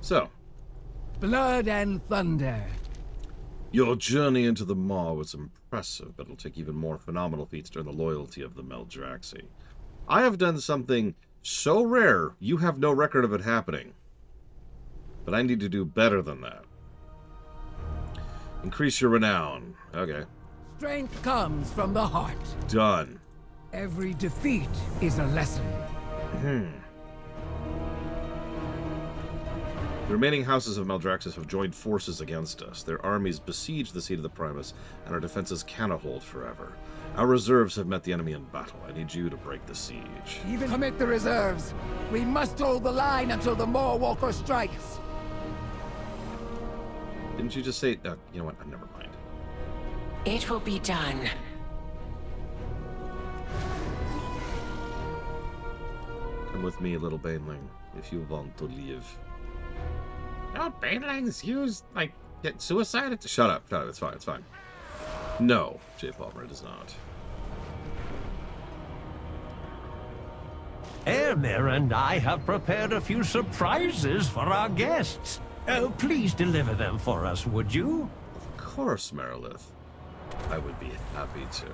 So, Blood and thunder. your journey into the Maw was impressive, but it'll take even more phenomenal feats to earn the loyalty of the Maldraxxus. I have done something so rare, you have no record of it happening. But I need to do better than that. Increase your renown. Okay. Strength comes from the heart. Done. Every defeat is a lesson. The remaining houses of Maldraxxus have joined forces against us. Their armies besiege the seat of the Primus, and our defenses cannot hold forever. Our reserves have met the enemy in battle. I need you to break the siege. Even commit the reserves. We must hold the line until the Warwalker strikes. Didn't you just say... you know what? Never mind. It will be done. Come with me, little Baneling, if you want to live. No, banelings use, like, get suicide? Shut up. Shut up. It's fine. It's fine. No, J. Palmer, it is not. Airmere and I have prepared a few surprises for our guests. Oh, please deliver them for us, would you? Of course, Merilith. I would be happy to.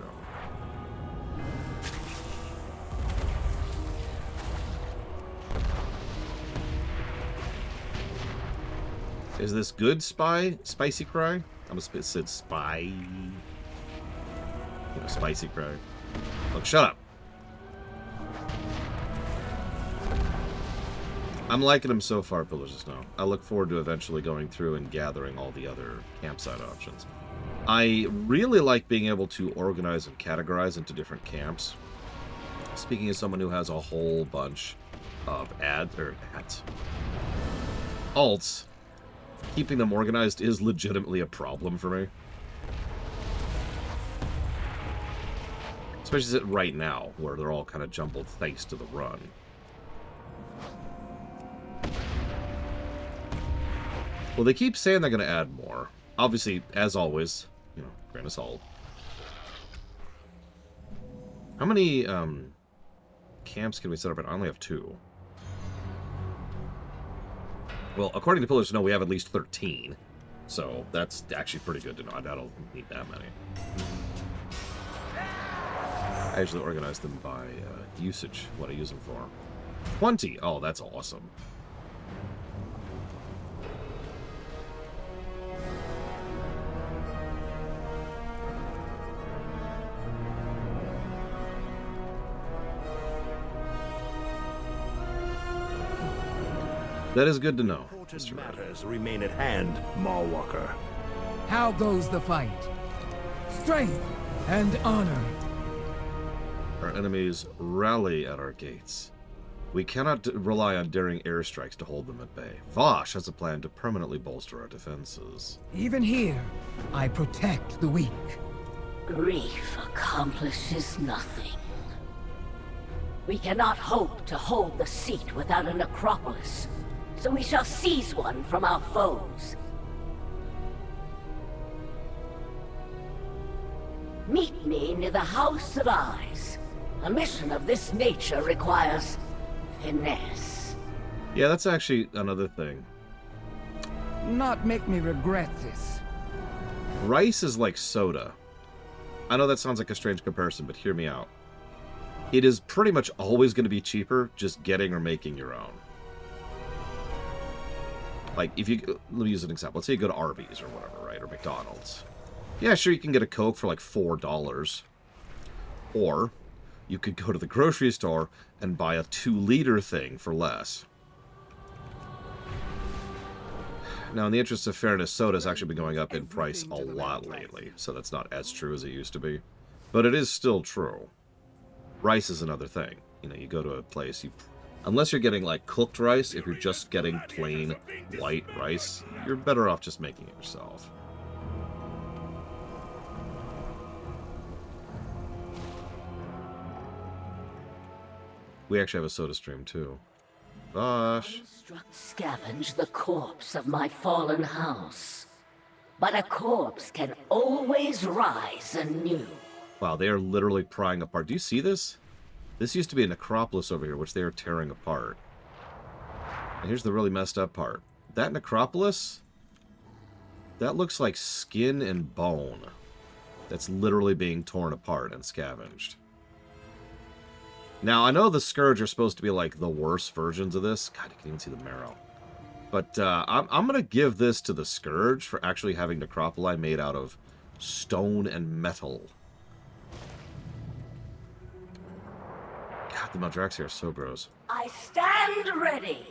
Is this good, Spicy Cry? I almost said spy. You know, Spicy Cry. Look, shut up. I'm liking him so far, Pillars of Snow. I look forward to eventually going through and gathering all the other campsite options. I really like being able to organize and categorize into different camps. Speaking as someone who has a whole bunch of alts, keeping them organized is legitimately a problem for me. Especially right now, where they're all kind of jumbled thanks to the run. Well, they keep saying they're going to add more. Obviously, as always, you know, grain of salt. How many camps can we set up? I only have 2. Well, according to Pillars of Snow, we have at least 13. So that's actually pretty good to know. I don't need that many. I usually organize them by usage, what I use them for. 20! Oh, that's awesome. That is good to know. Important matters remain at hand, Mawwalker. How goes the fight? Strength and honor. Our enemies rally at our gates. We cannot rely on daring airstrikes to hold them at bay. Vosh has a plan to permanently bolster our defenses. Even here, I protect the weak. Grief accomplishes nothing. We cannot hope to hold the seat without a necropolis, so we shall seize one from our foes. Meet me near the House of Eyes. A mission of this nature requires finesse. Yeah, that's actually another thing. Not make me regret this. Rice is like soda. I know that sounds like a strange comparison, but hear me out. It is pretty much always going to be cheaper just getting or making your own. Like, if you... Let me use an example. Let's say you go to Arby's or whatever, right? Or McDonald's. Yeah, sure, you can get a Coke for like $4. Or you could go to the grocery store and buy a 2-liter thing for less. Now, in the interest of fairness, soda's actually been going up in price a lot lately, so that's not as true as it used to be. But it is still true. Rice is another thing. You know, you go to a place, unless you're getting, like, cooked rice, if you're just getting plain white rice, you're better off just making it yourself. We actually have a soda stream, too. Gosh. Scavenge the corpse of my fallen house. But a corpse can always rise anew. Wow, they are literally prying apart. Do you see this? This used to be a necropolis over here, which they are tearing apart. And here's the really messed up part. That necropolis? That looks like skin and bone. That's literally being torn apart and scavenged. Now, I know the Scourge are supposed to be like the worst versions of this. God, you can even see the marrow. But I'm going to give this to the Scourge for actually having necropoli made out of stone and metal. God, the Maldraxxus are so gross. I stand ready.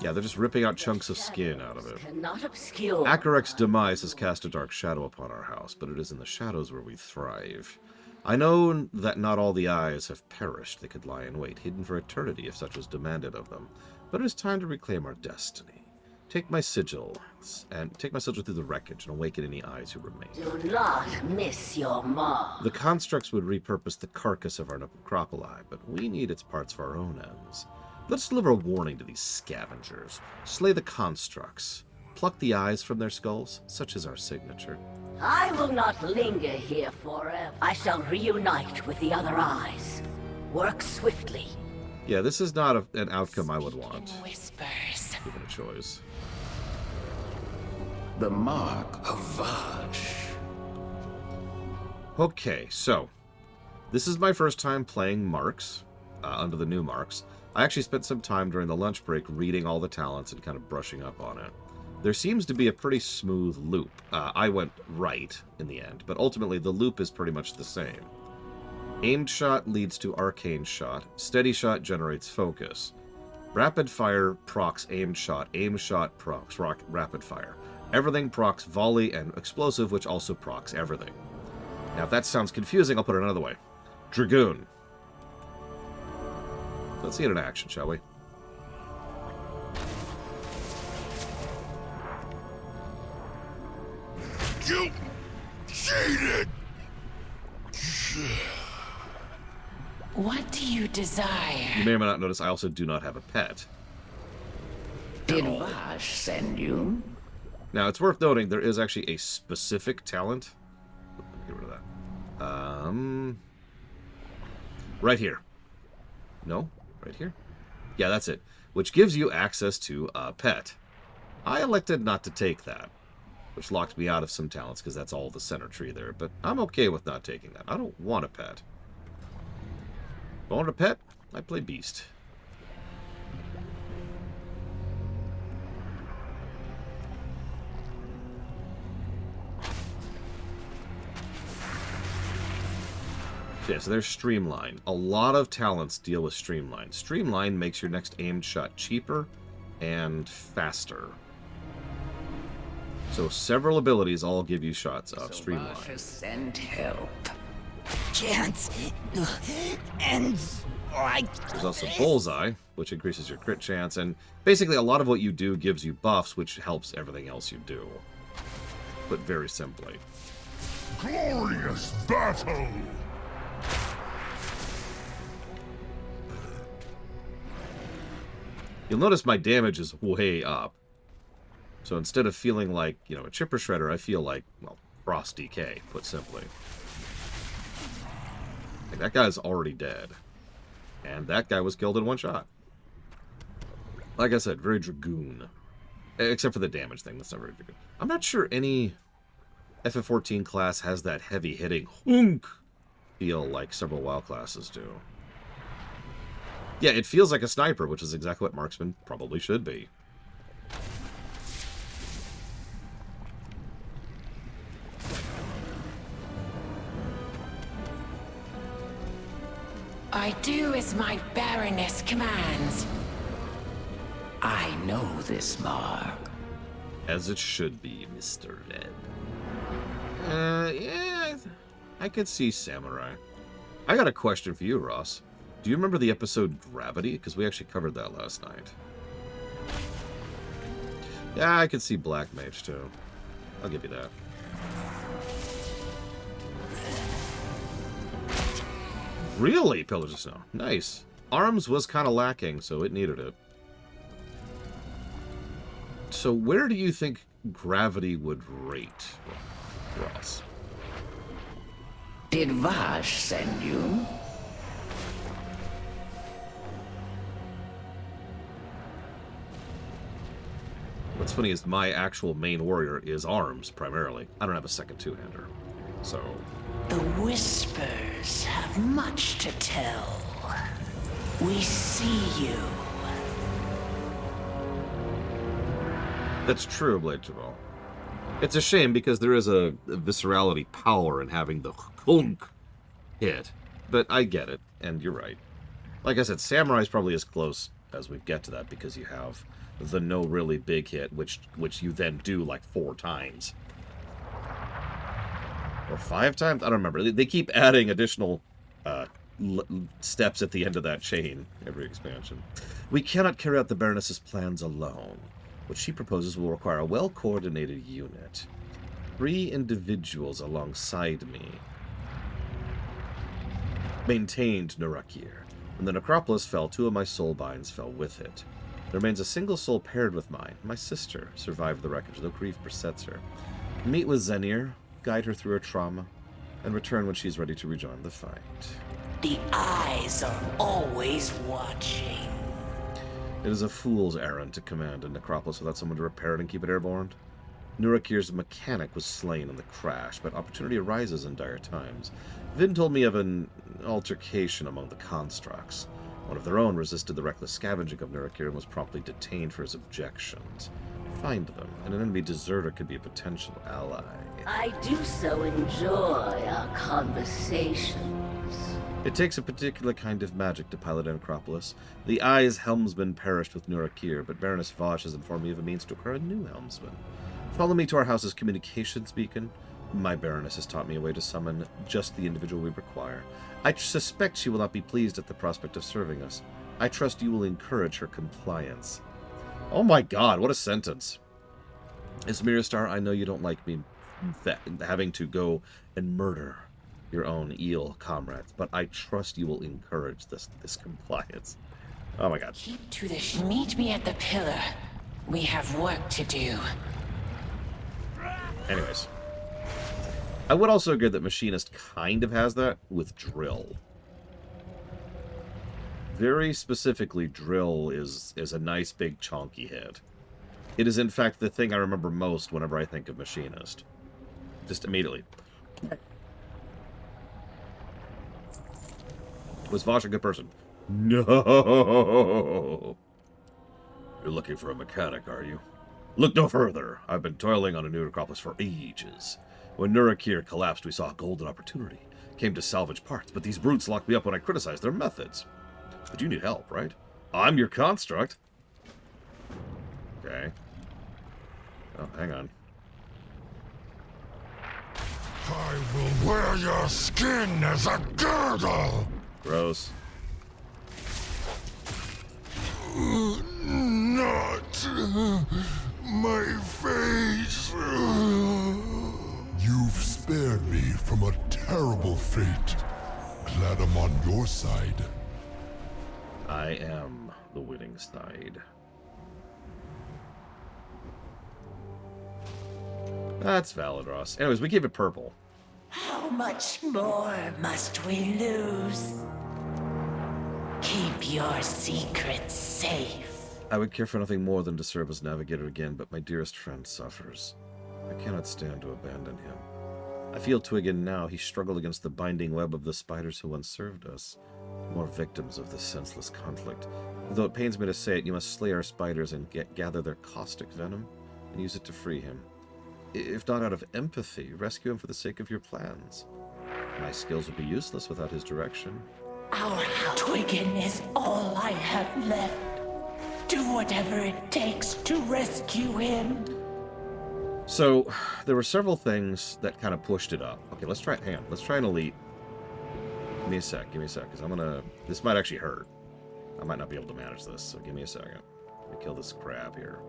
Yeah, they're just ripping out chunks of skin out of it. Cannot obscure. Akarek's demise has cast a dark shadow upon our house, but it is in the shadows where we thrive. I know that not all the eyes have perished. They could lie in wait, hidden for eternity if such was demanded of them. But it is time to reclaim our destiny. Take my sigil through the wreckage and awaken any eyes who remain. Do not miss your mark. The constructs would repurpose the carcass of our necropoli, but we need its parts for our own ends. Let's deliver a warning to these scavengers. Slay the constructs. Pluck the eyes from their skulls, such is our signature. I will not linger here forever. I shall reunite with the other eyes. Work swiftly. Yeah, this is not an outcome I would want. Whispers. Given a choice. The mark of Vaj. Okay, so this is my first time playing marks under the new marks. I actually spent some time during the lunch break reading all the talents and kind of brushing up on it. There seems to be a pretty smooth loop. I went right in the end, but ultimately the loop is pretty much the same. Aimed shot leads to arcane shot. Steady shot generates focus. Rapid fire procs aimed shot. Aimed shot procs rapid fire. Everything procs volley and explosive, which also procs everything. Now, if that sounds confusing, I'll put it another way. Dragoon. Let's see it in action, shall we? You cheated! What do you desire? You may or may not notice I also do not have a pet. Did Vaj send you? Now, it's worth noting there is actually a specific talent. Get rid of that. Right here. No? Right here? Yeah, that's it. Which gives you access to a pet. I elected not to take that, which locked me out of some talents because that's all the center tree there. But I'm okay with not taking that. I don't want a pet. If I wanted a pet, I'd play Beast. Yeah, so there's Streamline. A lot of talents deal with Streamline. Streamline makes your next aimed shot cheaper and faster. So several abilities all give you shots of Streamline. Vaj has sent help. Can't. And There's also Bullseye, which increases your crit chance, and basically a lot of what you do gives you buffs, which helps everything else you do. Put very simply. Glorious battle! You'll notice my damage is way up. So instead of feeling like, you know, a Chipper Shredder, I feel like, well, Frost DK, put simply. Like, that guy's already dead. And that guy was killed in one shot. Like I said, very Dragoon. Except for the damage thing, that's not very Dragoon. I'm not sure any FF14 class has that heavy-hitting hunk feel like several WoW classes do. Yeah, it feels like a sniper, which is exactly what marksman probably should be. I do as my Baroness commands. I know this mark. As it should be, Mr. Red. Yeah, I could see Samurai. I got a question for you, Ross. Do you remember the episode Gravity? Because we actually covered that last night. Yeah, I could see Black Mage, too. I'll give you that. Really? Pillars of Snow. Nice. Arms was kind of lacking, so it needed it. So where do you think Gravity would rate, Ross? Did Vaj send you? What's funny is my actual main warrior is arms, primarily. I don't have a second two-hander. So... The Whispers have much to tell. We see you. That's true, Blade Javal. It's a shame because there is a viscerality power in having the hunk hit. But I get it, and you're right. Like I said, Samurai's probably as close as we get to that because you have the no really big hit, which you then do like 4 times. Or 5 times? I don't remember. They keep adding additional steps at the end of that chain every expansion. We cannot carry out the Baroness's plans alone. What she proposes will require a well-coordinated unit. 3 individuals alongside me maintained Nurakir. When the necropolis fell, 2 of my soul binds fell with it. There remains a single soul paired with mine. My sister survived the wreckage, though grief besets her. Meet with Zenir, guide her through her trauma, and return when she's ready to rejoin the fight. The eyes are always watching. It is a fool's errand to command a necropolis without someone to repair it and keep it airborne. Nurakir's mechanic was slain in the crash, but opportunity arises in dire times. Vin told me of an altercation among the constructs. One of their own resisted the reckless scavenging of Nurakir and was promptly detained for his objections. Find them, and an enemy deserter could be a potential ally. I do so enjoy our conversations. It takes a particular kind of magic to pilot a necropolis. The Eye's helmsman perished with Nurakir, but Baroness Vosh has informed me of a means to acquire a new helmsman. Follow me to our house's communications beacon. My Baroness has taught me a way to summon just the individual we require. I suspect she will not be pleased at the prospect of serving us. I trust you will encourage her compliance. Oh my god, what a sentence. Ismiristar, I know you don't like me having to go and murder your own eel comrades, but I trust you will encourage this compliance. Oh my god. Keep to the meet me at the pillar. We have work to do. Anyways. I would also agree that Machinist kind of has that with Drill. Very specifically, Drill is a nice big chonky hit. It is in fact the thing I remember most whenever I think of Machinist. Just immediately. Was Vosh a good person? No! You're looking for a mechanic, are you? Look no further. I've been toiling on a new necropolis for ages. When Nurakir collapsed, we saw a golden opportunity. Came to salvage parts, but these brutes locked me up when I criticized their methods. But you need help, right? I'm your construct. Okay. Oh, hang on. I will wear your skin as a girdle! Gross. Not my face. You've spared me from a terrible fate. Glad I'm on your side. I am the winning side. That's valid, Ross. Anyways, we gave it purple. How much more must we lose? Keep your secrets safe. I would care for nothing more than to serve as navigator again, but my dearest friend suffers. I cannot stand to abandon him. I feel to again now he struggled against the binding web of the spiders who once served us. More victims of this senseless conflict. Though it pains me to say it, you must slay our spiders and gather their caustic venom and use it to free him. If not out of empathy, rescue him for the sake of your plans. My skills would be useless without his direction. Our Twiggin is all I have left. Do whatever it takes to rescue him. So, there were several things that kind of pushed it up. Okay, let's try, hang on, let's try an elite. Give me a sec, because I'm gonna, this might actually hurt. I might not be able to manage this, so give me a second. Let me kill this crab here.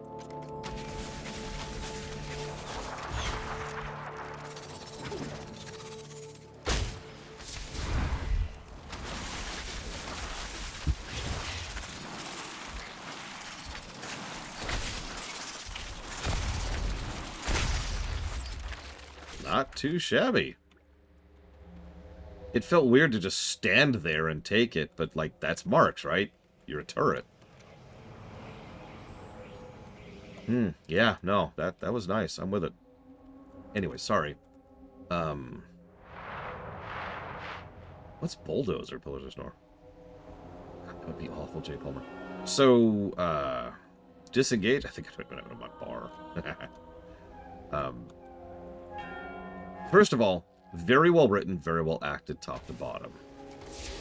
Not too shabby. It felt weird to just stand there and take it, but, like, that's marks, right? You're a turret. Yeah, no, that was nice. I'm with it. Anyway, sorry. What's bulldozer? Bulldozer snore. That would be awful, Jay Palmer. So, disengage. I think I might have been on my bar. First of all, very well written, very well acted, top to bottom.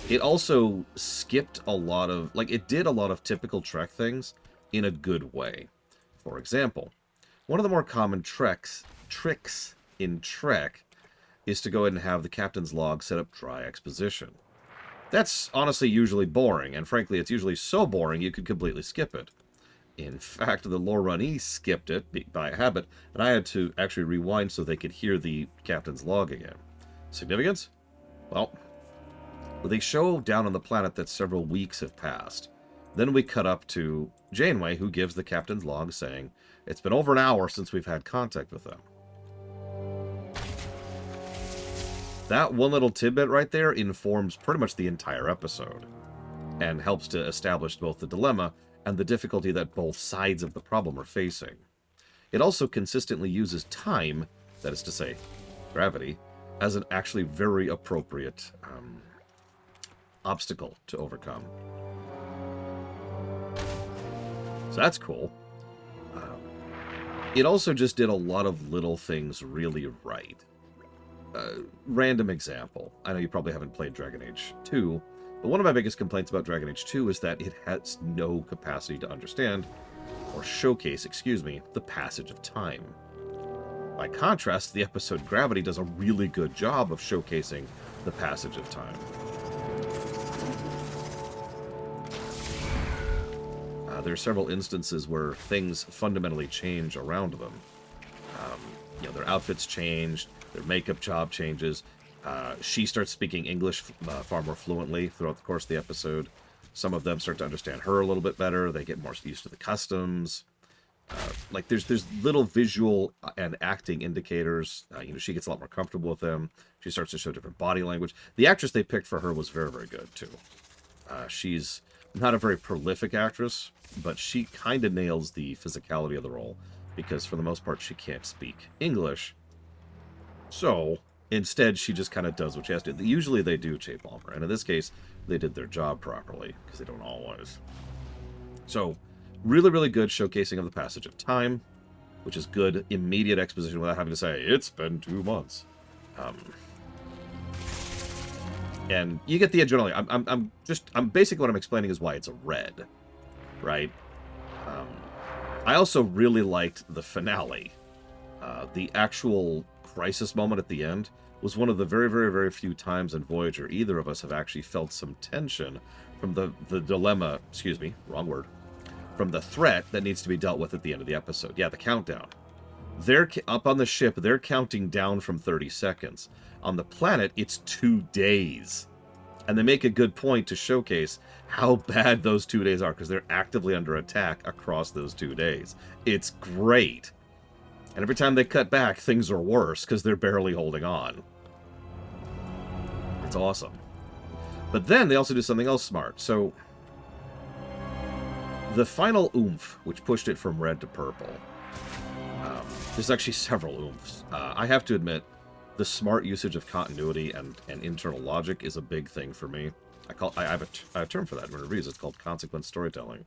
It also skipped a lot of, like, it did a lot of typical Trek things in a good way. For example, one of the more common tricks in Trek is to go ahead and have the captain's log set up dry exposition. That's honestly usually boring, and frankly, it's usually so boring you could completely skip it. In fact, the lore runee skipped it by habit, and I had to actually rewind so they could hear the captain's log again. Significance? Well, they show down on the planet that several weeks have passed. Then we cut up to Janeway, who gives the captain's log saying, "It's been over an hour since we've had contact with them." That one little tidbit right there informs pretty much the entire episode, and helps to establish both the dilemma and the difficulty that both sides of the problem are facing. It also consistently uses time, that is to say, gravity, as an actually very appropriate obstacle to overcome. So that's cool. It also just did a lot of little things really right. Random example. I know you probably haven't played Dragon Age 2, but one of my biggest complaints about Dragon Age 2 is that it has no capacity to understand, or showcase, the passage of time. By contrast, the episode Gravity does a really good job of showcasing the passage of time. There are several instances where things fundamentally change around them. Their outfits change, their makeup job changes. She starts speaking English far more fluently throughout the course of the episode. Some of them start to understand her a little bit better. They get more used to the customs. There's little visual and acting indicators. She gets a lot more comfortable with them. She starts to show different body language. The actress they picked for her was very, very good, too. She's not a very prolific actress, but she kind of nails the physicality of the role, because for the most part she can't speak English. So instead she just kind of does what she has to do. Usually they do, Jay Palmer, and in this case they did their job properly, because they don't always. So really, really good showcasing of the passage of time, which is good immediate exposition without having to say it's been 2 months. And you get the generally. I'm basically what I'm explaining is why it's a red, right? I also really liked the finale. The actual crisis moment at the end was one of the very, very, very few times in Voyager either of us have actually felt some tension from the dilemma, wrong word, from the threat that needs to be dealt with at the end of the episode. Yeah, the countdown. They're up on the ship, they're counting down from 30 seconds. On the planet, it's 2 days. And they make a good point to showcase how bad those 2 days are, because they're actively under attack across those 2 days. It's great. And every time they cut back, things are worse, because they're barely holding on. It's awesome. But then they also do something else smart. So, the final oomph, which pushed it from red to purple, there's actually several oomphs. I have to admit, the smart usage of continuity and internal logic is a big thing for me. I have a term for that in reviews. It's called consequence storytelling.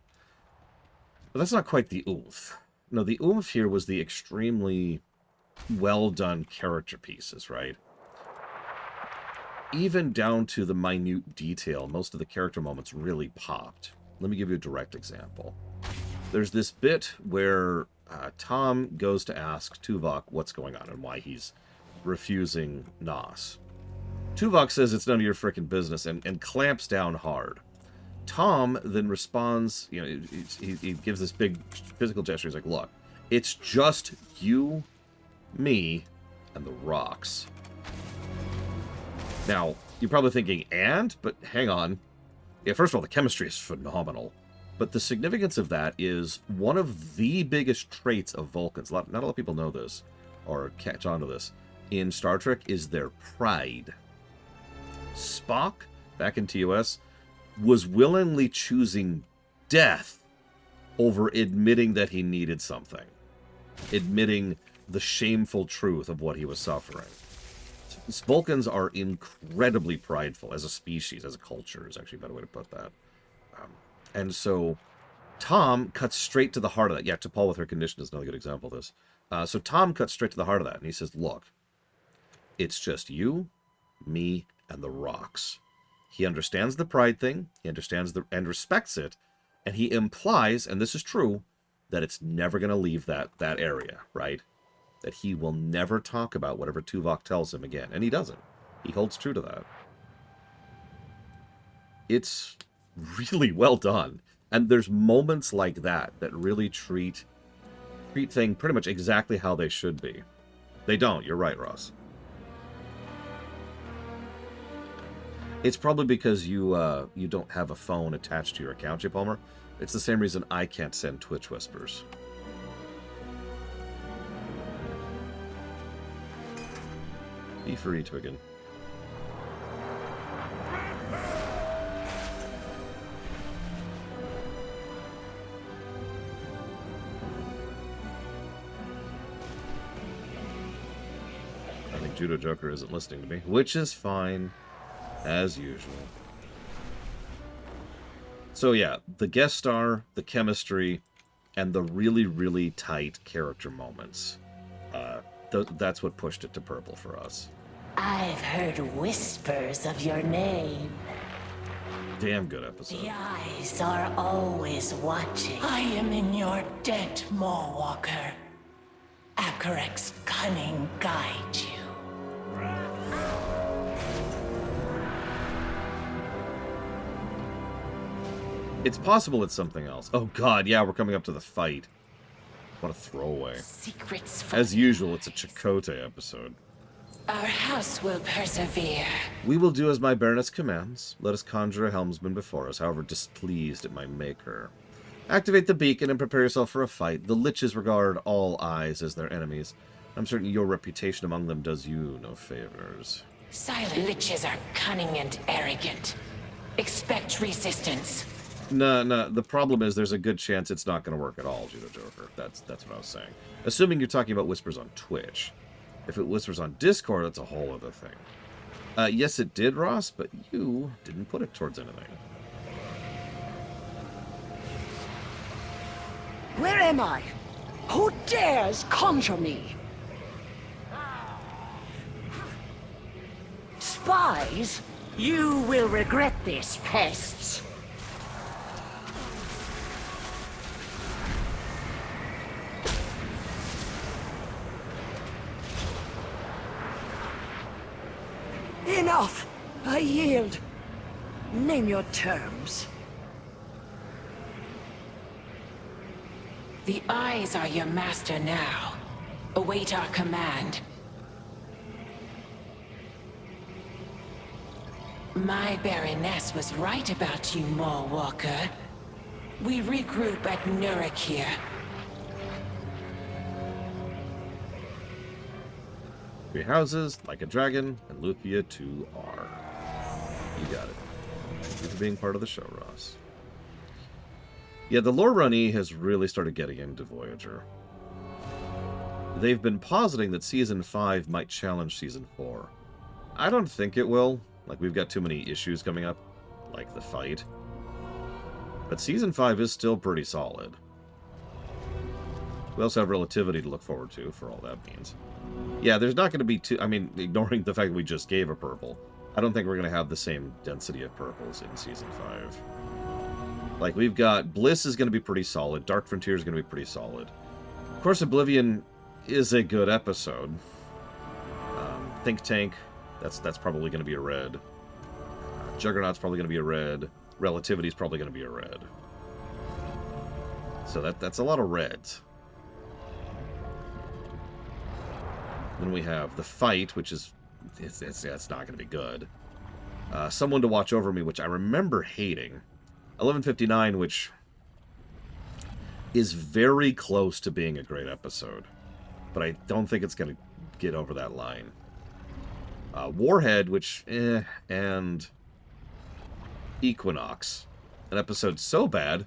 But that's not quite the oomph. No, the oomph here was the extremely well-done character pieces, right? Even down to the minute detail, most of the character moments really popped. Let me give you a direct example. There's this bit where Tom goes to ask Tuvok what's going on and why he's refusing Nos. Tuvok says it's none of your frickin' business and clamps down hard. Tom then responds, he gives this big physical gesture. He's like, look, it's just you, me, and the rocks. Now, you're probably thinking, but hang on. Yeah, first of all, the chemistry is phenomenal. But the significance of that is one of the biggest traits of Vulcans, not a lot of people know this, or catch on to this, in Star Trek is their pride. Spock, back in TOS, was willingly choosing death over admitting that he needed something. Admitting the shameful truth of what he was suffering. Spolkans are incredibly prideful as a species, as a culture, is actually a better way to put that. And so Tom cuts straight to the heart of that. Yeah, T'Pol with her condition is another good example of this. So Tom cuts straight to the heart of that, and he says, look, it's just you, me, and the rocks. He understands the pride thing, he understands and respects it, and he implies, and this is true, that it's never going to leave that area, right? That he will never talk about whatever Tuvok tells him again. And he doesn't. He holds true to that. It's really well done. And there's moments like that that really treat things pretty much exactly how they should be. They don't. You're right, Ross. It's probably because you don't have a phone attached to your account, J. Palmer. It's the same reason I can't send Twitch whispers. Be free, Twiggin. I think Judo Joker isn't listening to me, which is fine, as usual. So yeah, the guest star, the chemistry, and the really, really tight character moments. That's what pushed it to purple for us. I've heard whispers of your name. Damn good episode. The eyes are always watching. I am in your debt, Mawwalker. Akarek's cunning guide you. It's possible it's something else. Oh god, yeah, we're coming up to the fight. What a throwaway. Secrets. As usual, it's a Chakotay episode. Our house will persevere. We will do as my Baroness commands. Let us conjure a helmsman before us, however displeased at my maker. Activate the beacon and prepare yourself for a fight. The Liches regard all eyes as their enemies. I'm certain your reputation among them does you no favors. Silent Liches are cunning and arrogant. Expect resistance. No, the problem is there's a good chance it's not going to work at all, Judo Joker. That's what I was saying. Assuming you're talking about whispers on Twitch. If it whispers on Discord, that's a whole other thing. Yes, it did, Ross, but you didn't put it towards anything. Where am I? Who dares conjure me? Spies? You will regret this, pests. Enough! I yield. Name your terms. The eyes are your master now. Await our command. My Baroness was right about you, Mawwalker. We regroup at Nurakir. Three houses, like a dragon, and Luthia 2R. You got it. Thank you for being part of the show, Ross. Yeah, the lore runny has really started getting into Voyager. They've been positing that Season 5 might challenge Season 4. I don't think it will. Like, we've got too many issues coming up, like the fight. But Season 5 is still pretty solid. We also have Relativity to look forward to, for all that means. Yeah, there's not going to be too... I mean, ignoring the fact that we just gave a purple, I don't think we're going to have the same density of purples in Season 5. Like, we've got... Bliss is going to be pretty solid. Dark Frontier is going to be pretty solid. Of course, Oblivion is a good episode. Think Tank, that's probably going to be a red. Juggernaut's probably going to be a red. Relativity's probably going to be a red. So that's a lot of reds. Then we have The Fight, which is... It's not going to be good. Someone to Watch Over Me, which I remember hating. 1159, which is very close to being a great episode. But I don't think it's going to get over that line. Warhead, which... and... Equinox. An episode so bad,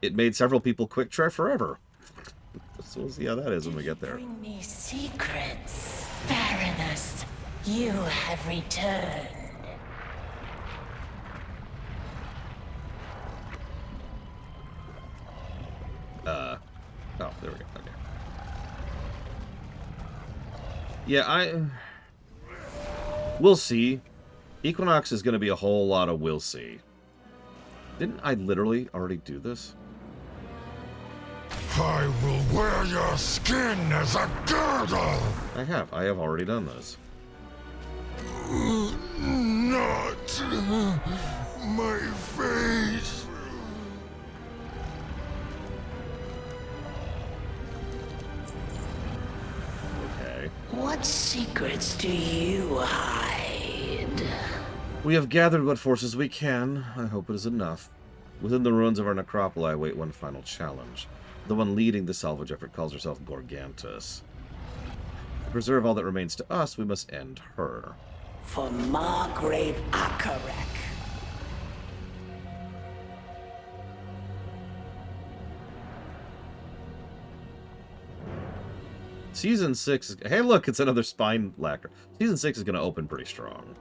It made several people quick try forever. So we'll see how that is when we get there. Bring me secrets, Baroness. You have returned. Oh, there we go. Okay. Yeah, we'll see. Equinox is going to be a whole lot of we'll see. Didn't I literally already do this? I will wear your skin as a girdle! I have already done this. Not my face. Okay. What secrets do you hide? We have gathered what forces we can. I hope it is enough. Within the ruins of our necropoli, I await one final challenge. The one leading the salvage effort calls herself Gorgantus. To preserve all that remains to us, we must end her. For Margrave Akarek. Season 6 is... Hey, look, it's another spine lacquer. Season 6 is going to open pretty strong.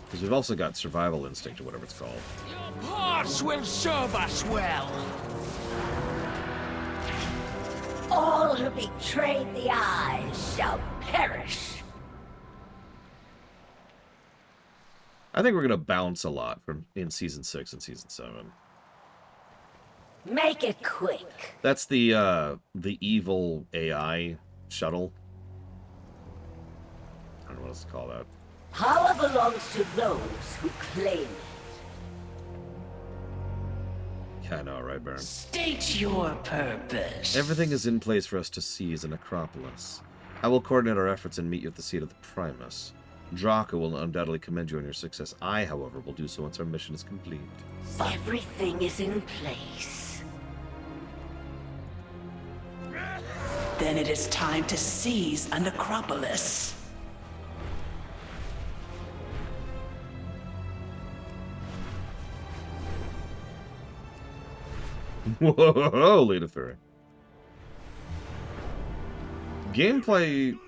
Because we've also got Survival Instinct, or whatever it's called. Your parts will serve us well. All who betrayed the eyes shall perish. I think we're going to bounce a lot from in Season 6 and Season 7. Make it quick. That's the evil AI shuttle. I don't know what else to call that. Power belongs to those who claim it. Yeah, I know, right, Baron? State your purpose. Everything is in place for us to seize an Acropolis. I will coordinate our efforts and meet you at the seat of the Primus. Draco will undoubtedly commend you on your success. I, however, will do so once our mission is complete. Everything is in place. Then it is time to seize a necropolis. Whoa, Lita Fury. Gameplay...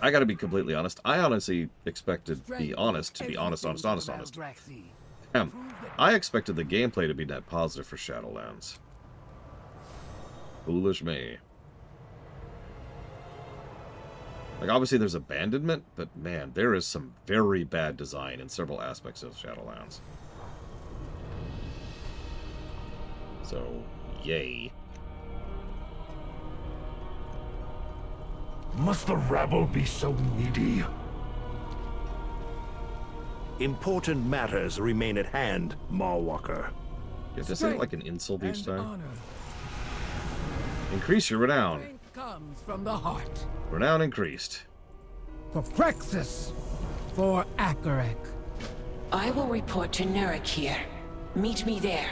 I gotta be completely honest. I honestly expected, honest. I expected the gameplay to be net positive for Shadowlands. Foolish me. Like, obviously there's abandonment, but man, there is some very bad design in several aspects of Shadowlands. So, yay. Must the rabble be so needy? Important matters remain at hand, Mawwalker. You have to say it like an insult each And time. honor. Increase your renown. Strength comes from the heart. Renown increased. For Frexus. For Akarek. I will report to Nurik here. Meet me there.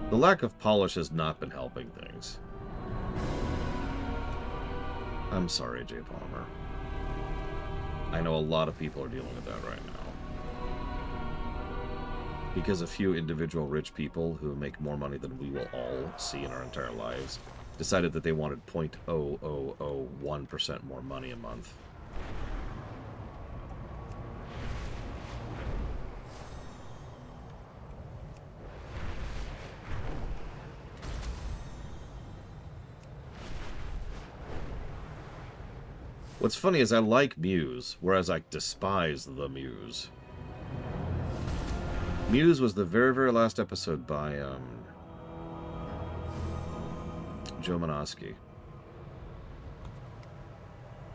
The lack of polish has not been helping things. I'm sorry, Jay Palmer. I know a lot of people are dealing with that right now. Because a few individual rich people who make more money than we will all see in our entire lives decided that they wanted 0.0001% more money a month. What's funny is I like Muse, whereas I despise the Muse. Muse was the very, very last episode by Joe Manoski.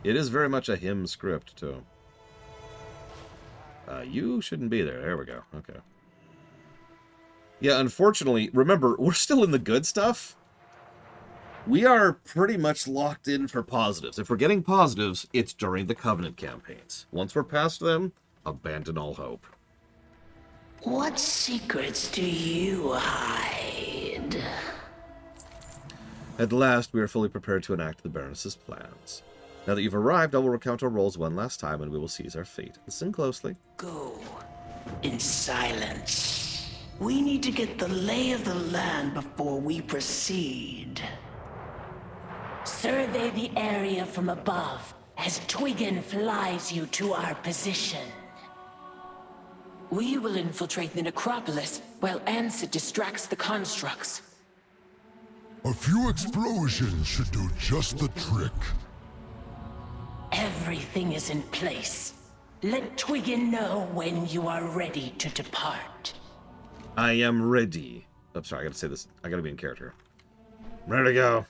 It is very much a hymn script, too. You shouldn't be there. There we go. Okay. Yeah, unfortunately, remember, we're still in the good stuff. We are pretty much locked in for positives. If we're getting positives, it's during the Covenant campaigns. Once we're past them, abandon all hope. What secrets do you hide? At last, we are fully prepared to enact the Baroness's plans. Now that you've arrived, I will recount our rolls one last time, and we will seize our fate. Listen closely. Go in silence. We need to get the lay of the land before we proceed. Survey the area from above as Twiggin flies you to our position. We will infiltrate the necropolis while Ansett distracts the constructs. A few explosions should do just the trick. Everything is in place. Let Twiggin know when you are ready to depart. I am ready. Oh, sorry, I gotta say this. I gotta be in character. Ready to go.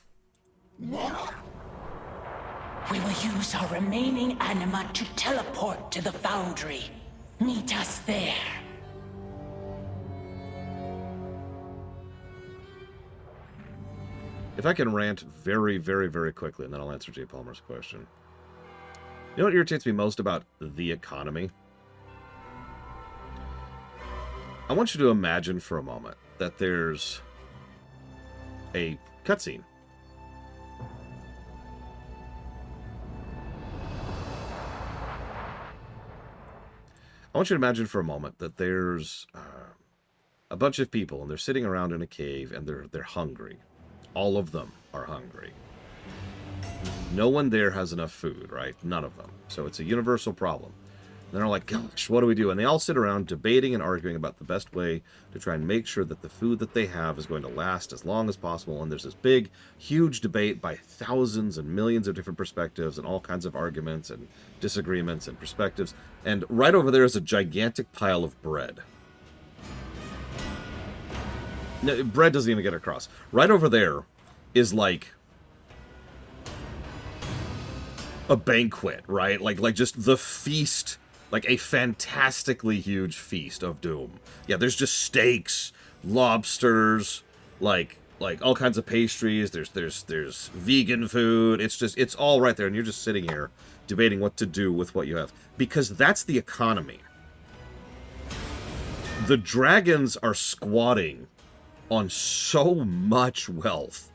We will use our remaining anima to teleport to the foundry. Meet us there. If I can rant very, very, very quickly, and then I'll answer Jay Palmer's question. You know what irritates me most about the economy? I want you to imagine for a moment that there's a cutscene. I want you to imagine for a moment that there's a bunch of people, and they're sitting around in a cave, and they're hungry. All of them are hungry. No one there has enough food, right? None of them. So it's a universal problem. And they're like, gosh, what do we do? And they all sit around debating and arguing about the best way to try and make sure that the food that they have is going to last as long as possible. And there's this big, huge debate by thousands and millions of different perspectives and all kinds of arguments and disagreements and perspectives. And right over there is a gigantic pile of bread. No, bread doesn't even get across. Right over there is like a banquet, right? Like just the feast, like a fantastically huge feast of doom. Yeah, there's just steaks, lobsters, like all kinds of pastries. There's vegan food. It's all right there, and you're just sitting here debating what to do with what you have, because that's the economy. The dragons are squatting on so much wealth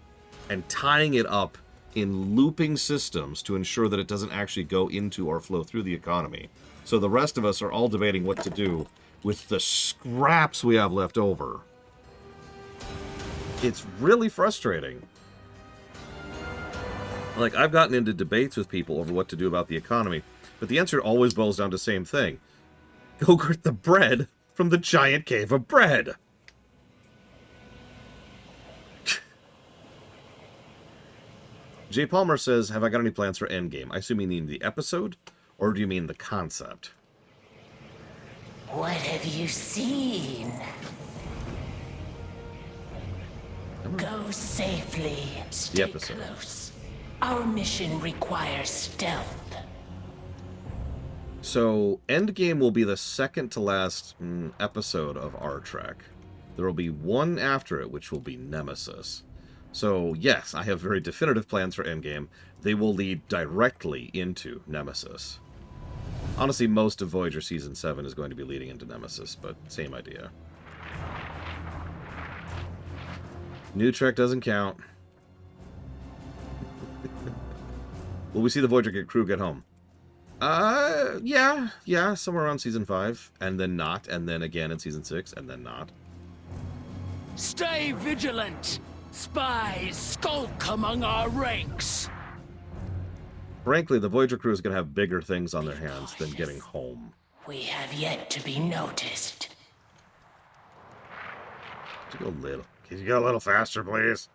and tying it up in looping systems to ensure that it doesn't actually go into or flow through the economy. So the rest of us are all debating what to do with the scraps we have left over. It's really frustrating. Like, I've gotten into debates with people over what to do about the economy, but the answer always boils down to the same thing. Go get the bread from the giant cave of bread. Jay Palmer says, have I got any plans for Endgame? I assume you mean the episode, or do you mean the concept? What have you seen? Go safely. Stay close. Our mission requires stealth. So, Endgame will be the second to last episode of our Trek. There will be one after it, which will be Nemesis. So, yes, I have very definitive plans for Endgame. They will lead directly into Nemesis. Honestly, most of Voyager Season 7 is going to be leading into Nemesis, but same idea. New Trek doesn't count. Will we see the Voyager crew get home? Yeah, somewhere around Season 5, and then not, and then again in Season 6, and then not. Stay vigilant! Spies skulk among our ranks! Frankly, the Voyager crew is going to have bigger things on their hands than getting home. We have yet to be noticed. Can you go a little faster, please?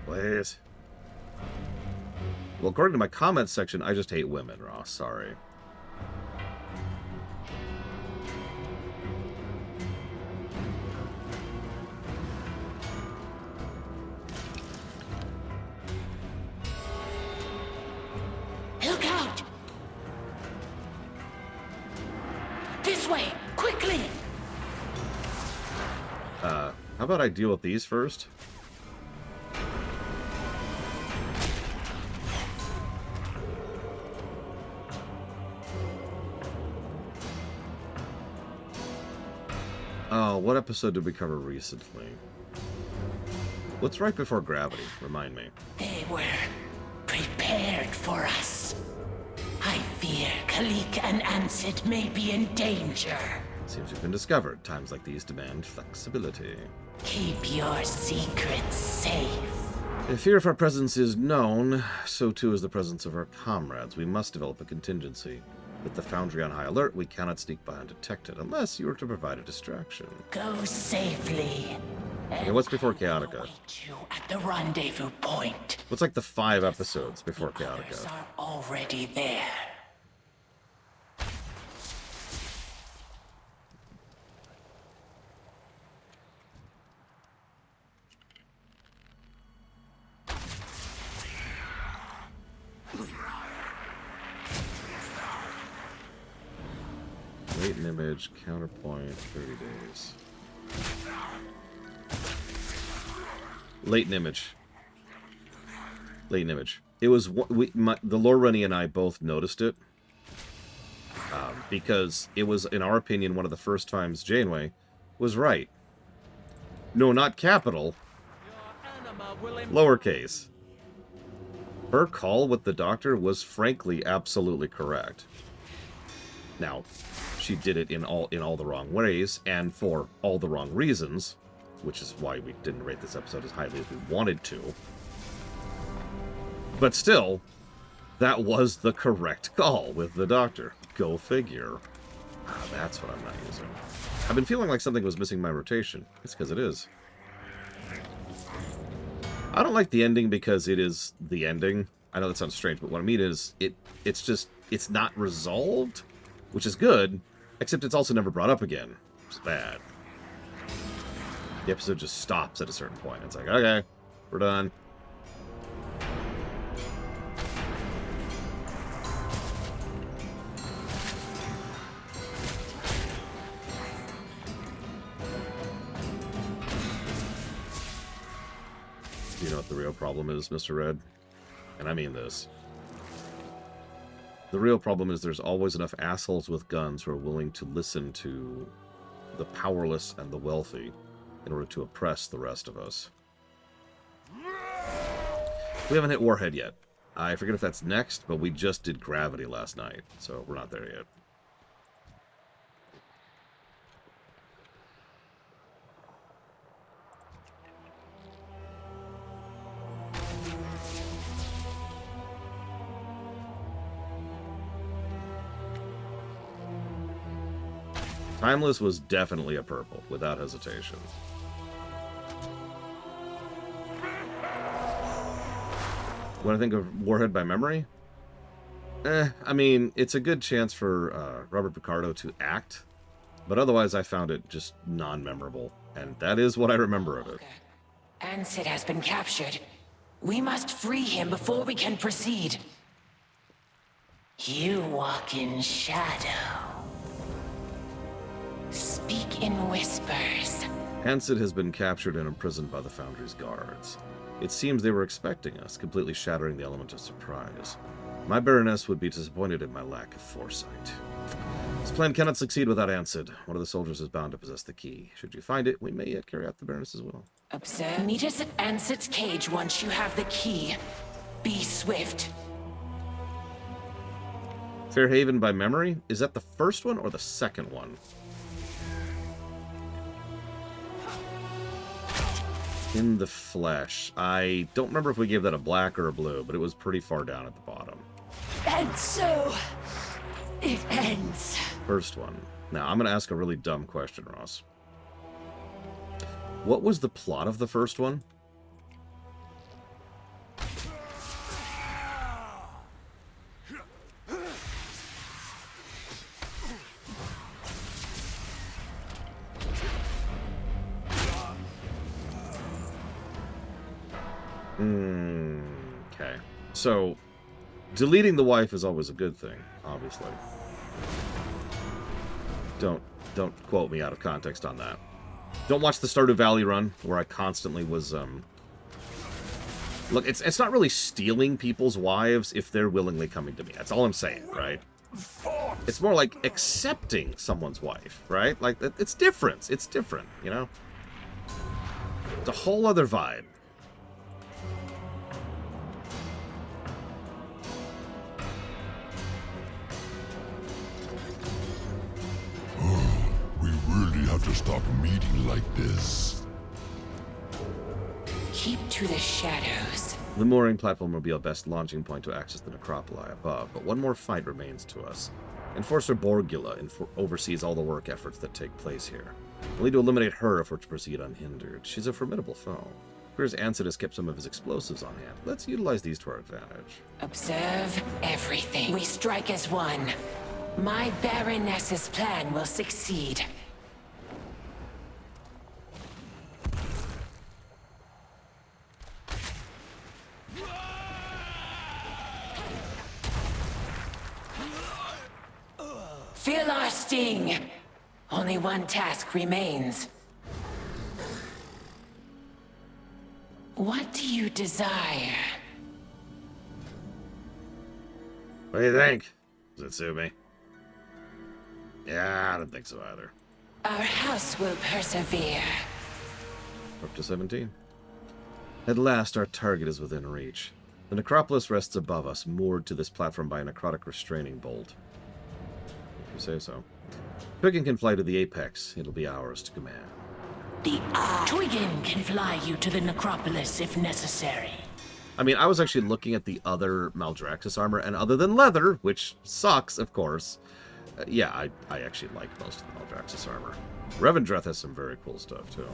Please. Well, according to my comments section, I just hate women, Ross. Sorry. Look out! This way, quickly! How about I deal with these first? Oh, what episode did we cover recently? What's right before Gravity? Remind me. They were for us. I fear Kalik and Ansid may be in danger. Seems we've been discovered. Times like these demand flexibility. Keep your secrets safe. If fear of our presence is known, so too is the presence of our comrades. We must develop a contingency. With the Foundry on high alert, we cannot sneak by undetected, unless you were to provide a distraction. Go safely. Okay, what's before Chaotica? Wait you at the rendezvous point. What's like the 5 episodes before Chaotica? Others are already there. Latent image, counterpoint, 30 days. Latent image. Latent image. It was the Lore Runny and I both noticed it because it was, in our opinion, one of the first times Janeway was right. No, not capital. Lowercase. Her call with the Doctor was frankly absolutely correct. Now, she did it in all the wrong ways and for all the wrong reasons, which is why we didn't rate this episode as highly as we wanted to. But still, that was the correct call with the Doctor. Go figure. That's what I'm not using. I've been feeling like something was missing my rotation. It's because it is. I don't like the ending because it is the ending. I know that sounds strange, but what I mean is it's not resolved, which is good, except it's also never brought up again. It's bad. The episode just stops at a certain point. It's like, okay, we're done. Do you know what the real problem is, Mr. Red? And I mean this. The real problem is there's always enough assholes with guns who are willing to listen to the powerless and the wealthy in order to oppress the rest of us. We haven't hit Warhead yet. I forget if that's next, but we just did Gravity last night, so we're not there yet. Timeless was definitely a purple, without hesitation. When I think of Warhead by memory? I mean, it's a good chance for Robert Picardo to act, but otherwise I found it just non-memorable, and that is what I remember of it. Ansid has been captured. We must free him before we can proceed. You walk in shadow. Speak in whispers. Ansid has been captured and imprisoned by the Foundry's guards. It seems they were expecting us, completely shattering the element of surprise. My Baroness would be disappointed in my lack of foresight. This plan cannot succeed without Ansid. One of the soldiers is bound to possess the key. Should you find it, we may yet carry out the Baroness's will. Observe. Meet us at Ansid's cage once you have the key. Be swift. Fairhaven by memory? Is that the first one or the second one? In the Flesh. I don't remember if we gave that a black or a blue, but it was pretty far down at the bottom. And so, it ends. First one. Now, I'm going to ask a really dumb question, Ross. What was the plot of the first one? Okay. So, deleting the wife is always a good thing, obviously. Don't quote me out of context on that. Don't watch the Stardew Valley run, where I constantly was, Look, it's not really stealing people's wives if they're willingly coming to me. That's all I'm saying, right? It's more like accepting someone's wife, right? Like, it's different. It's different, you know? It's a whole other vibe. to stop meeting like this. Keep to the shadows. The mooring platform will be our best launching point to access the necropoli above, but one more fight remains to us. Enforcer Borgula oversees all the work efforts that take place here. We'll need to eliminate her if we're to proceed unhindered. She's a formidable foe. Appears Ansett has kept some of his explosives on hand. Let's utilize these to our advantage. Observe everything. We strike as one. My Baroness's plan will succeed. Feel our sting! Only one task remains. What do you desire? What do you think? Does it suit me? Yeah, I don't think so either. Our house will persevere. Up to 17. At last, our target is within reach. The necropolis rests above us, moored to this platform by a necrotic restraining bolt. If you say so. Twiggin can fly to the apex. It'll be ours to command. Twiggin can fly you to the necropolis if necessary. I mean, I was actually looking at the other Maldraxxus armor, and other than leather, which sucks, of course, yeah, I actually like most of the Maldraxxus armor. Revendreth has some very cool stuff, too.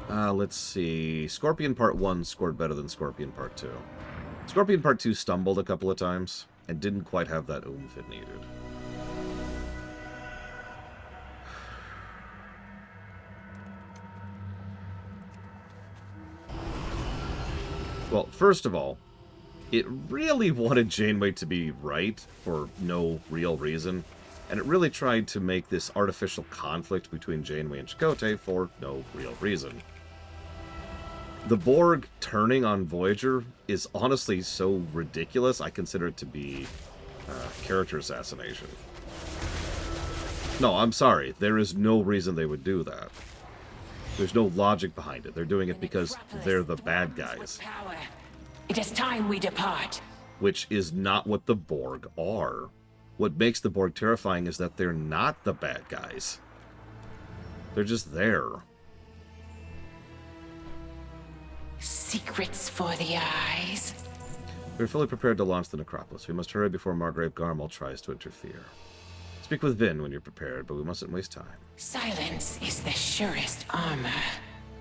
Let's see. Scorpion Part 1 scored better than Scorpion Part 2. Scorpion Part 2 stumbled a couple of times, and didn't quite have that oomph it needed. Well, first of all, it really wanted Janeway to be right for no real reason, and it really tried to make this artificial conflict between Janeway and Chakotay for no real reason. The Borg turning on Voyager is honestly so ridiculous, I consider it to be character assassination. No, I'm sorry. There is no reason they would do that. There's no logic behind it. They're doing it because they're the bad guys. It is time we depart. Which is not what the Borg are. What makes the Borg terrifying is that they're not the bad guys. They're just there. Secrets for the eyes. We're fully prepared to launch the necropolis. We must hurry before Margrave Garmal tries to interfere. Speak with Vin when you're prepared, but we mustn't waste time. Silence is the surest armor.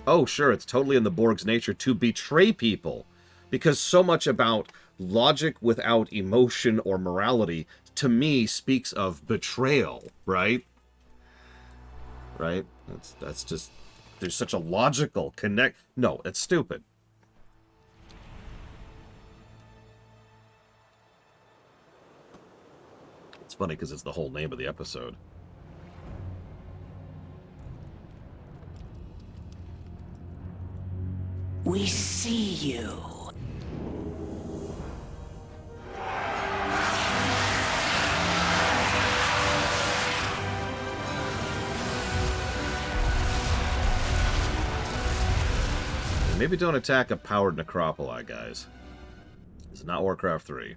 Oh, sure, it's totally in the Borg's nature to betray people. Because so much about logic without emotion or morality, to me, speaks of betrayal, right? Right? That's just... There's such a logical connect... No, it's stupid. It's funny because it's the whole name of the episode. We see you. Maybe don't attack a powered necropoli, guys. This is not Warcraft 3.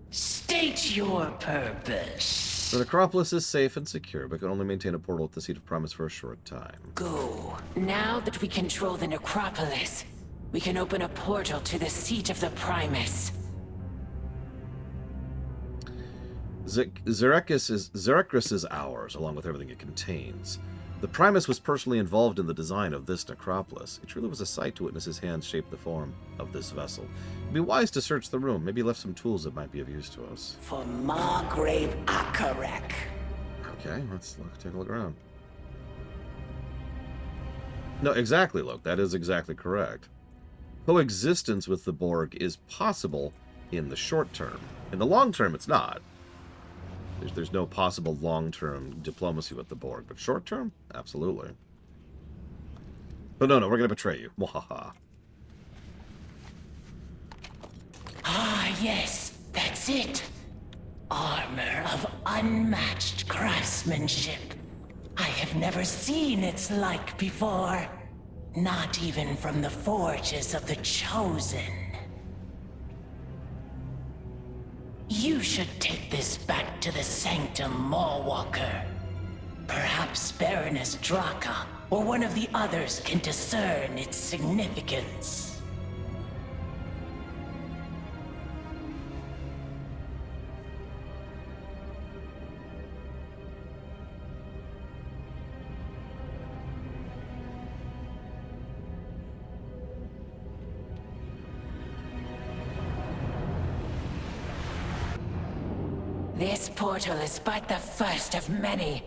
State your purpose. The necropolis is safe and secure, but can only maintain a portal at the Seat of Promise for a short time. Go. Now that we control the necropolis, we can open a portal to the seat of the Primus. Xerecris is ours, along with everything it contains. The Primus was personally involved in the design of this necropolis. It truly was a sight to witness his hands shape the form of this vessel. It'd be wise to search the room. Maybe he left some tools that might be of use to us. For Margrave Akarek. Okay, let's take a look around. No, exactly, Luke. That is exactly correct. Coexistence with the Borg is possible in the short term. In the long term, it's not. There's no possible long-term diplomacy with the Borg, but short-term, absolutely. But no, we're going to betray you. Mwahaha. Ah, yes, that's it. Armor of unmatched craftsmanship. I have never seen its like before. Not even from the forges of the Chosen. You should take this back to the Sanctum Mawwalker. Perhaps Baroness Draka or one of the others can discern its significance. This portal is but the first of many.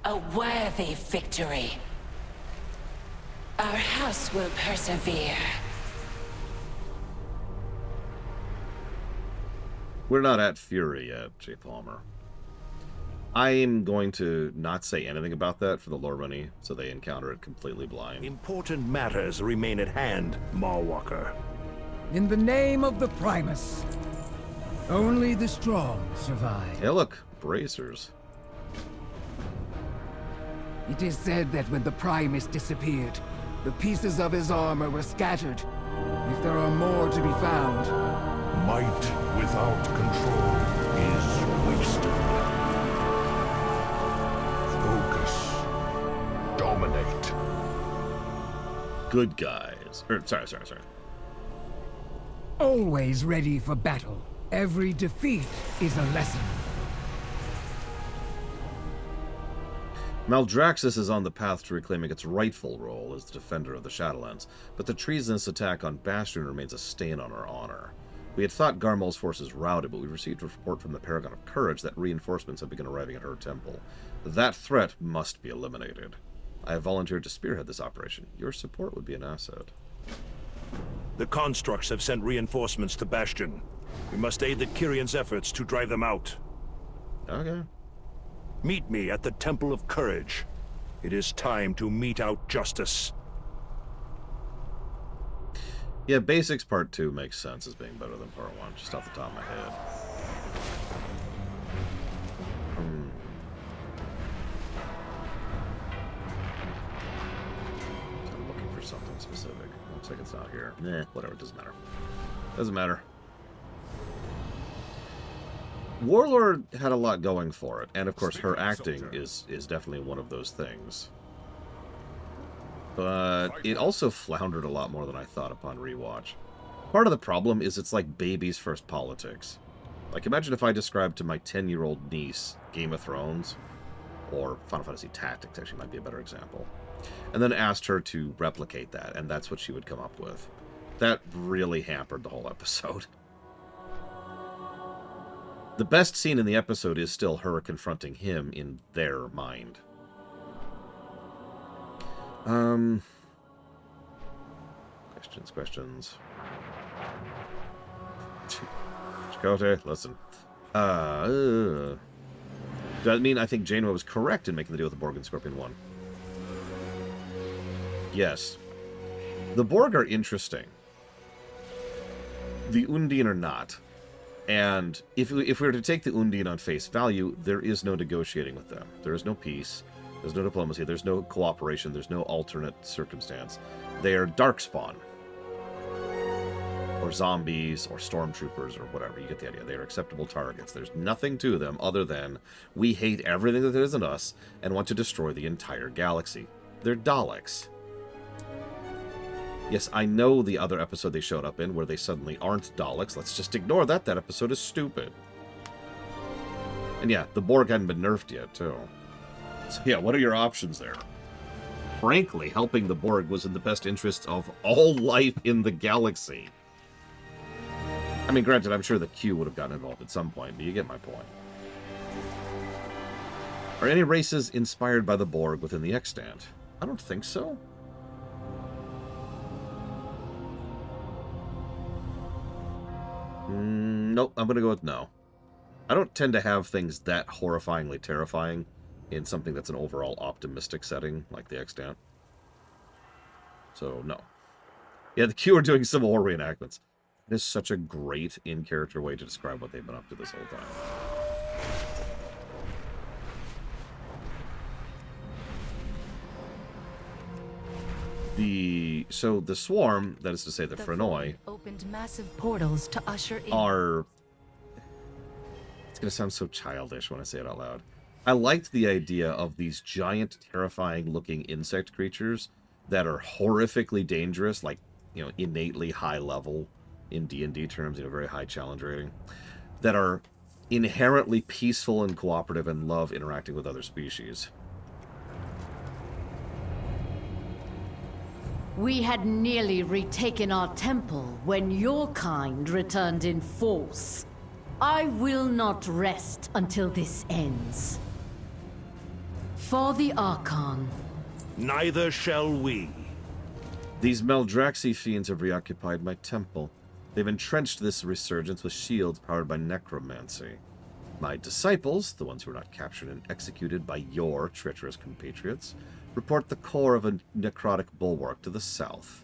A worthy victory. Our house will persevere. We're not at Fury yet, J. Palmer. I am going to not say anything about that for the lore money, so they encounter it completely blind. Important matters remain at hand, Mawwalker. In the name of the Primus, only the strong survive. Hey, look, bracers. It is said that when the Primus disappeared, the pieces of his armor were scattered. If there are more to be found... Might without control is wasted. Focus. Dominate. Good guys. Sorry. Always ready for battle. Every defeat is a lesson. Maldraxxus is on the path to reclaiming its rightful role as the defender of the Shadowlands, but the treasonous attack on Bastion remains a stain on our honor. We had thought Garmal's forces routed, but we received a report from the Paragon of Courage that reinforcements have begun arriving at her temple. That threat must be eliminated. I have volunteered to spearhead this operation. Your support would be an asset. The constructs have sent reinforcements to Bastion. We must aid the Kyrian's efforts to drive them out. Okay. Meet me at the Temple of Courage. It is time to mete out justice. Yeah, Basics Part 2 makes sense as being better than Part 1, just off the top of my head. I'm looking for something specific. Looks like it's not here. Whatever, it doesn't matter. Doesn't matter. Warlord had a lot going for it, and of course her acting is definitely one of those things. But it also floundered a lot more than I thought upon rewatch. Part of the problem is it's like baby's first politics. Like, imagine if I described to my 10-year-old niece Game of Thrones, or Final Fantasy Tactics actually might be a better example, and then asked her to replicate that, and that's what she would come up with. That really hampered the whole episode. The best scene in the episode is still her confronting him in their mind. Questions. Chakotay, listen. Does that mean I think Janeway was correct in making the deal with the Borg and Scorpion 1? Yes. The Borg are interesting. The Undine are not. And if we were to take the Undine on face value, there is no negotiating with them. There is no peace. There's no diplomacy. There's no cooperation. There's no alternate circumstance. They are darkspawn. Or zombies, or stormtroopers, or whatever. You get the idea. They are acceptable targets. There's nothing to them other than we hate everything that isn't us and want to destroy the entire galaxy. They're Daleks. Yes, I know the other episode they showed up in where they suddenly aren't Daleks. Let's just ignore that. That episode is stupid. And yeah, the Borg hadn't been nerfed yet, too. So yeah, what are your options there? Frankly, helping the Borg was in the best interests of all life in the galaxy. I mean, granted, I'm sure the Q would have gotten involved at some point, but you get my point. Are any races inspired by the Borg within the extant? I don't think so. Nope, I'm going to go with no. I don't tend to have things that horrifyingly terrifying in something that's an overall optimistic setting, like the extant. So, no. Yeah, the Q are doing Civil War reenactments. It is such a great in-character way to describe what they've been up to this whole time. So the Swarm, that is to say the Frenoy, opened massive portals to usher in. are going to sound so childish when I say it out loud. I liked the idea of these giant, terrifying-looking insect creatures that are horrifically dangerous, like, you know, innately high level in D&D terms, you know, very high challenge rating, that are inherently peaceful and cooperative and love interacting with other species. We had nearly retaken our temple when your kind returned in force. I will not rest until this ends. For the Archon. Neither shall we. These Maldraxxus fiends have reoccupied my temple. They've entrenched this resurgence with shields powered by necromancy. My disciples, the ones who were not captured and executed by your treacherous compatriots, report the core of a necrotic bulwark to the south.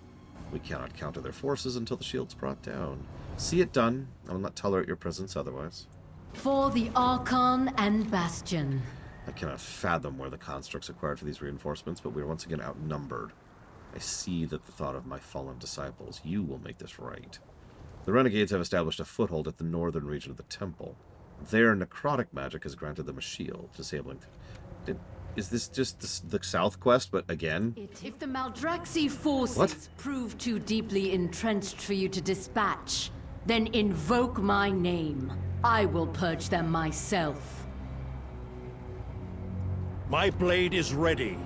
We cannot counter their forces until the shield's brought down. See it done. I will not tolerate your presence otherwise. For the Archon and Bastion. I cannot fathom where the constructs acquired for these reinforcements, but we are once again outnumbered. I see that the thought of my fallen disciples, you will make this right. The renegades have established a foothold at the northern region of the temple. Their necrotic magic has granted them a shield, disabling... Is this just the south quest, but again? If the Maldraxxus forces prove too deeply entrenched for you to dispatch, then invoke my name. I will purge them myself. My blade is ready.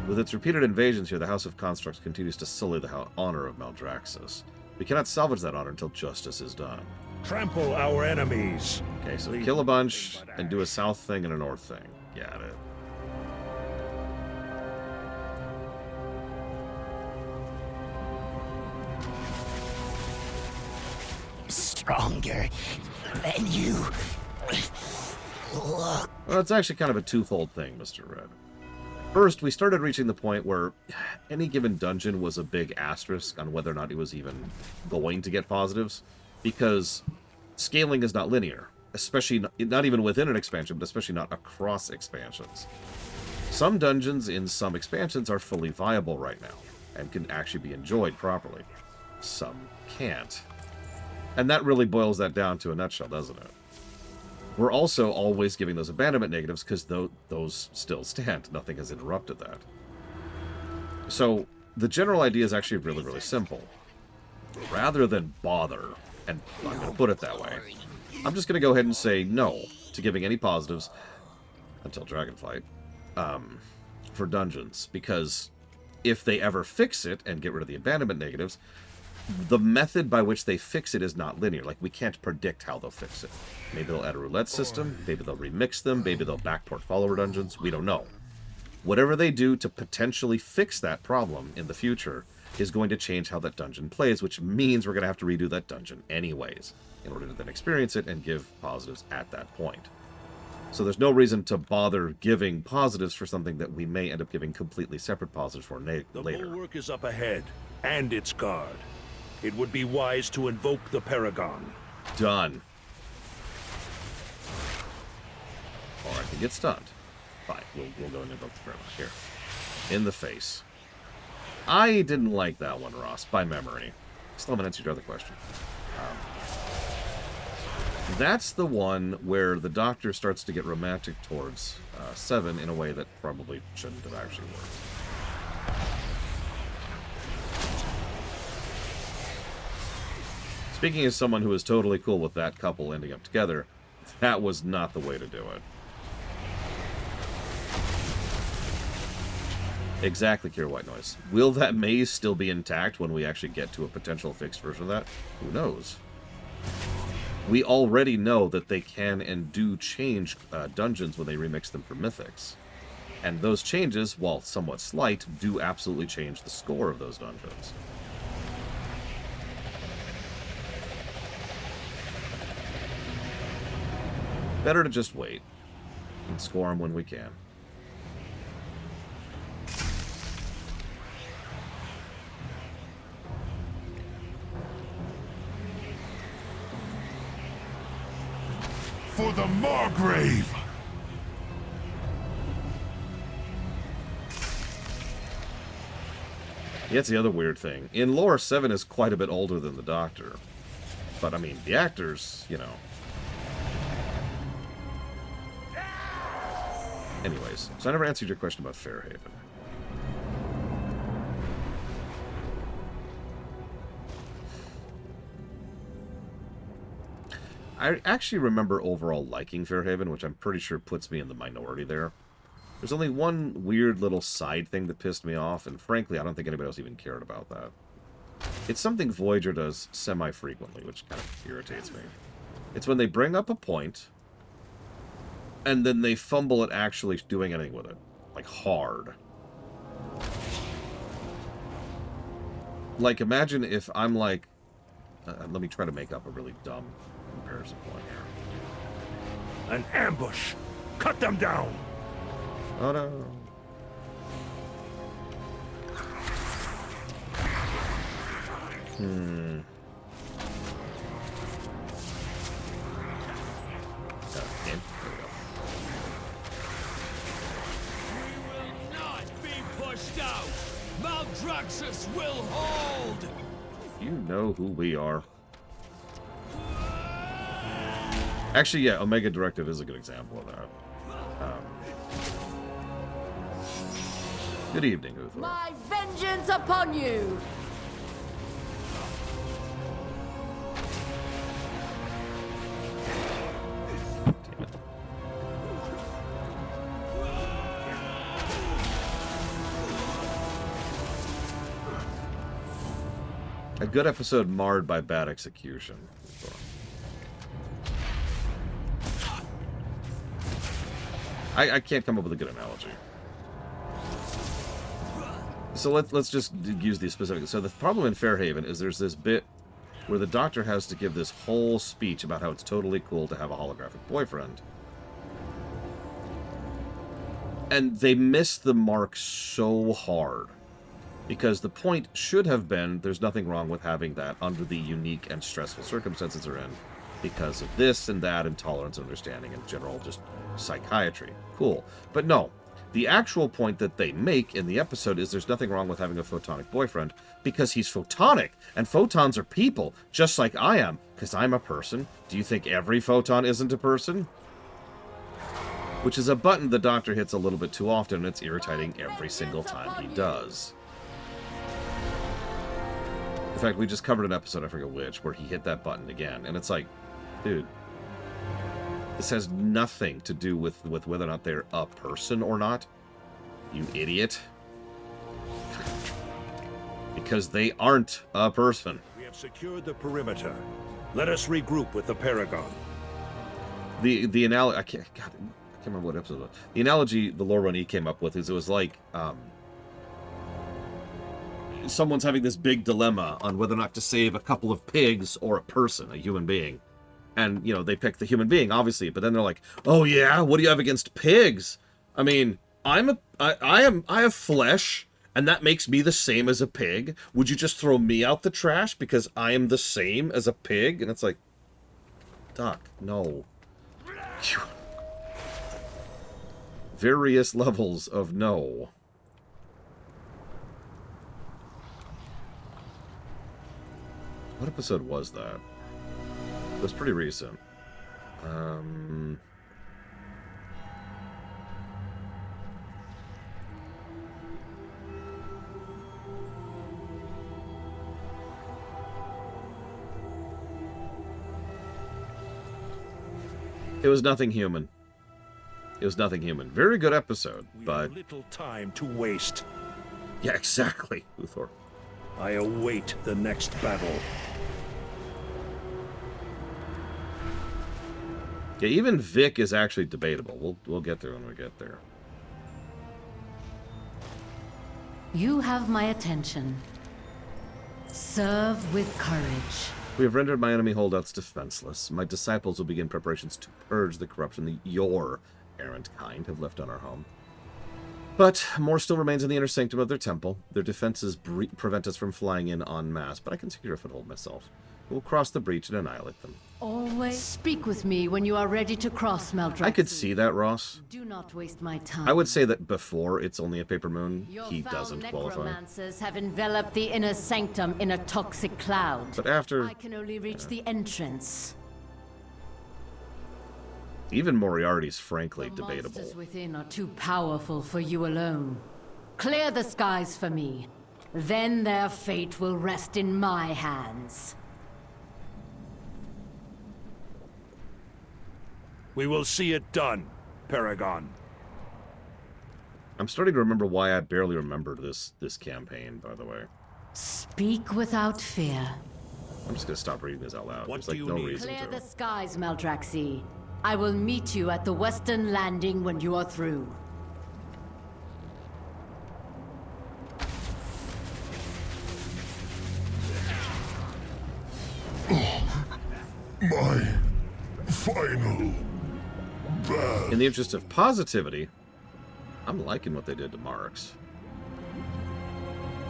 With its repeated invasions here, the House of Constructs continues to sully the honor of Maldraxxus. We cannot salvage that honor until justice is done. Trample our enemies. Okay, so kill a bunch and do a south thing and a north thing. Got it. Stronger than you. Look. Well, it's actually kind of a twofold thing, Mr. Red. First, we started reaching the point where any given dungeon was a big asterisk on whether or not it was even going to get positives, because scaling is not linear, especially not even within an expansion, but especially not across expansions. Some dungeons in some expansions are fully viable right now and can actually be enjoyed properly. Some can't. And that really boils that down to a nutshell, doesn't it? We're also always giving those abandonment negatives because those still stand. Nothing has interrupted that. So the general idea is actually really, really simple. Rather than bother, and I'm going to put it that way, I'm just going to go ahead and say no to giving any positives until Dragonflight for dungeons. Because if they ever fix it and get rid of the abandonment negatives, the method by which they fix it is not linear. Like, we can't predict how they'll fix it. Maybe they'll add a roulette system, maybe they'll remix them, maybe they'll backport follower dungeons, we don't know. Whatever they do to potentially fix that problem in the future is going to change how that dungeon plays, which means we're going to have to redo that dungeon anyways, in order to then experience it and give positives at that point. So there's no reason to bother giving positives for something that we may end up giving completely separate positives for later. The bulwark is up ahead, and its guard. It would be wise to invoke the Paragon. Done. Or I can get stunned. Fine, we'll go and invoke the Paragon. Here. In the face. I didn't like that one, Ross, by memory. Still haven't answered your other question. That's the one where the Doctor starts to get romantic towards Seven in a way that probably shouldn't have actually worked. Speaking as someone who is totally cool with that couple ending up together, that was not the way to do it. Exactly, Kira White Noise. Will that maze still be intact when we actually get to a potential fixed version of that? Who knows? We already know that they can and do change dungeons when they remix them for mythics. And those changes, while somewhat slight, do absolutely change the score of those dungeons. Better to just wait and score them when we can. For the Margrave! Yeah, it's the other weird thing. In lore, Seven is quite a bit older than the Doctor. But, I mean, the actors, you know... Anyways, so I never answered your question about Fairhaven. I actually remember overall liking Fairhaven, which I'm pretty sure puts me in the minority there. There's only one weird little side thing that pissed me off, and frankly, I don't think anybody else even cared about that. It's something Voyager does semi-frequently, which kind of irritates me. It's when they bring up a point, and then they fumble at actually doing anything with it. Like, hard. Like, imagine if I'm like... let me try to make up a really dumb comparison point here. An ambush! Cut them down! Oh no. Hmm. Okay. We will not be pushed out! Maldraxxus will hold! You know who we are. Actually, yeah, Omega Directive is a good example of that. Good evening, Uthor. My vengeance upon you! Damn it. A good episode marred by bad execution. I can't come up with a good analogy. So let's just use these specifics. So the problem in Fairhaven is there's this bit where the Doctor has to give this whole speech about how it's totally cool to have a holographic boyfriend. And they miss the mark so hard. Because the point should have been there's nothing wrong with having that under the unique and stressful circumstances they're in. Because of this and that, and tolerance and understanding, and general just psychiatry. Cool. But no. The actual point that they make in the episode is there's nothing wrong with having a photonic boyfriend because he's photonic, and photons are people, just like I am, because I'm a person. Do you think every photon isn't a person? Which is a button the Doctor hits a little bit too often, and it's irritating every single time he does. In fact, we just covered an episode, I forget which, where he hit that button again, and it's like, dude, this has nothing to do with whether or not they're a person or not. You idiot. Because they aren't a person. We have secured the perimeter. Let us regroup with the Paragon. The analogy... I can't remember what episode it was. The analogy the Lore One E came up with is it was like... someone's having this big dilemma on whether or not to save a couple of pigs or a person, a human being. And, you know, they pick the human being, obviously, but then they're like, oh yeah, what do you have against pigs? I mean, I have flesh, and that makes me the same as a pig. Would you just throw me out the trash because I am the same as a pig? And it's like, Doc, no. Various levels of no. What episode was that? It was pretty recent. It was nothing human. It was nothing human. Very good episode, but... We have little time to waste. Yeah, exactly, Uthor. I await the next battle. Yeah, even Vic is actually debatable. We'll get there when we get there. You have my attention. Serve with courage. We have rendered my enemy holdouts defenseless. My disciples will begin preparations to purge the corruption that your errant kind have left on our home. But more still remains in the inner sanctum of their temple. Their defenses prevent us from flying in en masse, but I can secure a foothold myself. We'll cross the breach and annihilate them. Always speak with me when you are ready to cross, Maldraxxus. I could see that, Ross. Do not waste my time. I would say that before It's Only a Paper Moon, Your he foul doesn't qualify. necromancers have enveloped the inner sanctum in a toxic cloud. But after... I can only reach the entrance. Even Moriarty's frankly The debatable. monsters within are too powerful for you alone. Clear the skies for me. Then their fate will rest in my hands. We will see it done, Paragon. I'm starting to remember why I barely remembered this campaign, by the way. Speak without fear. I'm just gonna stop reading this out loud. What There's like do you no need? reason Clear to. the skies, Maldraxxus. I will meet you at the Western Landing when you are through. My final battle. In the interest of positivity, I'm liking what they did to Marks.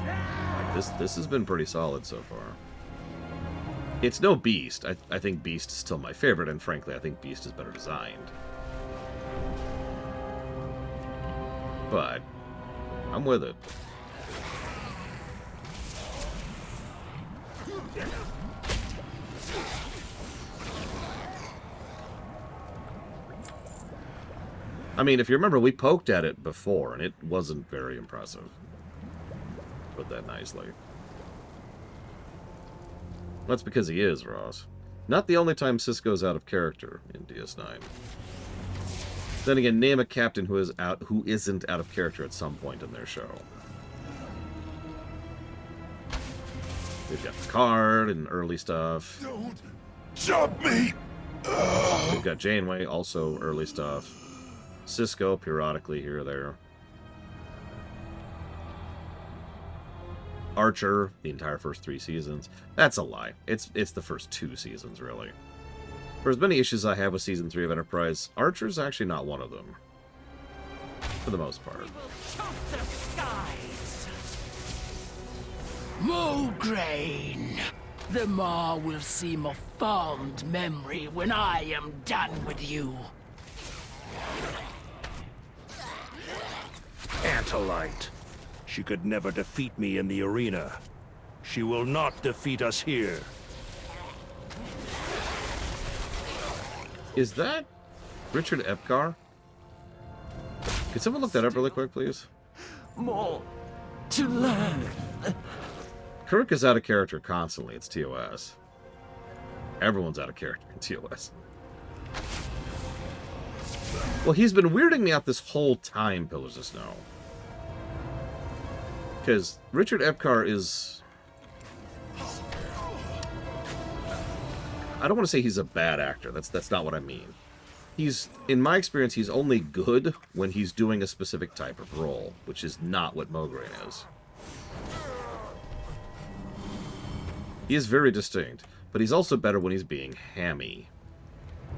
Like this has been pretty solid so far. It's no Beast. I think Beast is still my favorite, and frankly, I think Beast is better designed. But I'm with it. I mean, if you remember, we poked at it before, and it wasn't very impressive. Put that nicely. That's because he is, Ross. Not the only time Cisco's out of character in DS9. Then again, name a captain who isn't out of character at some point in their show. We've got Picard and early stuff. Don't jump me! We've got Janeway, also early stuff. Cisco, periodically here or there. Archer, the entire first 3 seasons. That's a lie. It's the first 2 seasons, really. For as many issues I have with Season 3 of Enterprise, Archer's actually not one of them. For the most part. Mulgrain! The Maw will seem a fond memory when I am done with you. Antolite. She could never defeat me in the arena. She will not defeat us here. Is that Richard Epcar? Could someone look that up really quick, please? More to learn. Kirk is out of character constantly. It's TOS. Everyone's out of character in TOS. Well, he's been weirding me out this whole time, Pillars of Snow. Because Richard Epcar is... I don't want to say he's a bad actor. That's not what I mean. He's, in my experience, he's only good when he's doing a specific type of role, which is not what Mograine is. He is very distinct, but he's also better when he's being hammy.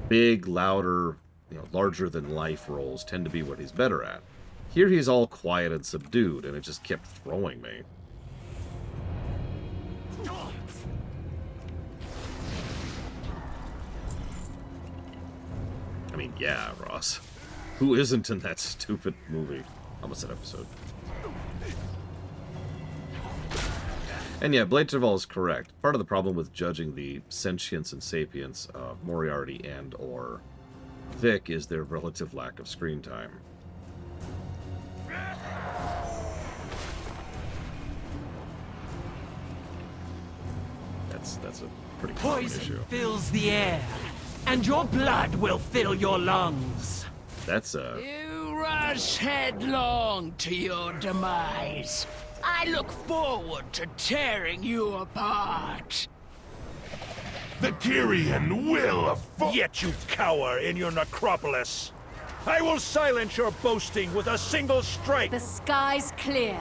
Big, louder, larger than life roles tend to be what he's better at. Here he's all quiet and subdued, and it just kept throwing me. I mean, yeah, Ross. Who isn't in that stupid movie? Almost that episode. And yeah, Blade Tyrval is correct. Part of the problem with judging the sentience and sapience of Moriarty and or Vic is their relative lack of screen time. That's a pretty common Poison issue. fills the air, and your blood will fill your lungs. That's You rush headlong to your demise. I look forward to tearing you apart. The Kyrian will Yet you cower in your necropolis. I will silence your boasting with a single strike. The sky's clear.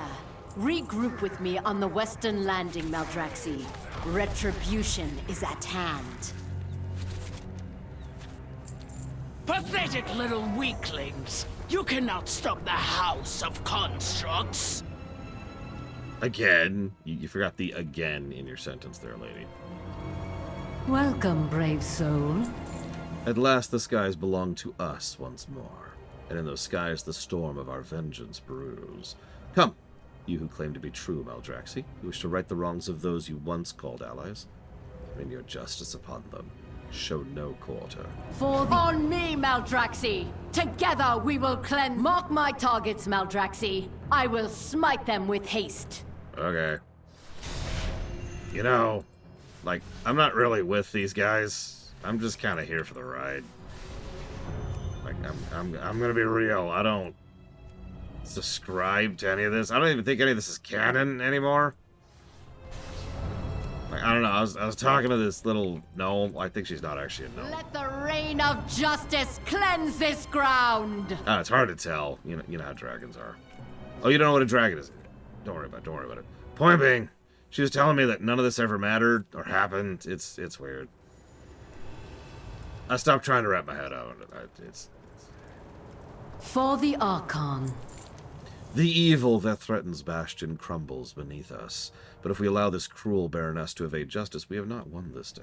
Regroup with me on the Western Landing, Maldraxxus. Retribution is at hand. Pathetic little weaklings. You cannot stop the House of Constructs. again. You forgot the again in your sentence there, lady. Welcome, brave soul. At last the skies belong to us once more, and in those skies the storm of our vengeance brews. Come, you who claim to be true, Maldraxxus, who wish to right the wrongs of those you once called allies. Rain your justice upon them. show no quarter. On me, Maldraxxus! Together we will cleanse. Mark my targets, Maldraxxus. I will smite them with haste. Okay. You know, like, I'm not really with these guys. I'm just kind of here for the ride. Like, I'm gonna be real. I don't subscribe to any of this. I don't even think any of this is canon anymore. Like, I don't know. I was talking to this little gnome. I think she's not actually a gnome. Let the rain of justice cleanse this ground. It's hard to tell. You know how dragons are. Oh, you don't know what a dragon is? Don't worry about it. Point being, she was telling me that none of this ever mattered or happened. It's weird. I stopped trying to wrap my head around it. For the Archon. The evil that threatens Bastion crumbles beneath us. But if we allow this cruel Baroness to evade justice, we have not won this day.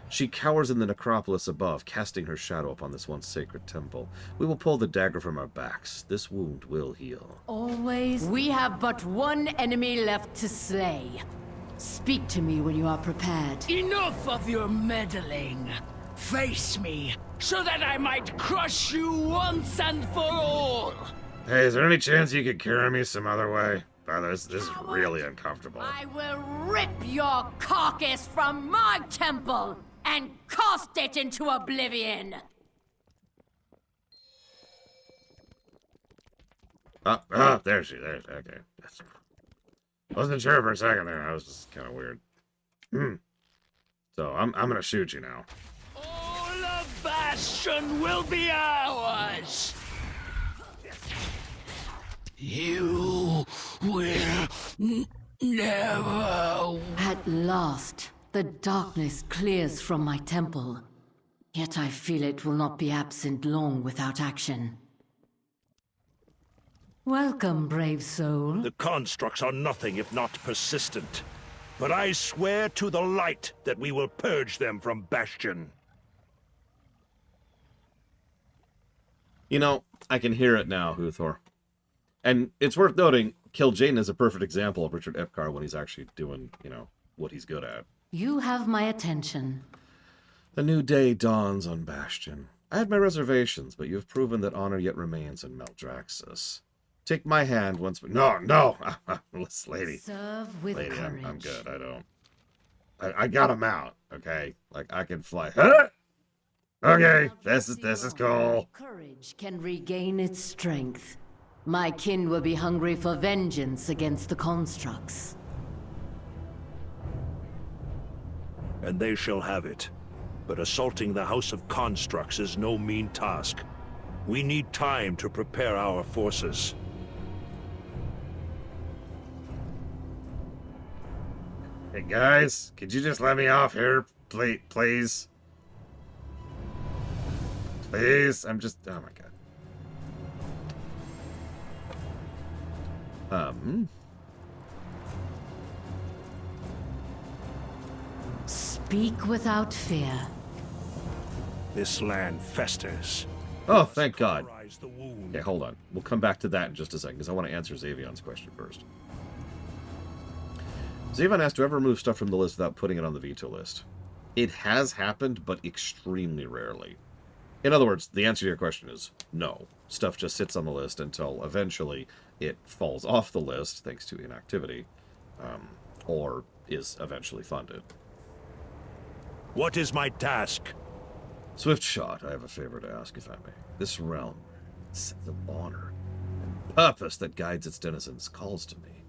She cowers in the necropolis above, casting her shadow upon this once sacred temple. We will pull the dagger from our backs. This wound will heal. Always. We have but one enemy left to slay. Speak to me when you are prepared. Enough of your meddling. Face me, so that I might crush you once and for all. Hey, is there any chance you could carry me some other way? This is really uncomfortable. I will rip your carcass from my temple and cast it into oblivion. There's okay. Wasn't sure for a second there. I was just kind of weird. So I'm gonna shoot you now. All of Bastion will be ours. You will never. At last, the darkness clears from my temple. Yet I feel it will not be absent long without action. Welcome, brave soul. The constructs are nothing if not persistent. But I swear to the light that we will purge them from Bastion. You know, I can hear it now, Huthor. And it's worth noting, Kil'jaeden is a perfect example of Richard Epcar when he's actually doing, what he's good at. You have my attention. The new day dawns on Bastion. I had my reservations, but you have proven that honor yet remains in Maldraxxus. Take my hand once... No! Lady. Serve with courage. I'm good. I got him out, okay? Like, I can fly. Huh? Okay, this is cool. Courage can regain its strength. My kin will be hungry for vengeance against the constructs. And they shall have it. But assaulting the House of Constructs is no mean task. We need time to prepare our forces. Hey guys, could you just let me off here, please? Please? I'm just... Oh my god. Speak without fear. This land festers. Oh, thank God. Okay, hold on. We'll come back to that in just a second, because I want to answer Xavion's question first. Xavion asked, do I ever remove stuff from the list without putting it on the veto list? It has happened, but extremely rarely. In other words, the answer to your question is no. Stuff just sits on the list until eventually it falls off the list, thanks to inactivity, or is eventually funded. What is my task? Swift shot, I have a favor to ask, if I may. This realm, sense of honor and purpose that guides its denizens, calls to me.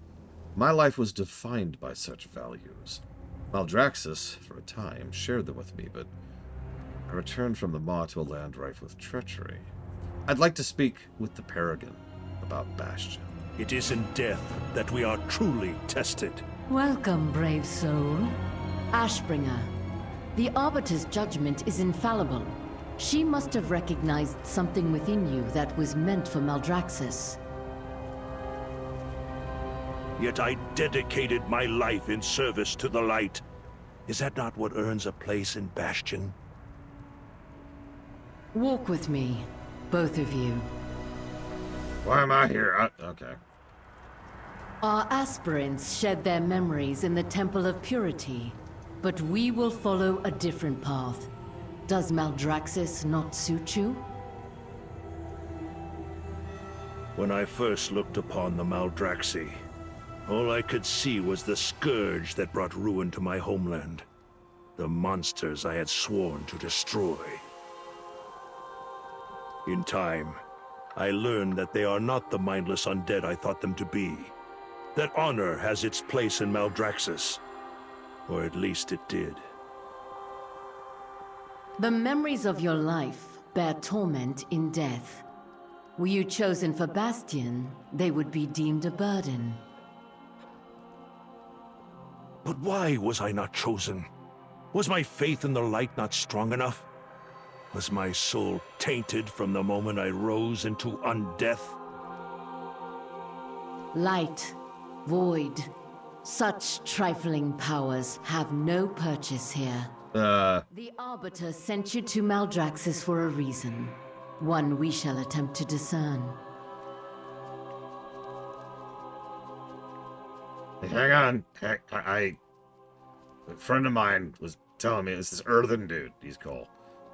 My life was defined by such values. Maldraxxus, for a time, shared them with me, but I returned from the Maw to a land rife with treachery. I'd like to speak with the Paragon about Bastion. It is in death that we are truly tested. Welcome, brave soul. Ashbringer. The Arbiter's judgment is infallible. She must have recognized something within you that was meant for Maldraxxus. Yet I dedicated my life in service to the light. Is that not what earns a place in Bastion? Walk with me, both of you. Why am I here? Okay. Our aspirants shed their memories in the Temple of Purity, but we will follow a different path. Does Maldraxxus not suit you? When I first looked upon the Maldraxxi, all I could see was the scourge that brought ruin to my homeland. The monsters I had sworn to destroy. In time, I learned that they are not the mindless undead I thought them to be. That honor has its place in Maldraxxus. Or at least it did. The memories of your life bear torment in death. Were you chosen for Bastion, they would be deemed a burden. But why was I not chosen? Was my faith in the light not strong enough? Was my soul tainted from the moment I rose into undeath? Light, void, such trifling powers have no purchase here. The Arbiter sent you to Maldraxxus for a reason. One we shall attempt to discern. Hang on. A friend of mine was telling me, this earthen dude, he's called,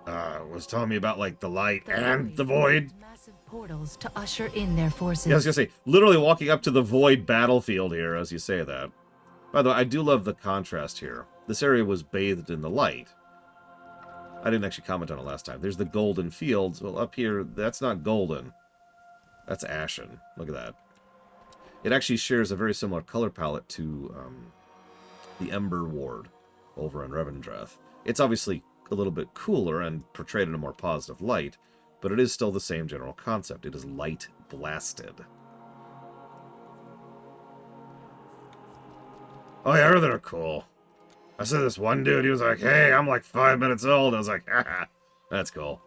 was telling me about, like, the light and the void. Massive portals to usher in their forces. Yeah, I was gonna say, literally walking up to the void battlefield here as you say that. By the way, I do love the contrast here. This area was bathed in the light. I didn't actually comment on it last time. There's the golden fields. Well, up here, that's not golden. That's ashen. Look at that. It actually shares a very similar color palette to the Ember Ward over in Revendreth. It's obviously a little bit cooler and portrayed in a more positive light, but it is still the same general concept. It is light blasted. Oh yeah, Earthen are cool. I saw this one dude, he was like, hey, I'm like 5 minutes old. I was like, haha, that's cool.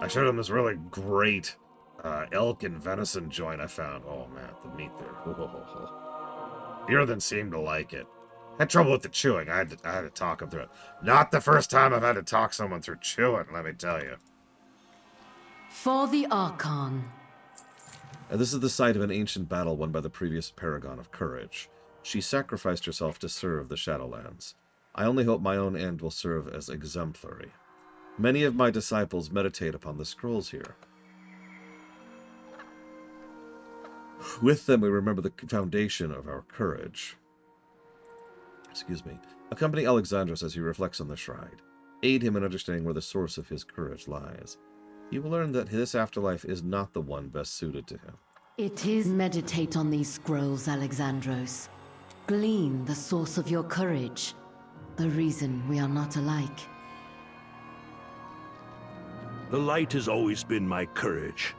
I showed him this really great elk and venison joint I found. Oh man, the meat there. The Earthen seemed to like it. Had trouble with the chewing. I had to talk him through it. Not the first time I've had to talk someone through chewing, let me tell you. For the Archon. And this is the site of an ancient battle won by the previous Paragon of Courage. She sacrificed herself to serve the Shadowlands. I only hope my own end will serve as exemplary. Many of my disciples meditate upon the scrolls here. With them we remember the foundation of our courage. Excuse me. Accompany Alexandros as he reflects on the shrine. Aid him in understanding where the source of his courage lies. You will learn that this afterlife is not the one best suited to him. It is meditate on these scrolls, Alexandros. Glean the source of your courage. The reason we are not alike. The light has always been my courage.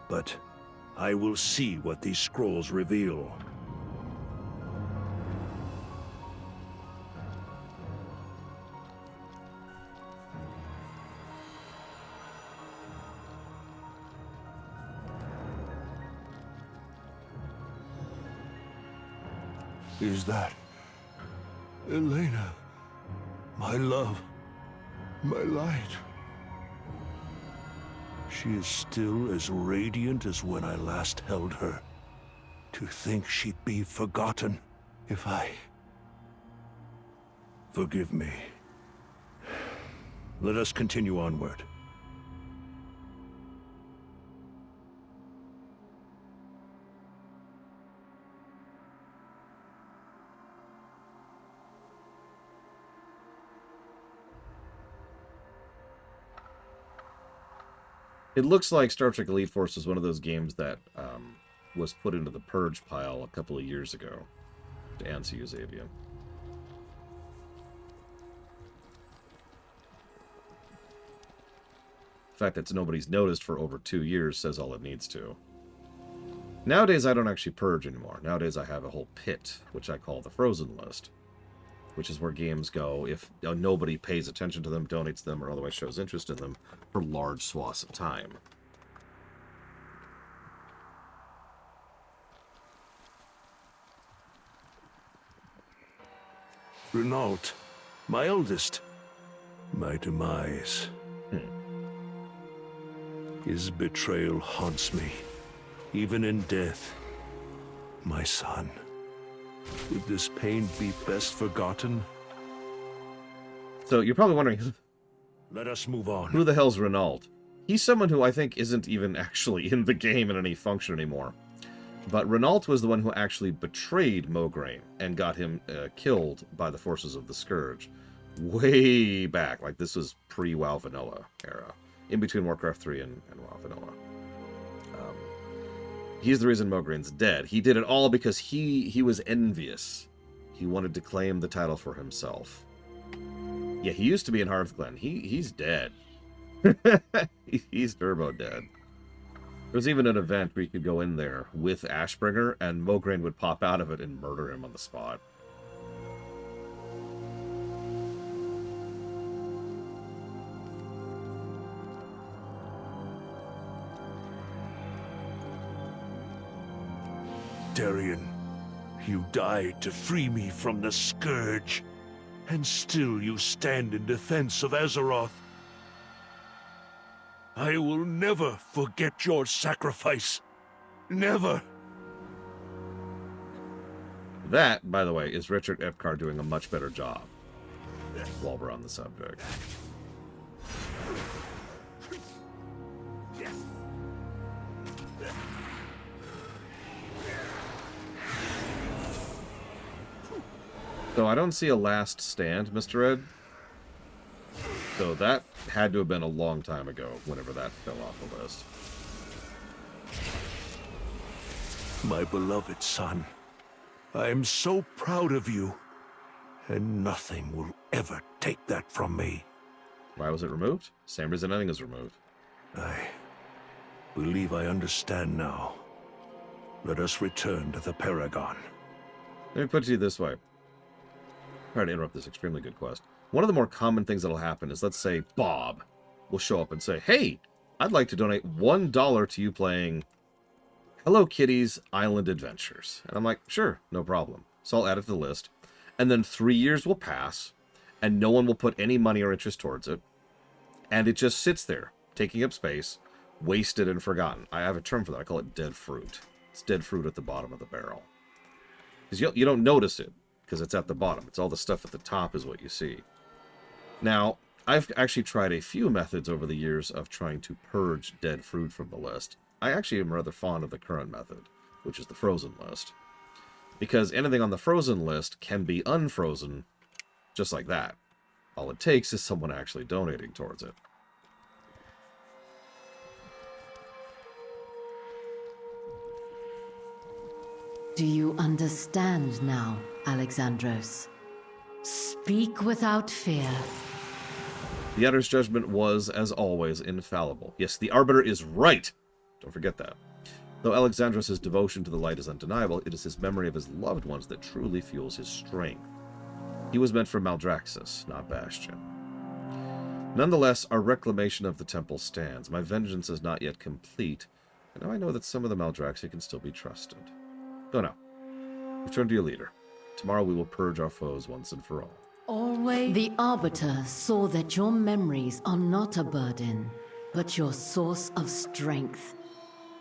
But I will see what these scrolls reveal. Is that Elena? My love, my light. She is still as radiant as when I last held her. To think she'd be forgotten if I... Forgive me. Let us continue onward. It looks like Star Trek Elite Force is one of those games that was put into the Purge pile a couple of years ago, to answer you, Xavier. The fact that nobody's noticed for over 2 years says all it needs to. Nowadays, I don't actually purge anymore. Nowadays, I have a whole pit, which I call the Frozen List, which is where games go if nobody pays attention to them, donates them, or otherwise shows interest in them for large swaths of time. Renault, my eldest. My demise. His betrayal haunts me, even in death. My son. Would this pain be best forgotten? So you're probably wondering, Let us move on. who the hell's Renault? He's someone who I think isn't even actually in the game in any function anymore. But Renault was the one who actually betrayed Mograine and got him killed by the forces of the Scourge. Way back. Like, this was pre-WoW Vanilla era. In between Warcraft 3 and WoW Vanilla. He's the reason Mograine's dead. He did it all because he was envious. He wanted to claim the title for himself. Yeah, he used to be in Hearthglen. He's dead. He's turbo dead. There's even an event where you could go in there with Ashbringer, and Mograine would pop out of it and murder him on the spot. Darian, you died to free me from the Scourge, and still you stand in defense of Azeroth. I will never forget your sacrifice. Never. That, by the way, is Richard Epcar doing a much better job while we're on the subject. So I don't see a last stand, Mr. Ed. So that had to have been a long time ago, whenever that fell off the list. My beloved son, I am so proud of you, and nothing will ever take that from me. Why was it removed? Same reason anything is removed. I believe I understand now. Let us return to the Paragon. Let me put it to you this way. Sorry to interrupt this extremely good quest. One of the more common things that'll happen is, let's say, Bob will show up and say, hey, I'd like to donate $1 to you playing Hello Kitty's Island Adventures. And I'm like, sure, no problem. So I'll add it to the list. And then 3 years will pass, and no one will put any money or interest towards it. And it just sits there, taking up space, wasted and forgotten. I have a term for that. I call it dead fruit. It's dead fruit at the bottom of the barrel. Because you don't notice it, because it's at the bottom. It's all the stuff at the top is what you see. Now, I've actually tried a few methods over the years of trying to purge dead fruit from the list. I actually am rather fond of the current method, which is the frozen list. Because anything on the frozen list can be unfrozen just like that. All it takes is someone actually donating towards it. Do you understand now, Alexandros? Speak without fear. The Editor's judgment was, as always, infallible. Yes, the Arbiter is right! Don't forget that. Though Alexandros' devotion to the light is undeniable, it is his memory of his loved ones that truly fuels his strength. He was meant for Maldraxxus, not Bastion. Nonetheless, our reclamation of the temple stands. My vengeance is not yet complete, and now I know that some of the Maldraxxi can still be trusted. Go now. Return to your leader. Tomorrow we will purge our foes once and for all. Always. The Arbiter saw that your memories are not a burden, but your source of strength.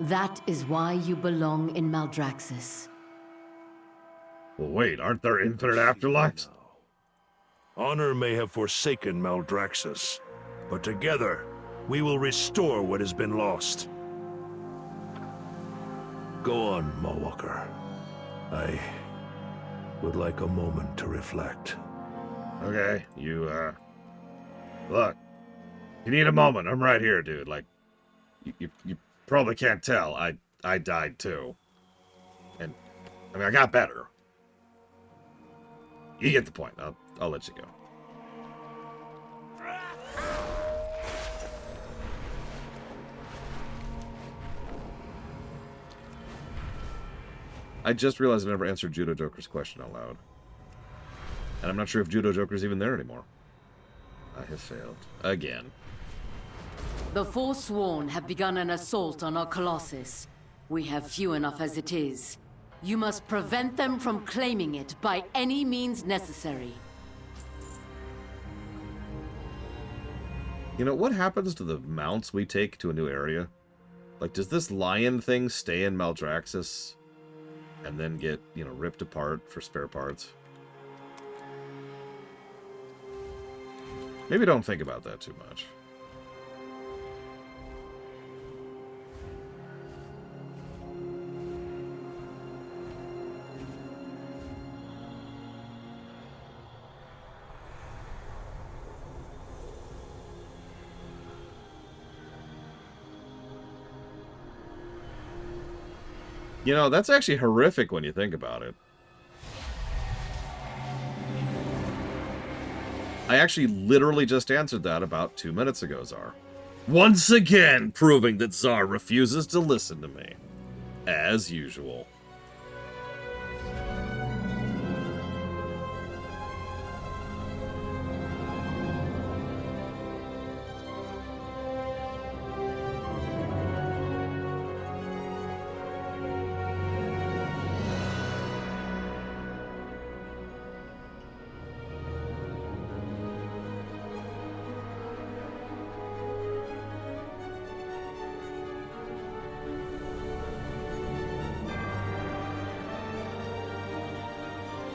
That is why you belong in Maldraxxus. Well, wait, aren't there infinite afterlives? Honor may have forsaken Maldraxxus, but together we will restore what has been lost. Go on, Mawwalker. I would like a moment to reflect. Okay, look, you need a moment. I'm right here, dude. Like, you probably can't tell. I died too. And, I mean, I got better. You get the point. I'll let you go. I just realized I never answered Judo Joker's question out loud. And I'm not sure if Judo Joker's even there anymore. I have failed. Again. The Forsworn have begun an assault on our Colossus. We have few enough as it is. You must prevent them from claiming it by any means necessary. You know, what happens to the mounts we take to a new area? Like, does this lion thing stay in Maldraxxus and then get, you know, ripped apart for spare parts? Maybe don't think about that too much. You know, that's actually horrific when you think about it. I actually literally just answered that about 2 minutes ago, Czar. Once again, proving that Czar refuses to listen to me. As usual.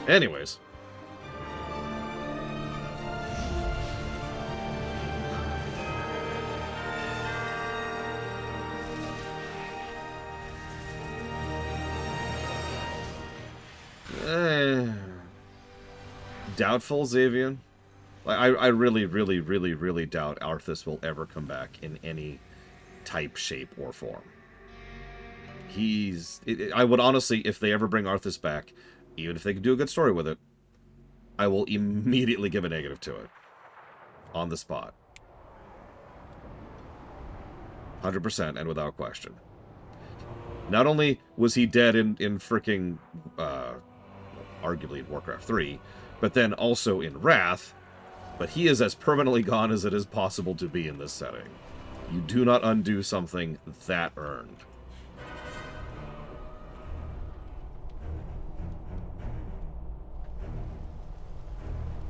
Anyways. Doubtful, Xavian. I really, really, really, really doubt Arthas will ever come back in any type, shape, or form. I would honestly, if they ever bring Arthas back, even if they can do a good story with it, I will immediately give a negative to it. On the spot. 100% and without question. Not only was he dead in freaking, arguably in Warcraft 3, but then also in Wrath, but he is as permanently gone as it is possible to be in this setting. You do not undo something that earned.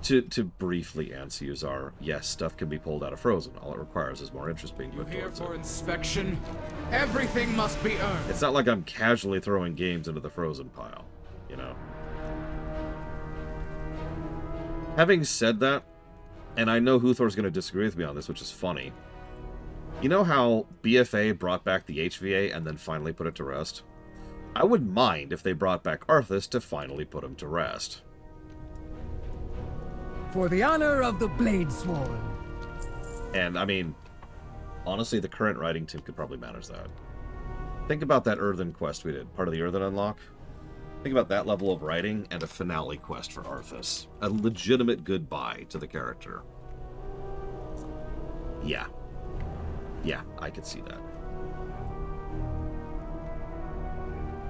To briefly answer you, Czar, yes, stuff can be pulled out of Frozen. All it requires is more interest being put towards it. For inspection, everything must be earned. It's not like I'm casually throwing games into the Frozen pile, you know? Having said that, and I know Huthor's going to disagree with me on this, which is funny. You know how BFA brought back the HVA and then finally put it to rest? I wouldn't mind if they brought back Arthas to finally put him to rest. For the honor of the Bladesworn. And, I mean, honestly, the current writing team could probably manage that. Think about that Earthen quest we did, part of the Earthen Unlock. Think about that level of writing and a finale quest for Arthas. A legitimate goodbye to the character. Yeah. Yeah, I could see that.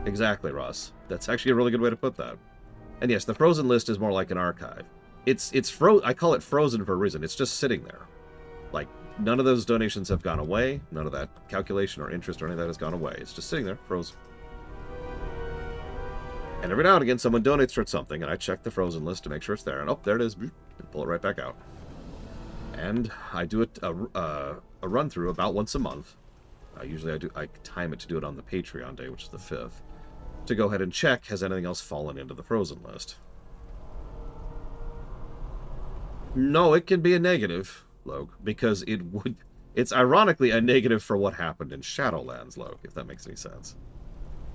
Exactly, Ross. That's actually a really good way to put that. And yes, the Frozen list is more like an archive. I call it Frozen for a reason. It's just sitting there. Like, none of those donations have gone away. None of that calculation or interest or any of that has gone away. It's just sitting there, frozen. And every now and again, someone donates towards something, and I check the Frozen list to make sure it's there. And, oh, there it is. And pull it right back out. And I do a run-through about once a month. Usually I time it to do it on the Patreon day, which is the 5th, to go ahead and check, has anything else fallen into the Frozen list? No, it can be a negative, Logue, because it's ironically a negative for what happened in Shadowlands, Logue, if that makes any sense.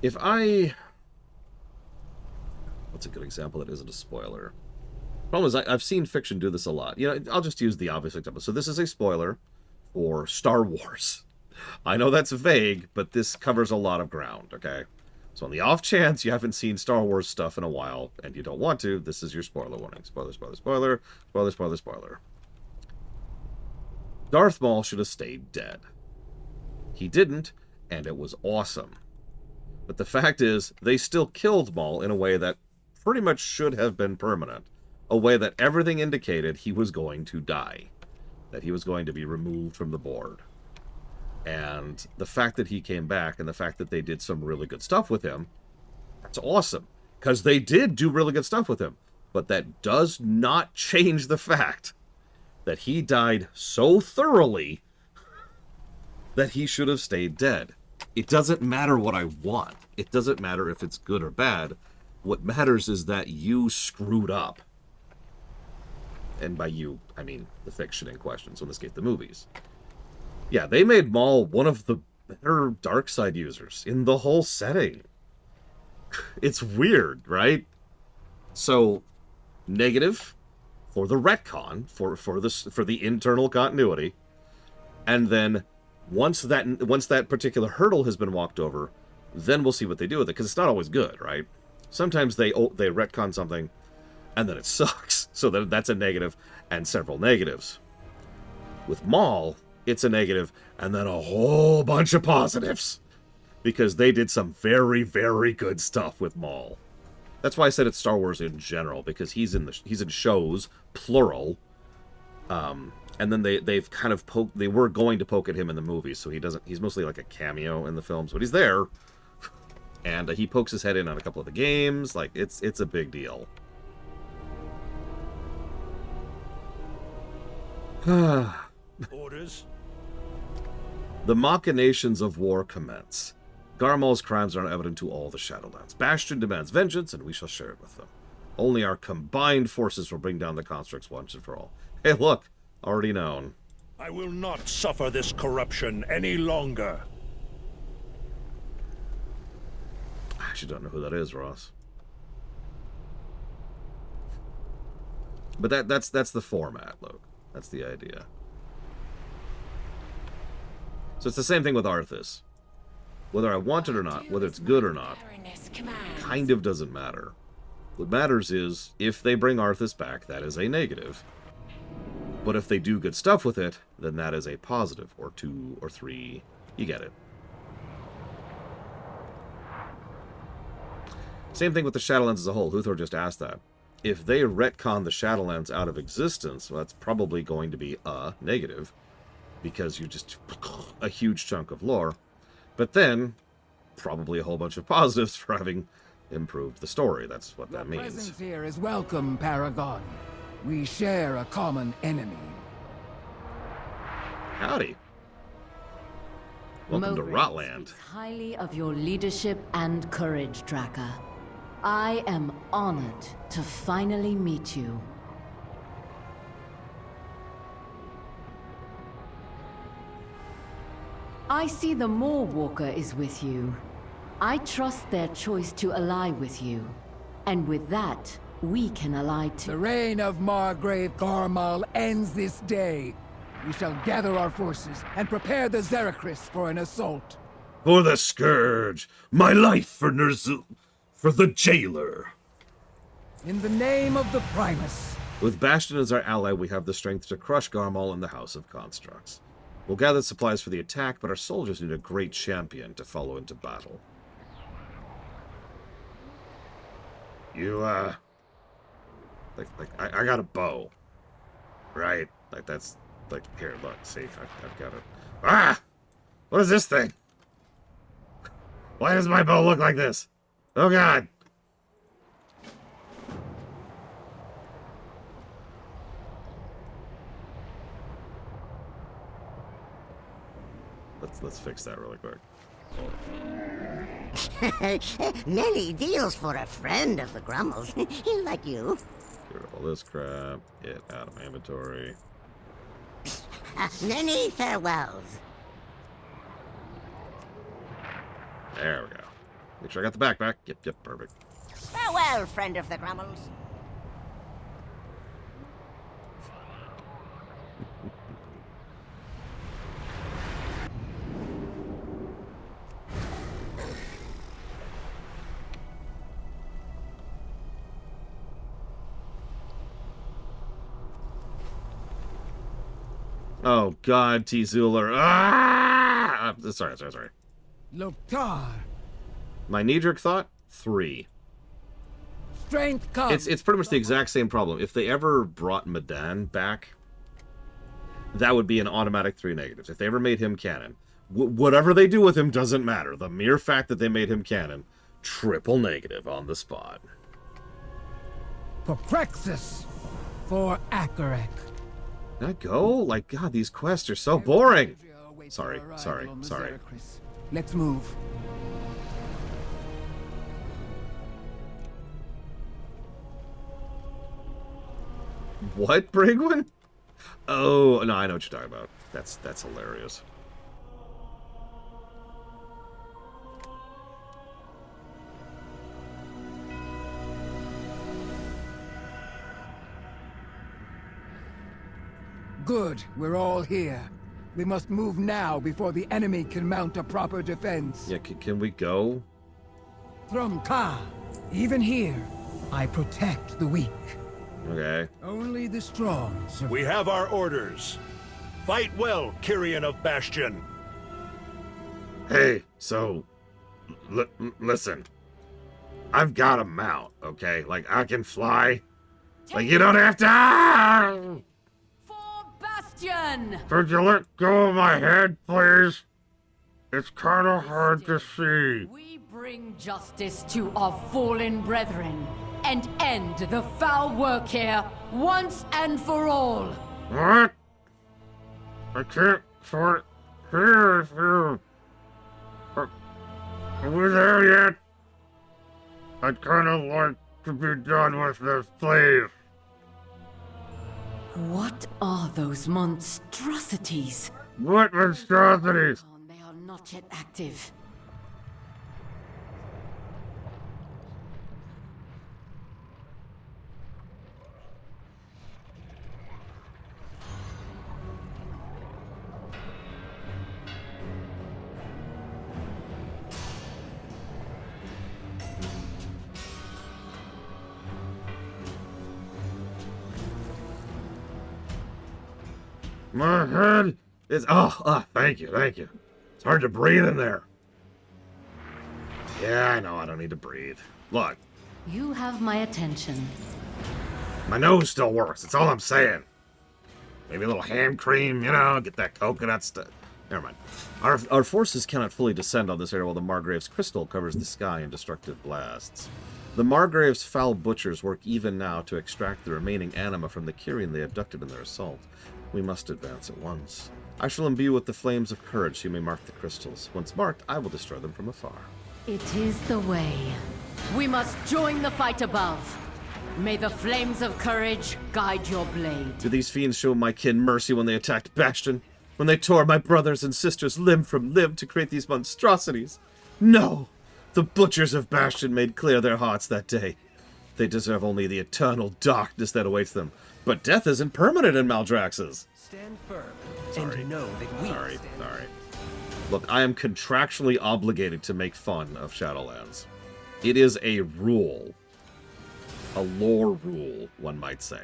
What's a good example that isn't a spoiler? Problem is, I've seen fiction do this a lot. You know, I'll just use the obvious example. So this is a spoiler for Star Wars. I know that's vague, but this covers a lot of ground, okay? So on the off chance you haven't seen Star Wars stuff in a while, and you don't want to, this is your spoiler warning. Spoiler, spoiler, spoiler, spoiler, spoiler, spoiler. Darth Maul should have stayed dead. He didn't, and it was awesome. But the fact is, they still killed Maul in a way that pretty much should have been permanent. A way that everything indicated he was going to die. That he was going to be removed from the board. And the fact that he came back and the fact that they did some really good stuff with him, that's awesome. Because they did do really good stuff with him. But that does not change the fact that he died so thoroughly that he should have stayed dead. It doesn't matter what I want. It doesn't matter if it's good or bad. What matters is that you screwed up. and by you, I mean the fiction in question, so in this case, the movies. Yeah, they made Maul one of the better dark side users in the whole setting. It's weird, right? So, negative for the retcon, for the internal continuity, and then once that particular hurdle has been walked over, then we'll see what they do with it, because it's not always good, right? Sometimes they retcon something, and then it sucks. So that's a negative, and several negatives. With Maul, it's a negative, and then a whole bunch of positives, because they did some very, very good stuff with Maul. That's why I said it's Star Wars in general, because he's in shows, plural, and then they've kind of they were going to poke at him in the movies, so he's mostly like a cameo in the films, but he's there, and he pokes his head in on a couple of the games. Like, it's a big deal. Orders? The machinations of war commence. Garmal's crimes are evident to all the Shadowlands. Bastion demands vengeance, and we shall share it with them. Only our combined forces will bring down the constructs once and for all. Hey, look! Already known. I will not suffer this corruption any longer. I actually don't know who that is, Ross. But that's the format, Luke. That's the idea. So it's the same thing with Arthas. Whether I want it or not, whether it's good or not, kind of doesn't matter. What matters is, if they bring Arthas back, that is a negative. But if they do good stuff with it, then that is a positive, or 2, or 3. You get it. Same thing with the Shadowlands as a whole. Luthor just asked that. If they retcon the Shadowlands out of existence, well, that's probably going to be a negative, because you're just a huge chunk of lore. But then, probably a whole bunch of positives for having improved the story. That's what that means. Your presence here is welcome, Paragon. We share a common enemy. Howdy. Welcome to Rotland. Speaks highly of your leadership and courage, Draka. I am honored to finally meet you. I see the Moorwalker is with you. I trust their choice to ally with you. And with that, we can ally too. The reign of Margrave Garmal ends this day. We shall gather our forces and prepare the Zerachris for an assault. For the Scourge! My life for the Jailer! In the name of the Primus. With Bastion as our ally, we have the strength to crush Garmal and the House of Constructs. We'll gather supplies for the attack, but our soldiers need a great champion to follow into battle. You, I got a bow. Right? Like, that's, like, here, look, see, I've got it. Ah! What is this thing? Why does my bow look like this? Oh, God! Let's fix that really quick. Many deals for a friend of the Grummels. Like you. Get rid of all this crap. Get out of my inventory. Many farewells. There we go. Make sure I got the backpack. Yep, perfect. Farewell, friend of the Grummels. Oh, God, T-Zuler. Ah! Sorry. Loktar. My knee-jerk thought? 3. Strength comes. It's pretty much the exact same problem. If they ever brought Medan back, that would be an automatic 3 negatives. If they ever made him canon. Whatever they do with him doesn't matter. The mere fact that they made him canon, triple negative on the spot. Perplexus for Akarek. Can I go? Like, God, these quests are so boring. Sorry. Let's move. What, Brigwin? Oh, no, I know what you're talking about. That's hilarious. Good, we're all here. We must move now before the enemy can mount a proper defense. Yeah, can we go? Thrumka, even here, I protect the weak. Okay. Only the strong survive. We have our orders. Fight well, Kyrian of Bastion. Hey, so, listen. I've got a mount, okay? Like, I can fly. Like, you don't have to... For Bastion! Could you let go of my head, please? It's kind of hard to see. We bring justice to our fallen brethren and end the foul work here once and for all. What? I can't sort hear you. Are we there yet? I'd kind of like to be done with this, please. What are those monstrosities? What monstrosities? They are not yet active. My head is... Oh, thank you. It's hard to breathe in there. Yeah, I know, I don't need to breathe. Look, You have my attention. my nose still works, that's all I'm saying. Maybe a little hand cream, you know, get that coconut stuff. Never mind. Our forces cannot fully descend on this area while the Margrave's crystal covers the sky in destructive blasts. The Margrave's foul butchers work even now to extract the remaining anima from the Kyrian they abducted in their assault. We must advance at once. I shall imbue with the flames of courage so you may mark the crystals. Once marked, I will destroy them from afar. It is the way. We must join the fight above. May the flames of courage guide your blade. Do these fiends show my kin mercy when they attacked Bastion? When they tore my brothers and sisters limb from limb to create these monstrosities? No! The butchers of Bastion made clear their hearts that day. They deserve only the eternal darkness that awaits them. But death isn't permanent in Maldraxxus. Stand firm and know that we Sorry. Look, I am contractually obligated to make fun of Shadowlands. It is a rule. A lore rule, one might say.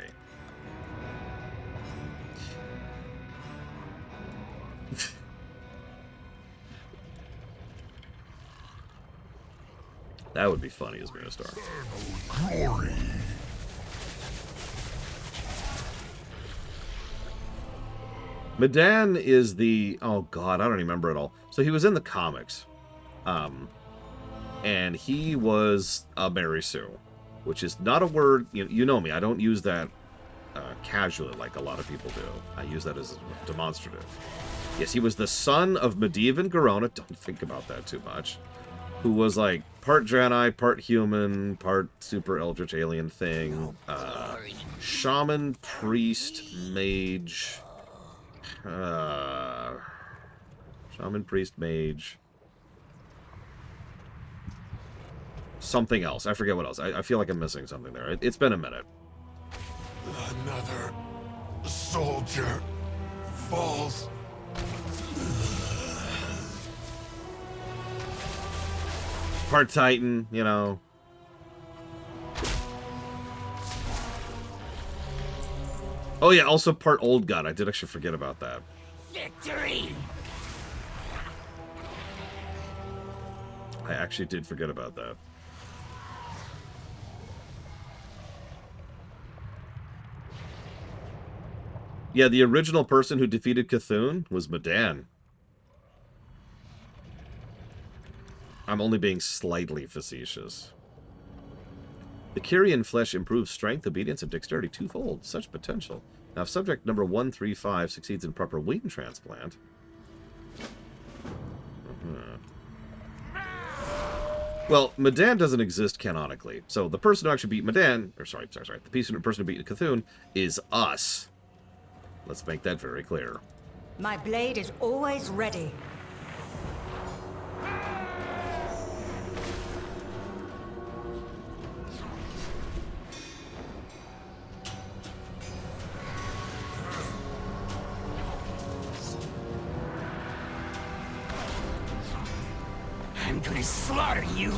That would be funny as Minostar. Glory. Medan is the... Oh, God, I don't remember it all. So he was in the comics. And he was a Mary Sue, which is not a word... You know me, I don't use that casually like a lot of people do. I use that as demonstrative. Yes, he was the son of Medivh and Garona. Don't think about that too much. Who was like part Draenei, part human, part super eldritch alien thing. Shaman, priest, mage... Shaman, priest, mage. Something else. I forget what else. I feel like I'm missing something there. It's been a minute. Another soldier falls. Part Titan, you know. Oh yeah, also part Old God. I did actually forget about that. Victory! I actually did forget about that. Yeah, the original person who defeated Cthulhu was Medan. I'm only being slightly facetious. The Kyrian flesh improves strength, obedience, and dexterity twofold. Such potential. Now, if subject number 135 succeeds in proper wing transplant... Well, Medan doesn't exist canonically, so the person who actually beat Medan, or sorry, the person who beat Cthulhu is us. Let's make that very clear. My blade is always ready. I'm gonna slaughter you!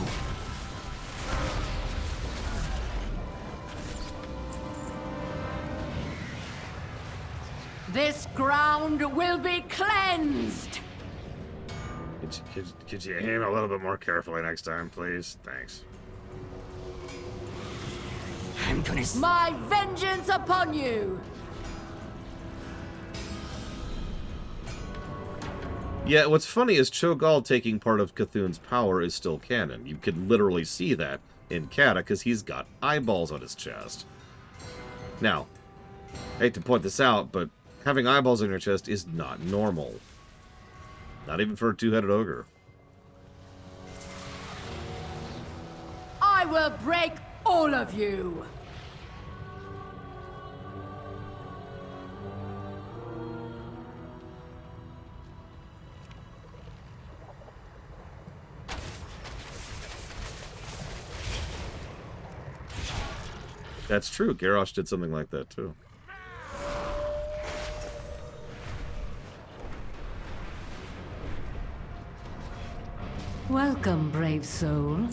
This ground will be cleansed! Could you aim a little bit more carefully next time, please? Thanks. I'm gonna... My vengeance upon you! Yeah, what's funny is Cho'Gall taking part of Cthulhu's power is still canon. You can literally see that in Kata because he's got eyeballs on his chest. Now, I hate to point this out, but having eyeballs on your chest is not normal. Not even for a two-headed ogre. I will break all of you! That's true. Garrosh did something like that, too. Welcome, brave soul.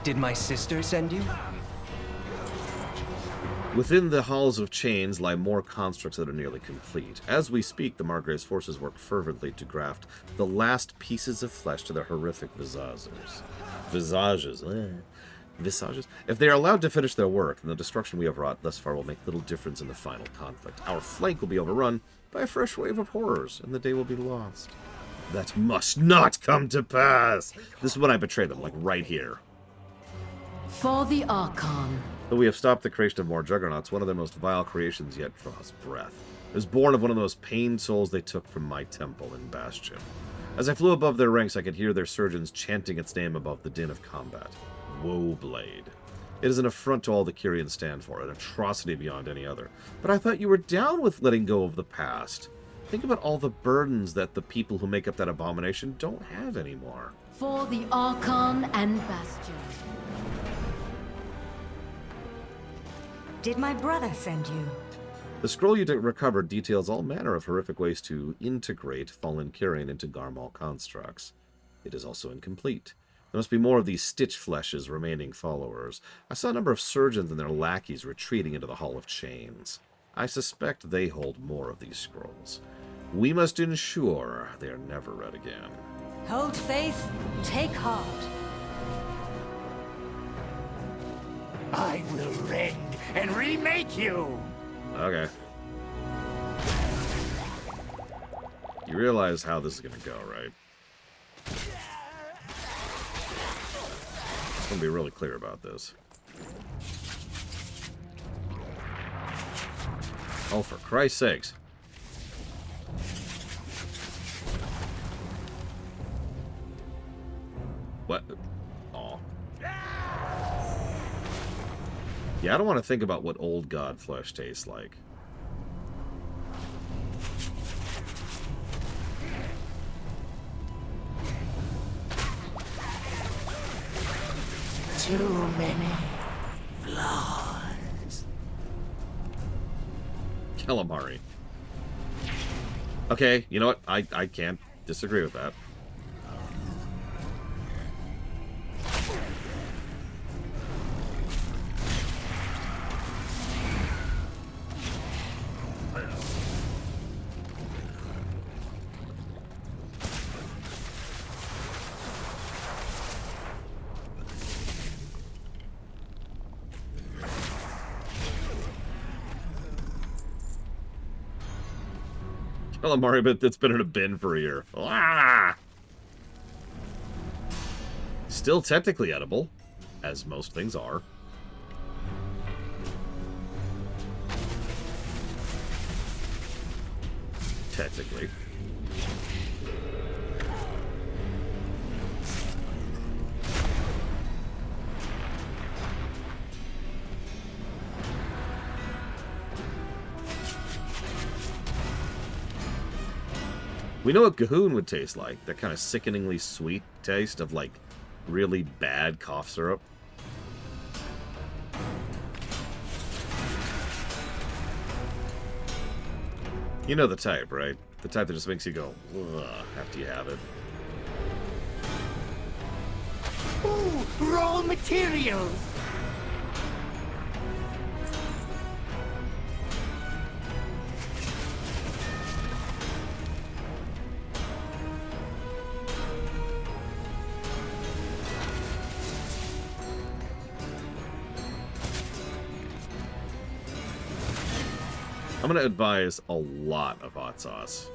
Did my sister send you? Within the halls of chains lie more constructs that are nearly complete. As we speak, the Margrave's forces work fervently to graft the last pieces of flesh to their horrific visages. Visages. Visages? If they are allowed to finish their work, then the destruction we have wrought thus far will make little difference in the final conflict. Our flank will be overrun by a fresh wave of horrors, and the day will be lost. That must not come to pass! This is when I betray them, like right here. For the Archon. Though we have stopped the creation of more juggernauts, one of their most vile creations yet draws breath. It was born of one of the most pained souls they took from my temple in Bastion. As I flew above their ranks, I could hear their surgeons chanting its name above the din of combat. Woeblade. It is an affront to all the Kyrians stand for, an atrocity beyond any other. But I thought you were down with letting go of the past. Think about all the burdens that the people who make up that abomination don't have anymore. For the Archon and Bastion. Did my brother send you? The scroll you recovered details all manner of horrific ways to integrate fallen Kyrian into Garmal constructs. It is also incomplete. There must be more of these Stitch Flesh's remaining followers. I saw a number of surgeons and their lackeys retreating into the Hall of Chains. I suspect they hold more of these scrolls. We must ensure they are never read again. Hold faith, take heart. I will rend and remake you! Okay. You realize how this is going to go, right? I'm going to be really clear about this. Oh, for Christ's sakes. What? Aw. Yeah, I don't want to think about what old god flesh tastes like. Too many flaws. Calamari. Okay, you know what? I can't disagree with that. Calamari, but it's been in a bin for a year. Ah! Still technically edible, as most things are. Technically. We know what Gahoon would taste like. That kind of sickeningly sweet taste of, like, really bad cough syrup. You know the type, right? The type that just makes you go, ugh, after you have it. Ooh, raw materials! I'm going to advise a lot of hot sauce.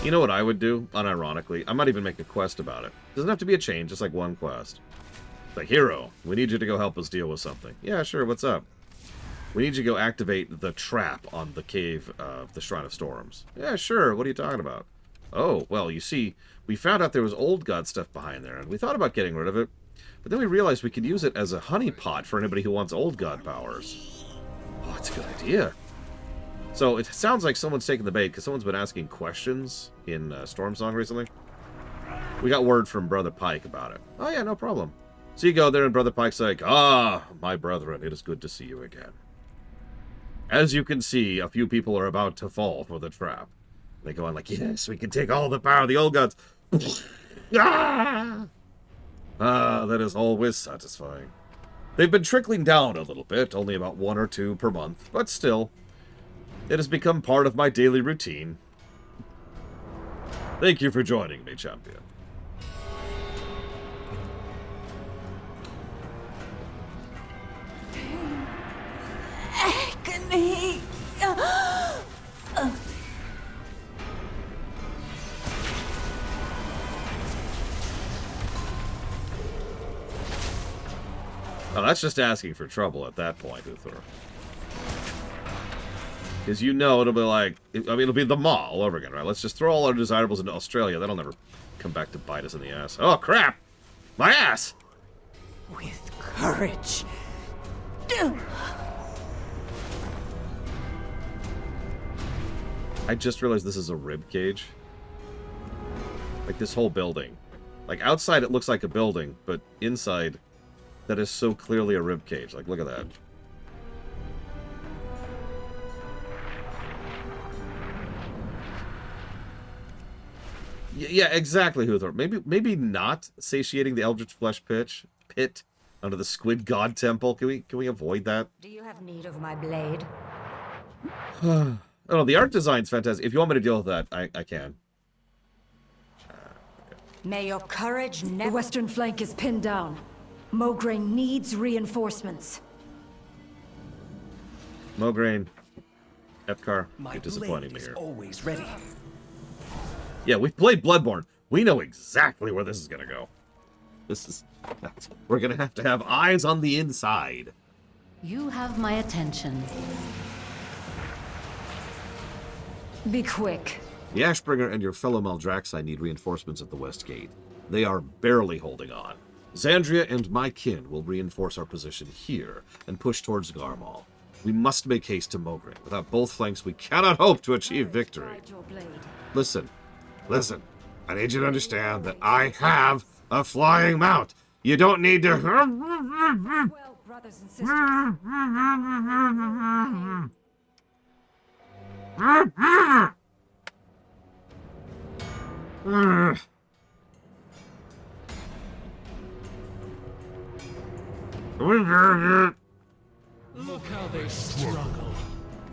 You know what I would do? Unironically, I might even make a quest about it. Doesn't have to be a chain, just like one quest. Like, hero, we need you to go help us deal with something. Yeah, sure, what's up? We need you to go activate the trap on the cave of the Shrine of Storms. Yeah, sure, what are you talking about? Oh, well, you see, we found out there was old god stuff behind there, and we thought about getting rid of it. But then we realized we could use it as a honeypot for anybody who wants old god powers. Oh, that's a good idea. So it sounds like someone's taking the bait, because someone's been asking questions in Stormsong recently. We got word from Brother Pike about it. Oh yeah, no problem. So you go there and Brother Pike's like, ah, my brethren, it is good to see you again. As you can see, a few people are about to fall for the trap. They go on like, yes, we can take all the power of the old gods. Ah, that is always satisfying. They've been trickling down a little bit, only about 1 or 2 per month, but still, it has become part of my daily routine. Thank you for joining me, champion. Agony! Oh, that's just asking for trouble at that point, Uthor. Because you know it'll be like, I mean, it'll be the Maw all over again, right? Let's just throw all our desirables into Australia. That'll never come back to bite us in the ass. Oh, crap! My ass! With courage. I just realized this is a rib cage. Like, this whole building. Like, outside it looks like a building, but inside, that is so clearly a rib cage. Like, look at that. Yeah, exactly, Huthor. Maybe not satiating the Eldritch Flesh pit under the Squid God Temple. Can we avoid that? Do you have need of my blade? Oh, the art design's fantastic. If you want me to deal with that, I can. May your courage never... The western flank is pinned down. Mograine needs reinforcements. Mograine, Epcar, you're disappointing me here. Always ready. Yeah, we've played Bloodborne. We know exactly where this is gonna go. We're gonna have to have eyes on the inside. You have my attention. Be quick. The Ashbringer and your fellow Maldraxxus need reinforcements at the West Gate. They are barely holding on. Xandria and my kin will reinforce our position here and push towards Garmal. We must make haste to Mograine. Without both flanks, we cannot hope to achieve victory. Listen. I need you to understand that I have a flying mount. You don't need to... Well, brothers and sisters. Look how they struggle.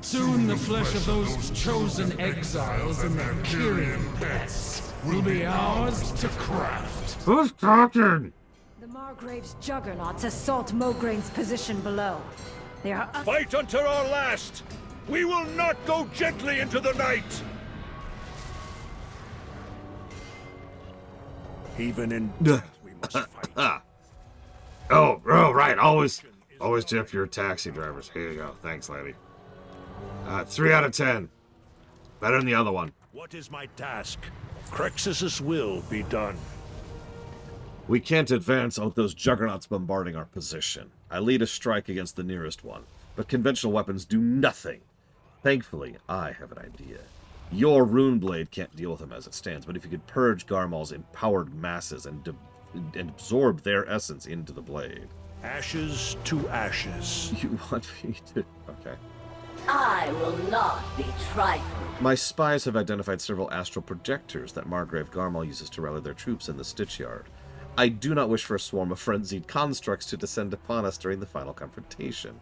Soon the flesh of those chosen exiles and their Kyrian pets will be ours to craft. Who's talking? The Margrave's juggernauts assault Mograine's position below. They are Fight until our last! We will not go gently into the night! Even in death, we must fight. Oh, right. Always tip your taxi drivers. Here you go. Thanks, lady. 3 out of 10. Better than the other one. What is my task? Crexus' will be done. We can't advance without those juggernauts bombarding our position. I lead a strike against the nearest one. but conventional weapons do nothing. Thankfully, I have an idea. Your rune blade can't deal with him as it stands, but if you could purge Garmal's empowered masses and absorb their essence into the blade. Ashes to ashes. You want me to... Okay. I will not be trifled. My spies have identified several astral projectors that Margrave Garmal uses to rally their troops in the Stitch Yard. I do not wish for a swarm of frenzied constructs to descend upon us during the final confrontation.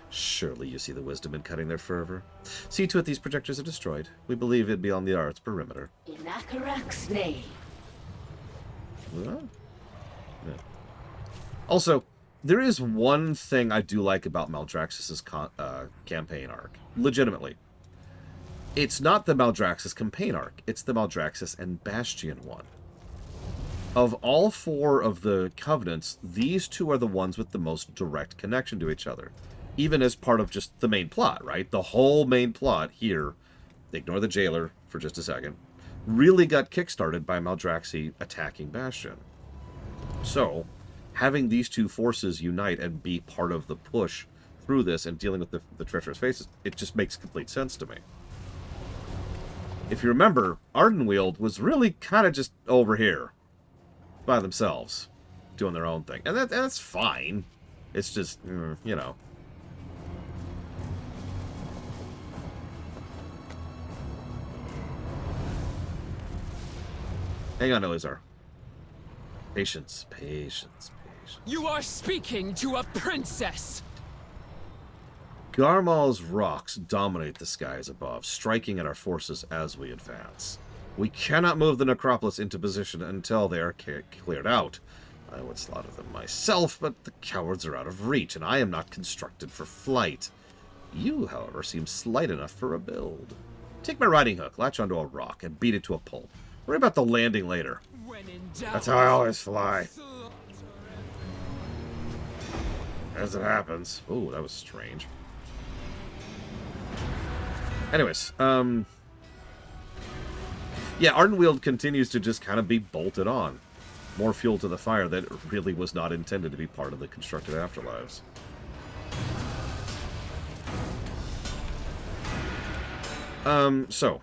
Surely you see the wisdom in cutting their fervor. See to it these projectors are destroyed. We believe it beyond the Art's perimeter. In Akarak's name. What? Yeah. Also, there is one thing I do like about Maldraxxus' campaign arc. Legitimately. It's not the Maldraxxus campaign arc. It's the Maldraxxus and Bastion one. Of all 4 of the Covenants, these 2 are the ones with the most direct connection to each other. Even as part of just the main plot, right? The whole main plot here, ignore the jailer for just a second, really got kickstarted by Maldraxxus attacking Bastion. So, having these 2 forces unite and be part of the push through this and dealing with the treacherous faces, it just makes complete sense to me. If you remember, Ardenweald was really kind of just over here by themselves, doing their own thing. And that's fine. It's just, you know. Hang on, Elizar. Patience, patience, patience. You are speaking to a princess! Garmal's rocks dominate the skies above, striking at our forces as we advance. We cannot move the necropolis into position until they are cleared out. I would slaughter them myself, but the cowards are out of reach, and I am not constructed for flight. You, however, seem slight enough for a build. Take my riding hook, latch onto a rock, and beat it to a pulp. Worry about the landing later. That's how I always fly. As it happens. Oh, that was strange. Anyways, yeah, Ardenweald continues to just kind of be bolted on. More fuel to the fire that really was not intended to be part of the constructed afterlives. So,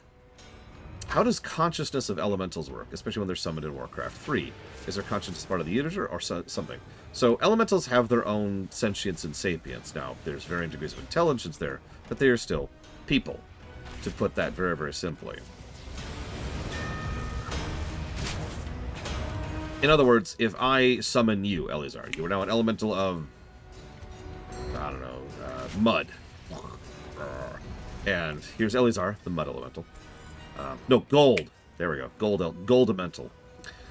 how does consciousness of elementals work, especially when they're summoned in Warcraft 3? Is their consciousness part of the user or something? So, elementals have their own sentience and sapience. Now, there's varying degrees of intelligence there, but they are still people, to put that very, very simply. In other words, if I summon you, Elizar, you are now an elemental of, I don't know, mud. And here's Elizar, the mud elemental. No, gold. There we go. Gold elemental.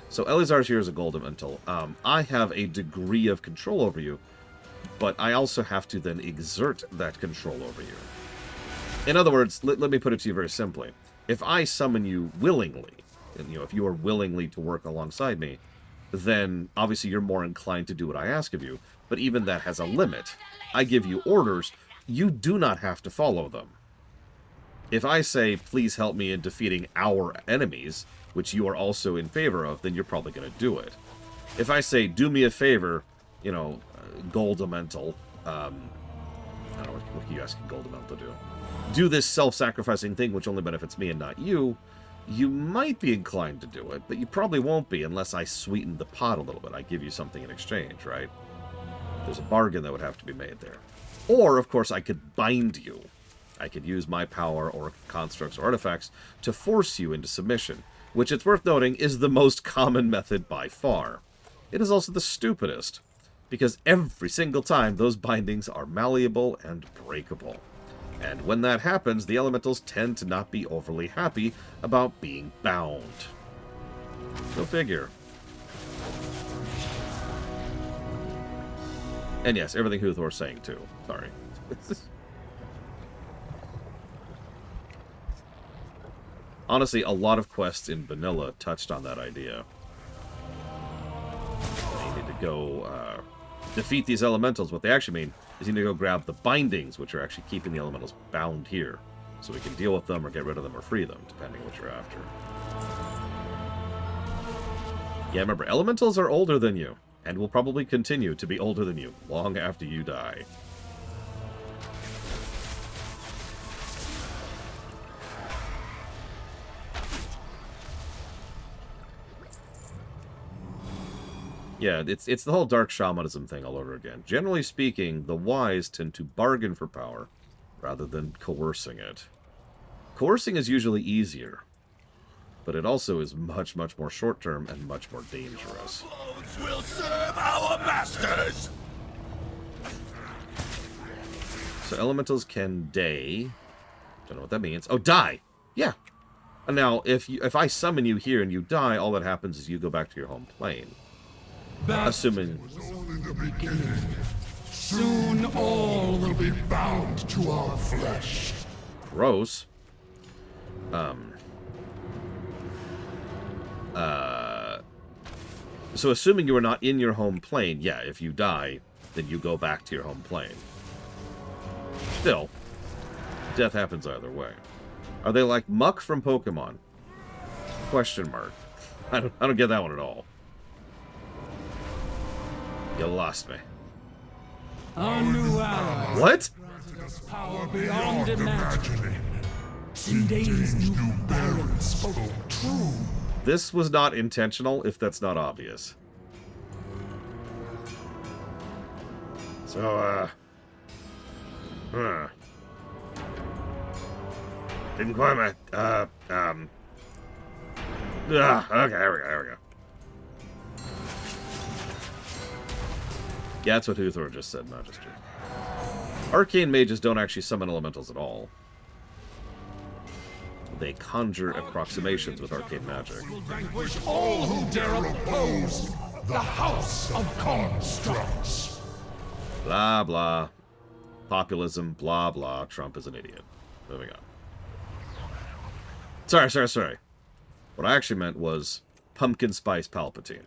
So Elizar's here is a gold elemental. I have a degree of control over you, but I also have to then exert that control over you. In other words, let me put it to you very simply. If I summon you willingly, and if you are willingly to work alongside me, then obviously you're more inclined to do what I ask of you. But even that has a limit. I give you orders. You do not have to follow them. If I say, please help me in defeating our enemies, which you are also in favor of, then you're probably going to do it. If I say, do me a favor, gold elemental, I don't know, what can you ask a gold elemental to do? Do this self-sacrificing thing which only benefits me and not you, you might be inclined to do it, but you probably won't be unless I sweeten the pot a little bit. I give you something in exchange, right? There's a bargain that would have to be made there. Or, of course, I could bind you. I could use my power or constructs or artifacts to force you into submission, which, it's worth noting, is the most common method by far. It is also the stupidest, because every single time those bindings are malleable and breakable. And when that happens, the elementals tend to not be overly happy about being bound. Go figure. And yes, everything Huthor's saying too. Sorry. Honestly, a lot of quests in vanilla touched on that idea. You need to go defeat these elementals. What they actually mean is you need to go grab the bindings, which are actually keeping the elementals bound here. So we can deal with them or get rid of them or free them, depending what you're after. Yeah, remember, elementals are older than you, and will probably continue to be older than you long after you die. Yeah, it's the whole dark shamanism thing all over again. Generally speaking, the wise tend to bargain for power rather than coercing it. Coercing is usually easier, but it also is much, much more short-term and much more dangerous. Will serve our masters! So elementals can day. Don't know what that means. Oh, die! Yeah. And now, if I summon you here and you die, all that happens is you go back to your home plane. Assuming... Soon all will be bound to our flesh. Gross. So assuming you are not in your home plane, yeah, if you die, then you go back to your home plane. Still, death happens either way. Are they like Muck from Pokemon? Question mark. I don't get that one at all. You lost me. Our new ally. What? Power beyond imagining. Sindane's new Baron spoke true. This was not intentional, if that's not obvious. So, didn't quite my, okay, there we go. Yeah, that's what Huthor just said, Majesty. Arcane mages don't actually summon elementals at all. They conjure approximations with arcane magic. Vanquish all who dare oppose the House of Constructs. Blah, blah. Populism, blah, blah. Trump is an idiot. Moving on. Sorry. What I actually meant was Pumpkin Spice Palpatine.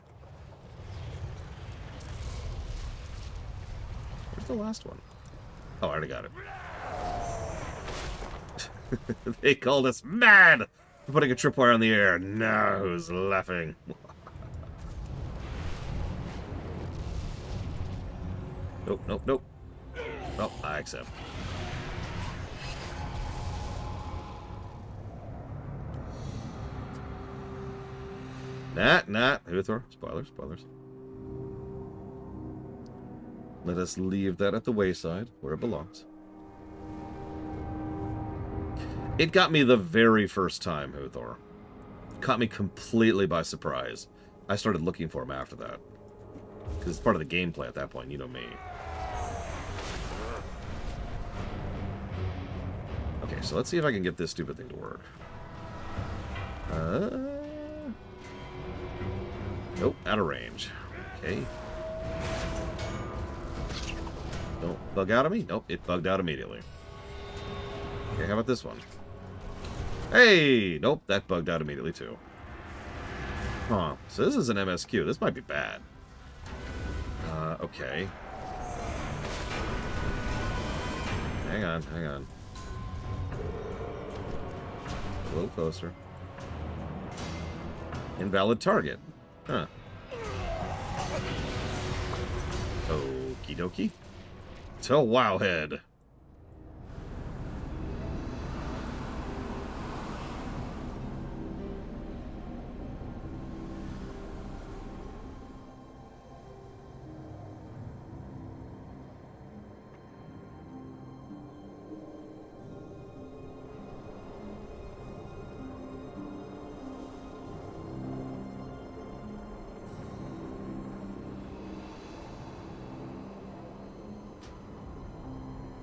Where's the last one? Oh, I already got it. They called us mad for putting a tripwire on the air. Now who's laughing? Nope. Well, I accept. Nah. Huthor. Spoilers. Let us leave that at the wayside, where it belongs. It got me the very first time, Huthor. Caught me completely by surprise. I started looking for him after that. Because it's part of the gameplay at that point, you know me. Okay, so let's see if I can get this stupid thing to work. Nope, out of range. Okay. Don't bug out of me? Nope, it bugged out immediately. Okay, how about this one? Hey! Nope, that bugged out immediately too. Huh, so this is an MSQ. This might be bad. Okay. Hang on. A little closer. Invalid target. Huh. Okie dokie. Tell Wowhead.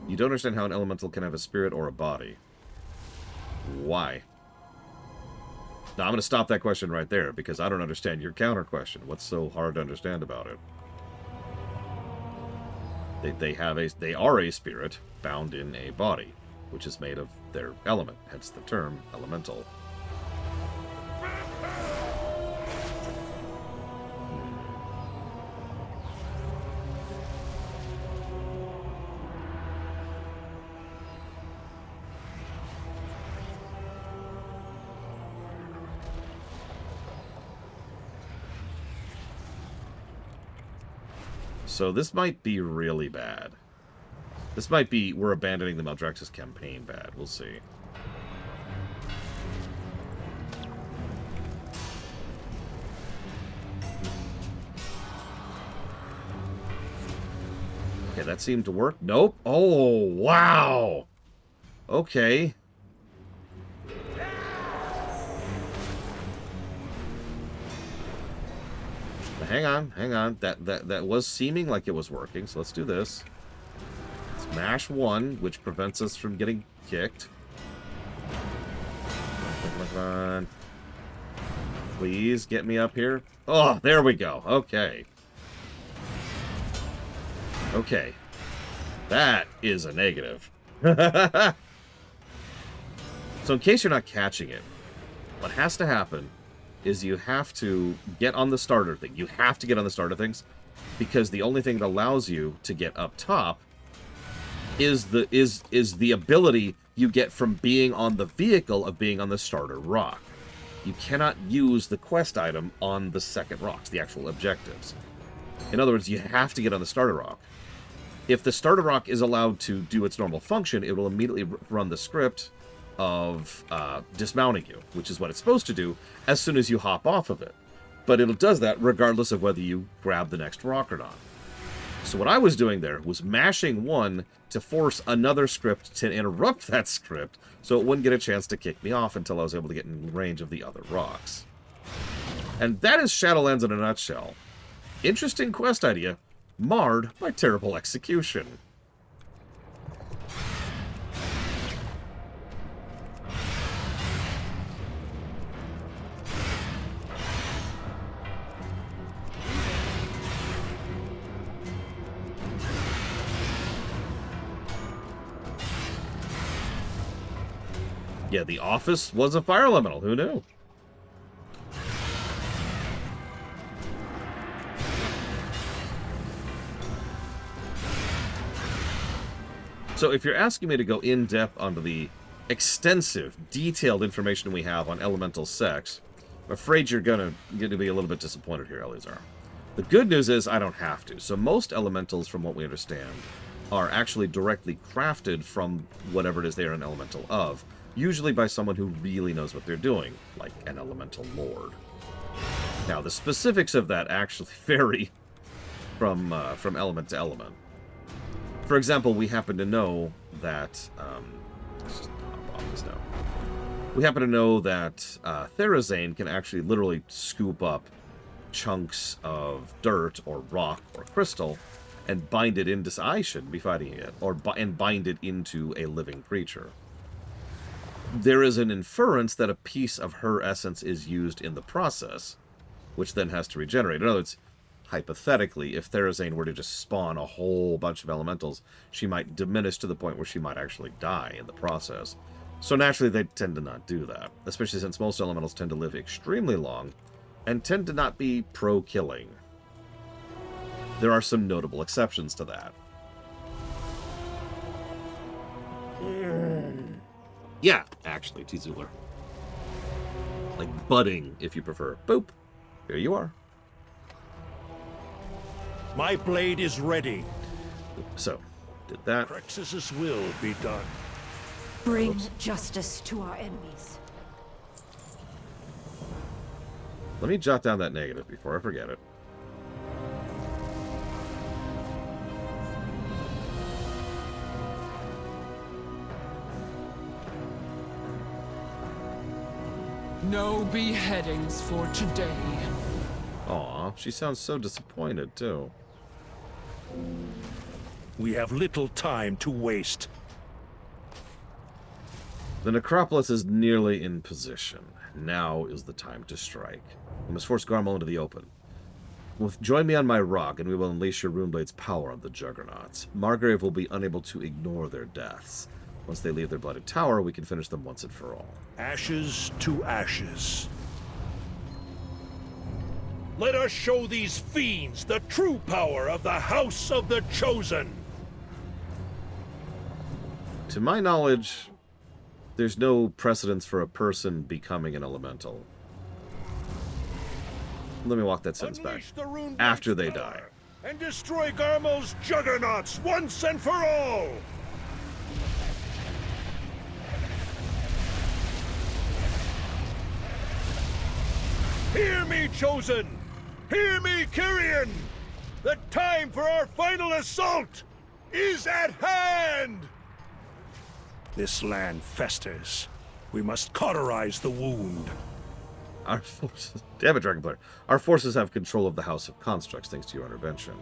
You don't understand how an elemental can have a spirit or a body. Why? Now, I'm going to stop that question right there, because I don't understand your counter question. What's so hard to understand about it? They are a spirit bound in a body, which is made of their element, hence the term elemental. So this might be really bad. This might be we're abandoning the Maldraxxus campaign bad. We'll see. Okay, that seemed to work. Nope. Oh, wow. Okay. Hang on. That was seeming like it was working, so let's do this. Smash 1, which prevents us from getting kicked. Come on. Please get me up here. Oh, there we go. Okay. Okay. That is a negative. So in case you're not catching it, what has to happen is you have to get on the starter thing. You have to get on the starter things because the only thing that allows you to get up top is the ability you get from being on the vehicle of being on the starter rock. You cannot use the quest item on the second rocks, the actual objectives. In other words, you have to get on the starter rock. If the starter rock is allowed to do its normal function, it will immediately run the script of dismounting you, which is what it's supposed to do as soon as you hop off of it. But it does that regardless of whether you grab the next rock or not. So what I was doing there was mashing 1 to force another script to interrupt that script so it wouldn't get a chance to kick me off until I was able to get in range of the other rocks. And that is Shadowlands in a nutshell. Interesting quest idea, marred by terrible execution. Yeah, the office was a fire elemental. Who knew? So if you're asking me to go in depth onto the extensive, detailed information we have on elemental sex, I'm afraid you're going to be a little bit disappointed here, Eleazar. The good news is I don't have to. So most elementals, from what we understand, are actually directly crafted from whatever it is they are an elemental of. Usually by someone who really knows what they're doing, like an elemental lord. Now, the specifics of that actually vary from element to element. For example, we happen to know that... let's just hop off this now. We happen to know that Therazane can actually literally scoop up chunks of dirt or rock or crystal and bind it into... I shouldn't be fighting it. And bind it into a living creature. There is an inference that a piece of her essence is used in the process, which then has to regenerate. In other words, hypothetically, if Therazane were to just spawn a whole bunch of elementals, she might diminish to the point where she might actually die in the process. So naturally, they tend to not do that, especially since most elementals tend to live extremely long and tend to not be pro-killing. There are some notable exceptions to that. Yeah, actually, T-Zuler. Like budding, if you prefer. Boop. Here you are. My blade is ready. So, did that. Maldraxxus' will be done. Bring justice to our enemies. Let me jot down that negative before I forget it. No beheadings for today. Aw, she sounds so disappointed, too. We have little time to waste. The necropolis is nearly in position. Now is the time to strike. We must force Garmel into the open. Join me on my rock, and we will unleash your Runeblade's power on the Juggernauts. Margrave will be unable to ignore their deaths. Once they leave their blooded tower, we can finish them once and for all. Ashes to ashes. Let us show these fiends the true power of the House of the Chosen! To my knowledge, there's no precedence for a person becoming an elemental. Let me walk that sentence back. After they die. And destroy Garmel's Juggernauts once and for all! Hear me, Chosen! Hear me, Kyrian! The time for our final assault is at hand! This land festers. We must cauterize the wound. Our forces... Damn it, Dragon Player. Our forces have control of the House of Constructs thanks to your intervention.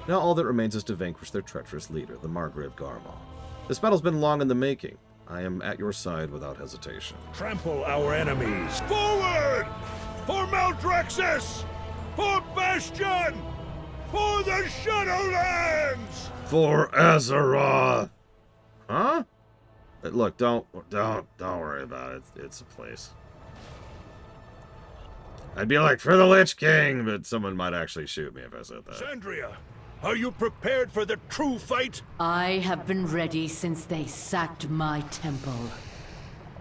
Now all that remains is to vanquish their treacherous leader, the Margrave Garmal. This battle's been long in the making. I am at your side without hesitation. Trample our enemies. Forward! For Maldraxxus! For Bastion! For the Shadowlands! For Azeroth! Huh? Look, don't worry about it. It's a place. I'd be like, for the Lich King, but someone might actually shoot me if I said that. Sandria, are you prepared for the true fight? I have been ready since they sacked my temple.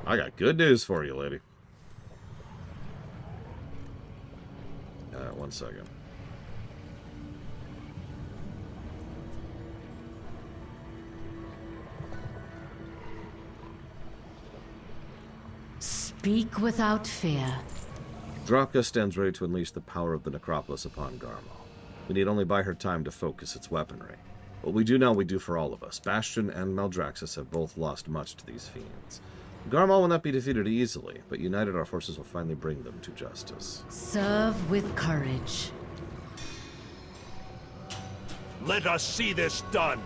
I got good news for you, lady. 1 second. Speak without fear. Draka stands ready to unleash the power of the Necropolis upon Garmal. We need only buy her time to focus its weaponry. What we do now, we do for all of us. Bastion and Maldraxxus have both lost much to these fiends. Garmal will not be defeated easily, but united our forces will finally bring them to justice. Serve with courage. Let us see this done.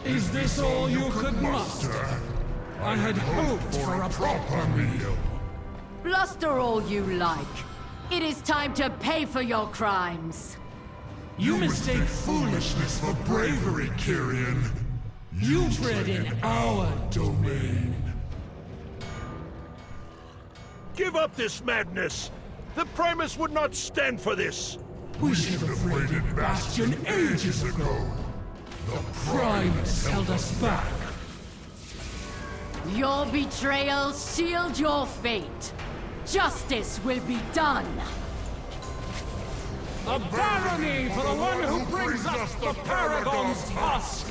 Is this all you could muster? I had hoped for a proper meal. Bluster all you like. It is time to pay for your crimes. You mistake foolishness for bravery, Kyrian. You tread in our domain. Give up this madness! The Primus would not stand for this! We should have raided Bastion ages ago. The Primus held us back. Your betrayal sealed your fate. Justice will be done. A barony for the one who brings us the Paragon's husk!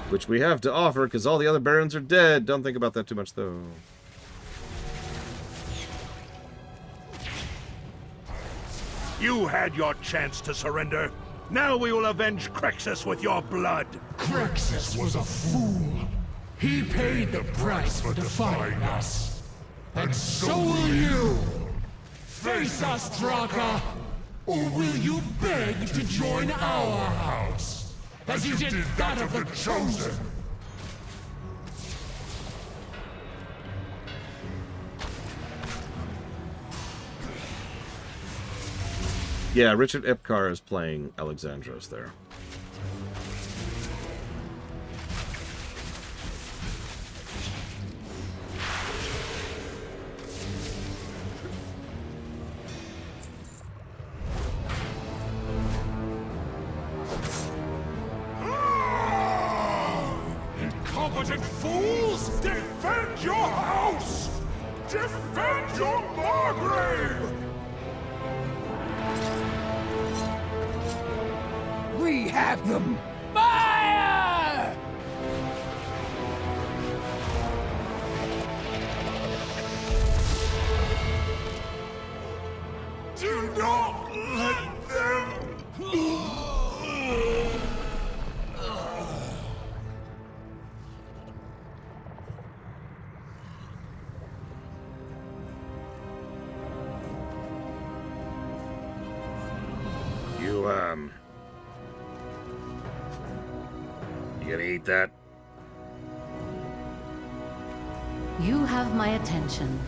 Which we have to offer, because all the other barons are dead. Don't think about that too much, though. You had your chance to surrender. Now we will avenge Crexus with your blood. Crexus was a fool. He paid the price for defying us. And so will you! Face us, Draka! Or will you beg to join our house? As you did that of the Chosen! Yeah, Richard Ipcar is playing Alexandros there. Incompetent fools! Defend your house! Defend your Margrave! We have them! Fire! Do not let them! You gonna eat that? You have my attention.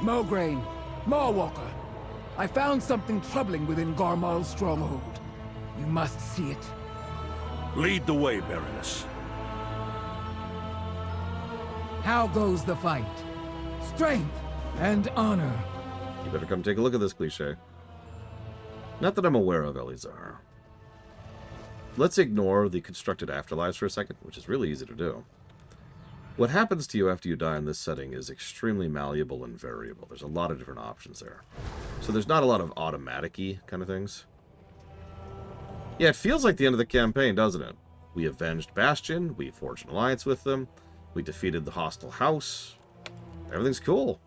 Mograine, Mawwalker, I found something troubling within Garmal's stronghold. You must see it. Lead the way, Baroness. How goes the fight? Strength and honor. You better come take a look at this cliche. Not that I'm aware of, Elizar. Let's ignore the constructed afterlives for a second, which is really easy to do. What happens to you after you die in this setting is extremely malleable and variable. There's a lot of different options there. So there's not a lot of automatic-y kind of things. Yeah, it feels like the end of the campaign, doesn't it? We avenged Bastion, we forged an alliance with them, We defeated the hostile house. Everything's cool.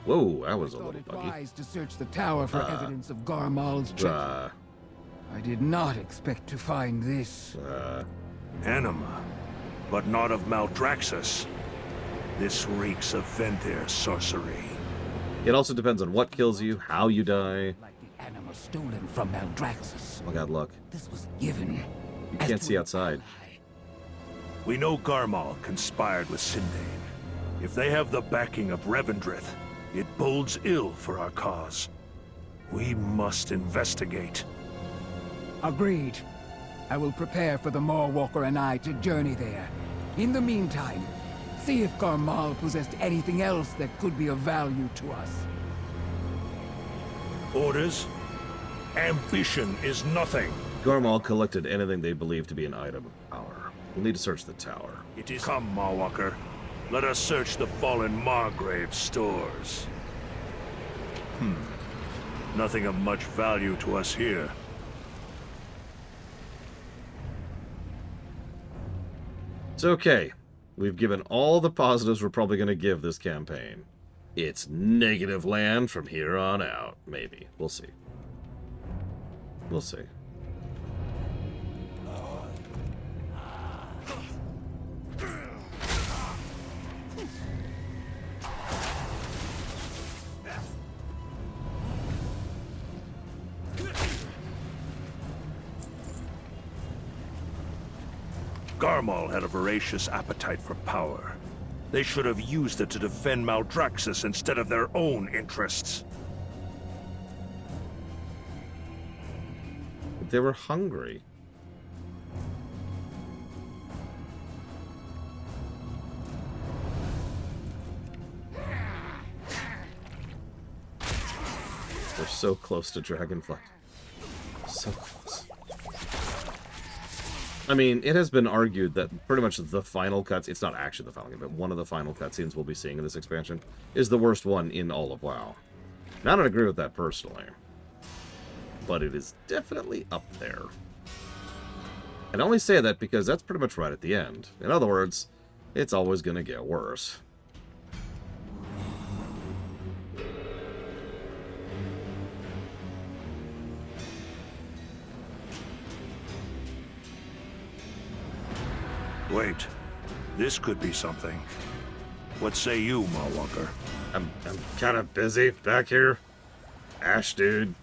Whoa, that was a little buggy. Wise to search the tower for evidence of Garmal's treachery. I did not expect to find this. Anima, but not of Maldraxxus. This reeks of Venthyr sorcery. It also depends on what kills you, how you die. Like the anima stolen from Maldraxxus. Oh god, look. This was given. You can't see outside. We know Garmal conspired with Sindane. If they have the backing of Revendrith, it bodes ill for our cause. We must investigate. Agreed. I will prepare for the Mawwalker and I to journey there. In the meantime, see if Garmal possessed anything else that could be of value to us. Orders? Ambition is nothing. Garmal collected anything they believe to be an item of power. We'll need to search the tower. It is come, Mawwalker. Let us search the fallen Margrave's stores. Nothing of much value to us here. It's okay. We've given all the positives we're probably going to give this campaign. It's negative land from here on out. Maybe. We'll see. We'll see. Garmal had a voracious appetite for power. They should have used it to defend Maldraxxus instead of their own interests. They were hungry. We're so close to Dragonflight. So close. I mean, it has been argued that pretty much the final cutscene, it's not actually the final game, but one of the final cutscenes we'll be seeing in this expansion is the worst one in all of WoW. Now, I don't agree with that personally, but it is definitely up there. And I only say that because that's pretty much right at the end. In other words, it's always going to get worse. Wait, this could be something. What say you, Mawwalker? I'm kind of busy back here. Ash, dude.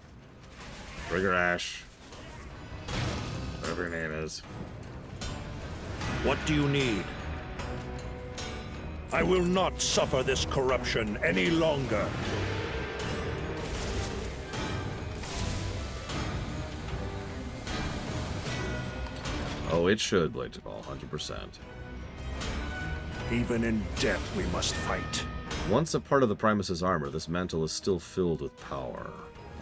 Trigger Ash. Whatever your name is. What do you need? I will not suffer this corruption any longer. Oh, it should, Blade to Ball, 100%. Even in death, we must fight. Once a part of the Primus's armor, this mantle is still filled with power.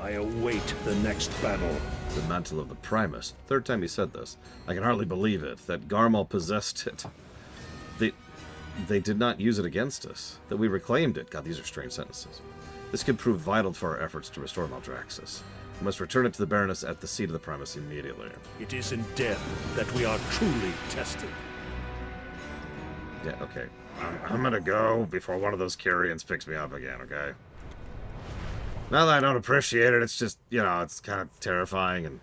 I await the next battle. The mantle of the Primus. Third time he said this. I can hardly believe it, that Garmal possessed it. They did not use it against us. That we reclaimed it. God, these are strange sentences. This could prove vital for our efforts to restore Maldraxxus. We must return it to the Baroness at the seat of the Primus immediately. It is in death that we are truly tested. Yeah, okay. I'm gonna go before one of those Kyrians picks me up again, okay? Not that I don't appreciate it, it's just, you know, it's kind of terrifying and...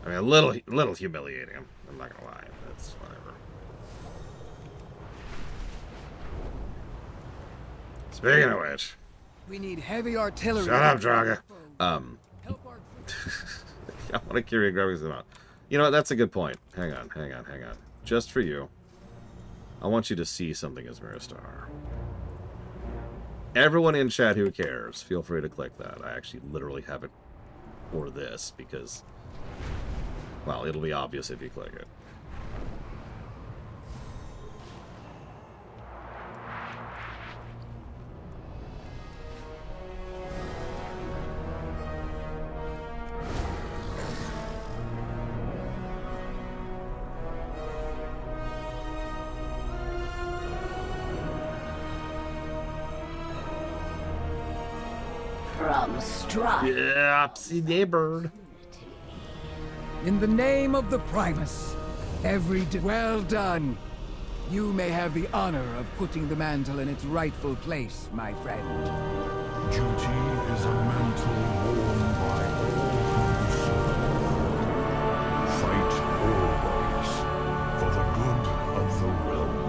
I mean, a little humiliating, I'm not gonna lie. That's whatever. Speaking of which... We need heavy artillery. Shut up, Draga. I want to carry a graphics amount. You know what? That's a good point. Hang on. Just for you, I want you to see something as Miristar. Everyone in chat who cares, feel free to click that. I actually literally have it for this because, well, it'll be obvious if you click it. From Strahd. Yeah, see bird. In the name of the Primus, well done. You may have the honor of putting the mantle in its rightful place, my friend. Duty is a mantle worn by all who serve. Fight always for the good of the realm.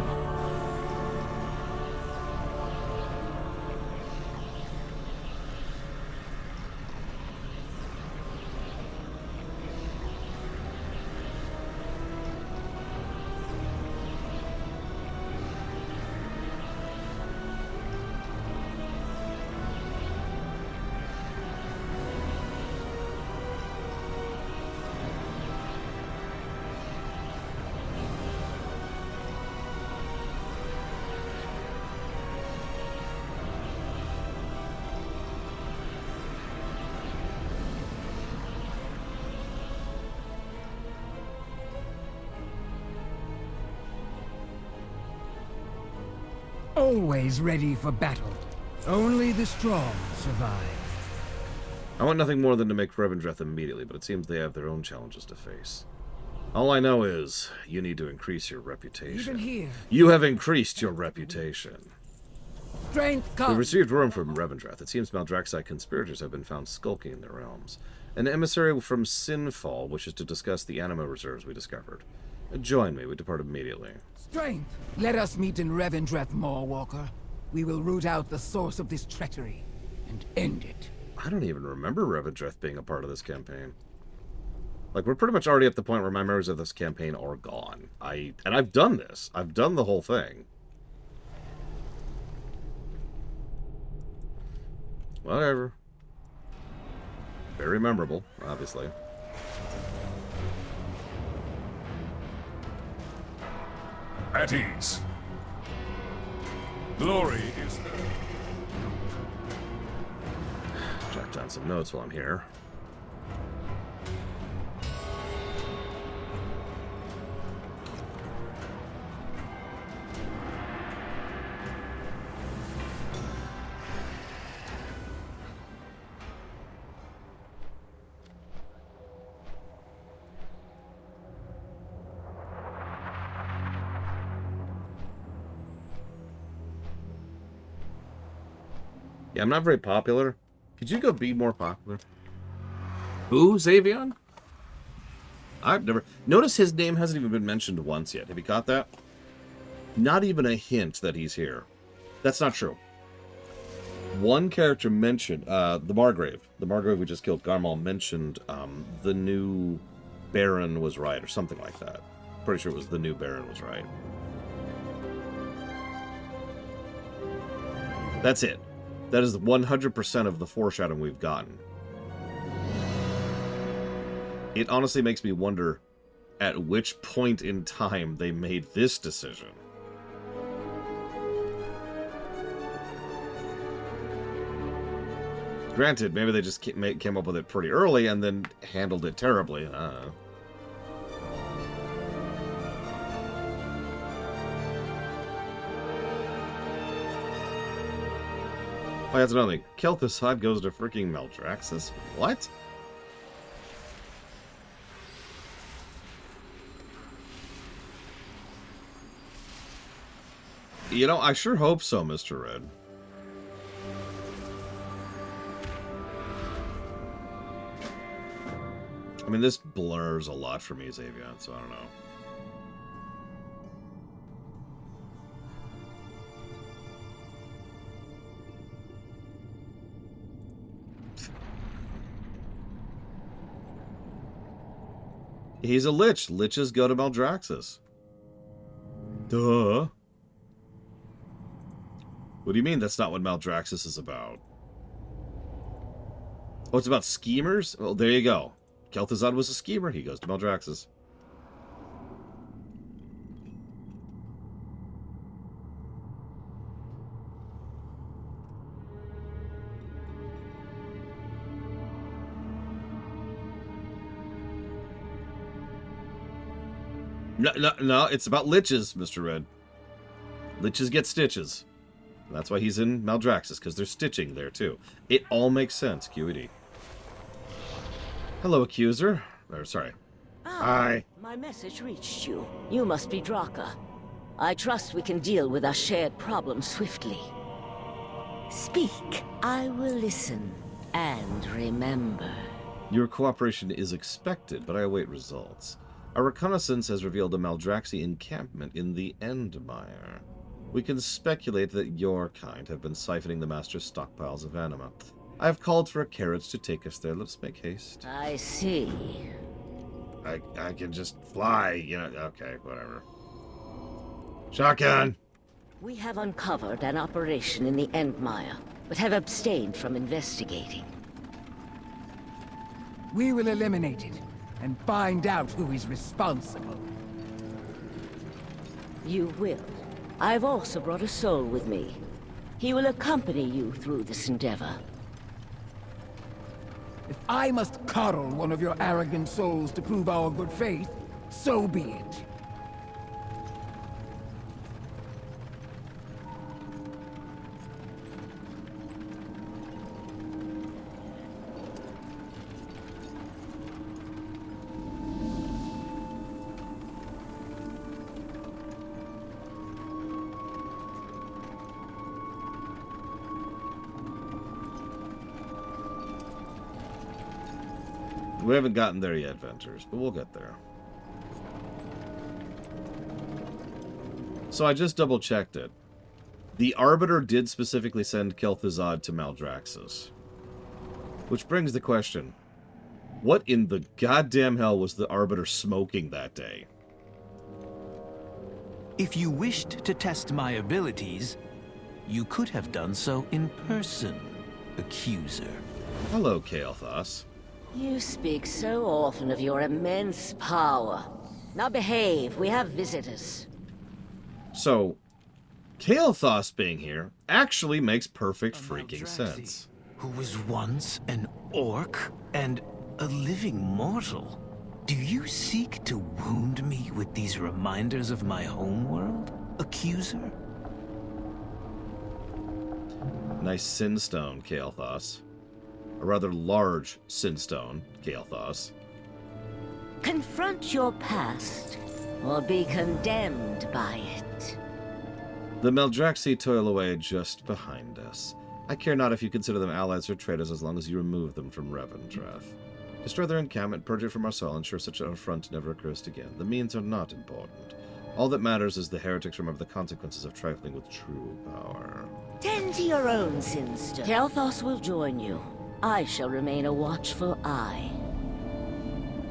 Always ready for battle. Only the strong survive. I want nothing more than to make Revendreth immediately, but it seems they have their own challenges to face. All I know is, you need to increase your reputation. Even here. You have increased your reputation. Strength We comes. received word from Revendreth. It seems Maldraxxus conspirators have been found skulking in their realms. An emissary from Sinfall wishes to discuss the anima reserves we discovered. Join me. We depart immediately. Strength. Let us meet in Revendreth, Mawwalker. We will root out the source of this treachery and end it. I don't even remember Revendreth being a part of this campaign. Like, we're pretty much already at the point where my memories of this campaign are gone. And I've done this. I've done the whole thing. Whatever. Very memorable, obviously. At ease. Glory is Jot down some notes while I'm here. Yeah, I'm not very popular. Could you go be more popular? Who, Xavion? I've never... Notice his name hasn't even been mentioned once yet. Have you caught that? Not even a hint that he's here. That's not true. One character mentioned, the Margrave. The Margrave we just killed, Garmal, mentioned the new Baron was right, or something like that. Pretty sure it was the new Baron was right. That's it. That is 100% of the foreshadowing we've gotten. It honestly makes me wonder at which point in time they made this decision. Granted, maybe they just came up with it pretty early and then handled it terribly. I don't know. Oh, that's another thing. Kel'Thuzad goes to freaking Maldraxxus? What? You know, I sure hope so, Mr. Red. I mean, this blurs a lot for me, Xavion, so I don't know. He's a lich. Liches go to Maldraxxus. Duh. What do you mean that's not what Maldraxxus is about? Oh, it's about schemers? Well, there you go. Kel'Thuzad was a schemer. He goes to Maldraxxus. No, it's about liches, Mr. Red. Liches get stitches. And that's why he's in Maldraxxus, because there's stitching there, too. It all makes sense, QED. Hello, Accuser. Or, sorry. Hi. My message reached you. You must be Draka. I trust we can deal with our shared problem swiftly. Speak. I will listen and remember. Your cooperation is expected, but I await results. Our reconnaissance has revealed a Maldraxxus encampment in the Endmire. We can speculate that your kind have been siphoning the Master's stockpiles of anima. I have called for a carriage to take us there. Let us make haste. I see. I can just fly, you know. Okay, whatever. Shotgun! We have uncovered an operation in the Endmire, but have abstained from investigating. We will eliminate it and find out who is responsible. You will. I've also brought a soul with me. He will accompany you through this endeavor. If I must coddle one of your arrogant souls to prove our good faith, so be it. We haven't gotten there yet, Venters, but we'll get there. So I just double-checked it. The Arbiter did specifically send Kel'Thuzad to Maldraxxus. Which brings the question, what in the goddamn hell was the Arbiter smoking that day? If you wished to test my abilities, you could have done so in person, Accuser. Hello, Kael'thas. You speak so often of your immense power. Now behave, we have visitors. So, Kael'thas being here actually makes perfect freaking sense. Who was once an orc and a living mortal. Do you seek to wound me with these reminders of my homeworld, Accuser? Nice sinstone, Kael'thas. A rather large sinstone, Kael'thas. Confront your past, or be condemned by it. The Maldraxxus toil away just behind us. I care not if you consider them allies or traitors as long as you remove them from Revendreth. Destroy their encampment, purge it from our soil, ensure such an affront never occurs again. The means are not important. All that matters is the heretics remember the consequences of trifling with true power. Tend to your own sins. Kael'thas will join you. I shall remain a watchful eye.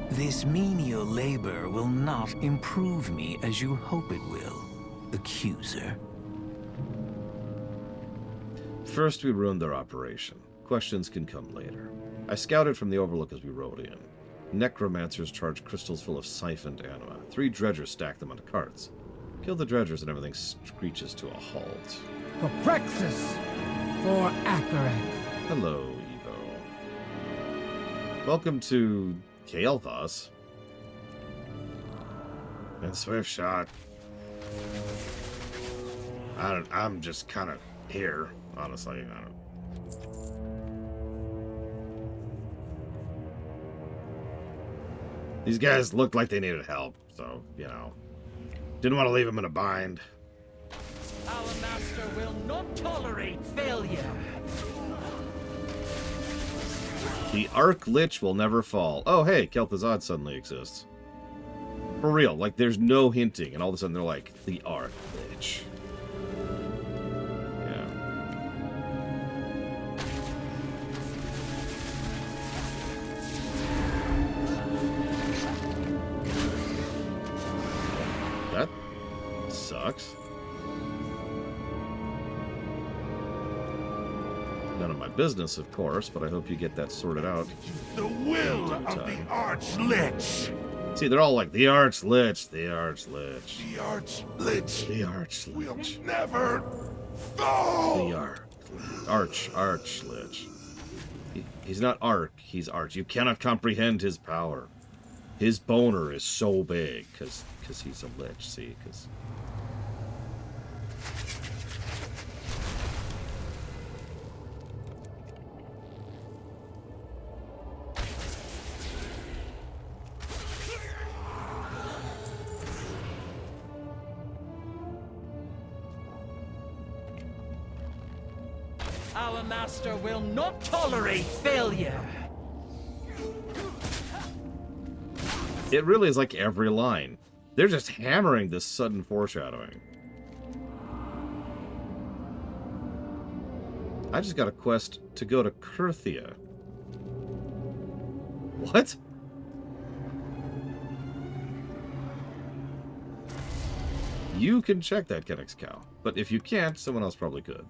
This menial labor will not improve me as you hope it will, Accuser. First, we ruined their operation. Questions can come later. I scouted from the Overlook as we rode in. Necromancers charge crystals full of siphoned anima. 3 dredgers stack them onto carts. Kill the dredgers and everything screeches to a halt. For Praxis! For Akarak! Hello, Evo. Welcome to Kael'thas. And Swift Shot. I'm just kind of here, honestly. These guys looked like they needed help, so, you know. Didn't want to leave them in a bind. Our master will not tolerate failure. The Arc Lich will never fall. Oh, hey, Kel'Thuzad suddenly exists. For real, like, there's no hinting, and all of a sudden they're like, the Arc Lich. Yeah. That sucks. None of my business, of course, but I hope you get that sorted out. The will of the Arch-Lich! See, they're all like, the Arch-Lich, the Arch-Lich. The Arch-Lich! The Arch-Lich. Will never fall! The Arch-Lich. He's not Arc, he's Arch. You cannot comprehend his power. His boner is so big, because he's a Lich, see, because... Our master will not tolerate failure. It really is like every line. They're just hammering this sudden foreshadowing. I just got a quest to go to Kurthia. What? You can check that, Kenix Cow. But if you can't, someone else probably could.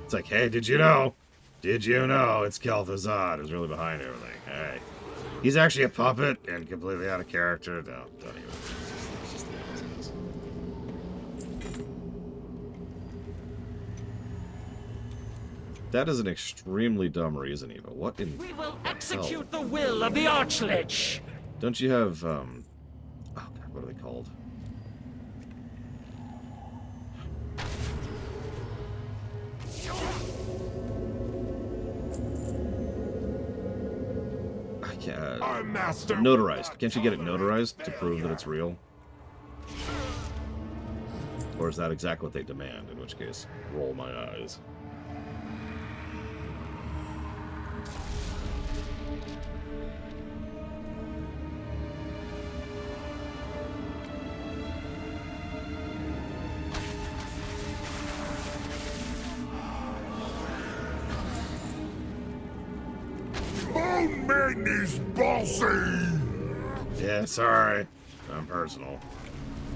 It's like, hey, did you know? Did you know it's Kel'Thuzad who's really behind everything? Hey. He's actually a puppet and completely out of character. No, don't even. It's just the way it is. That is an extremely dumb reason, Eva. What in We will the execute hell? the will of the Archlich. Don't you have, oh god, what are they called? I can't, notarized. Can't you get it notarized to prove that it's real? Or is that exactly what they demand? In which case, roll my eyes. Don't make me bossy! Yeah, sorry. I'm personal.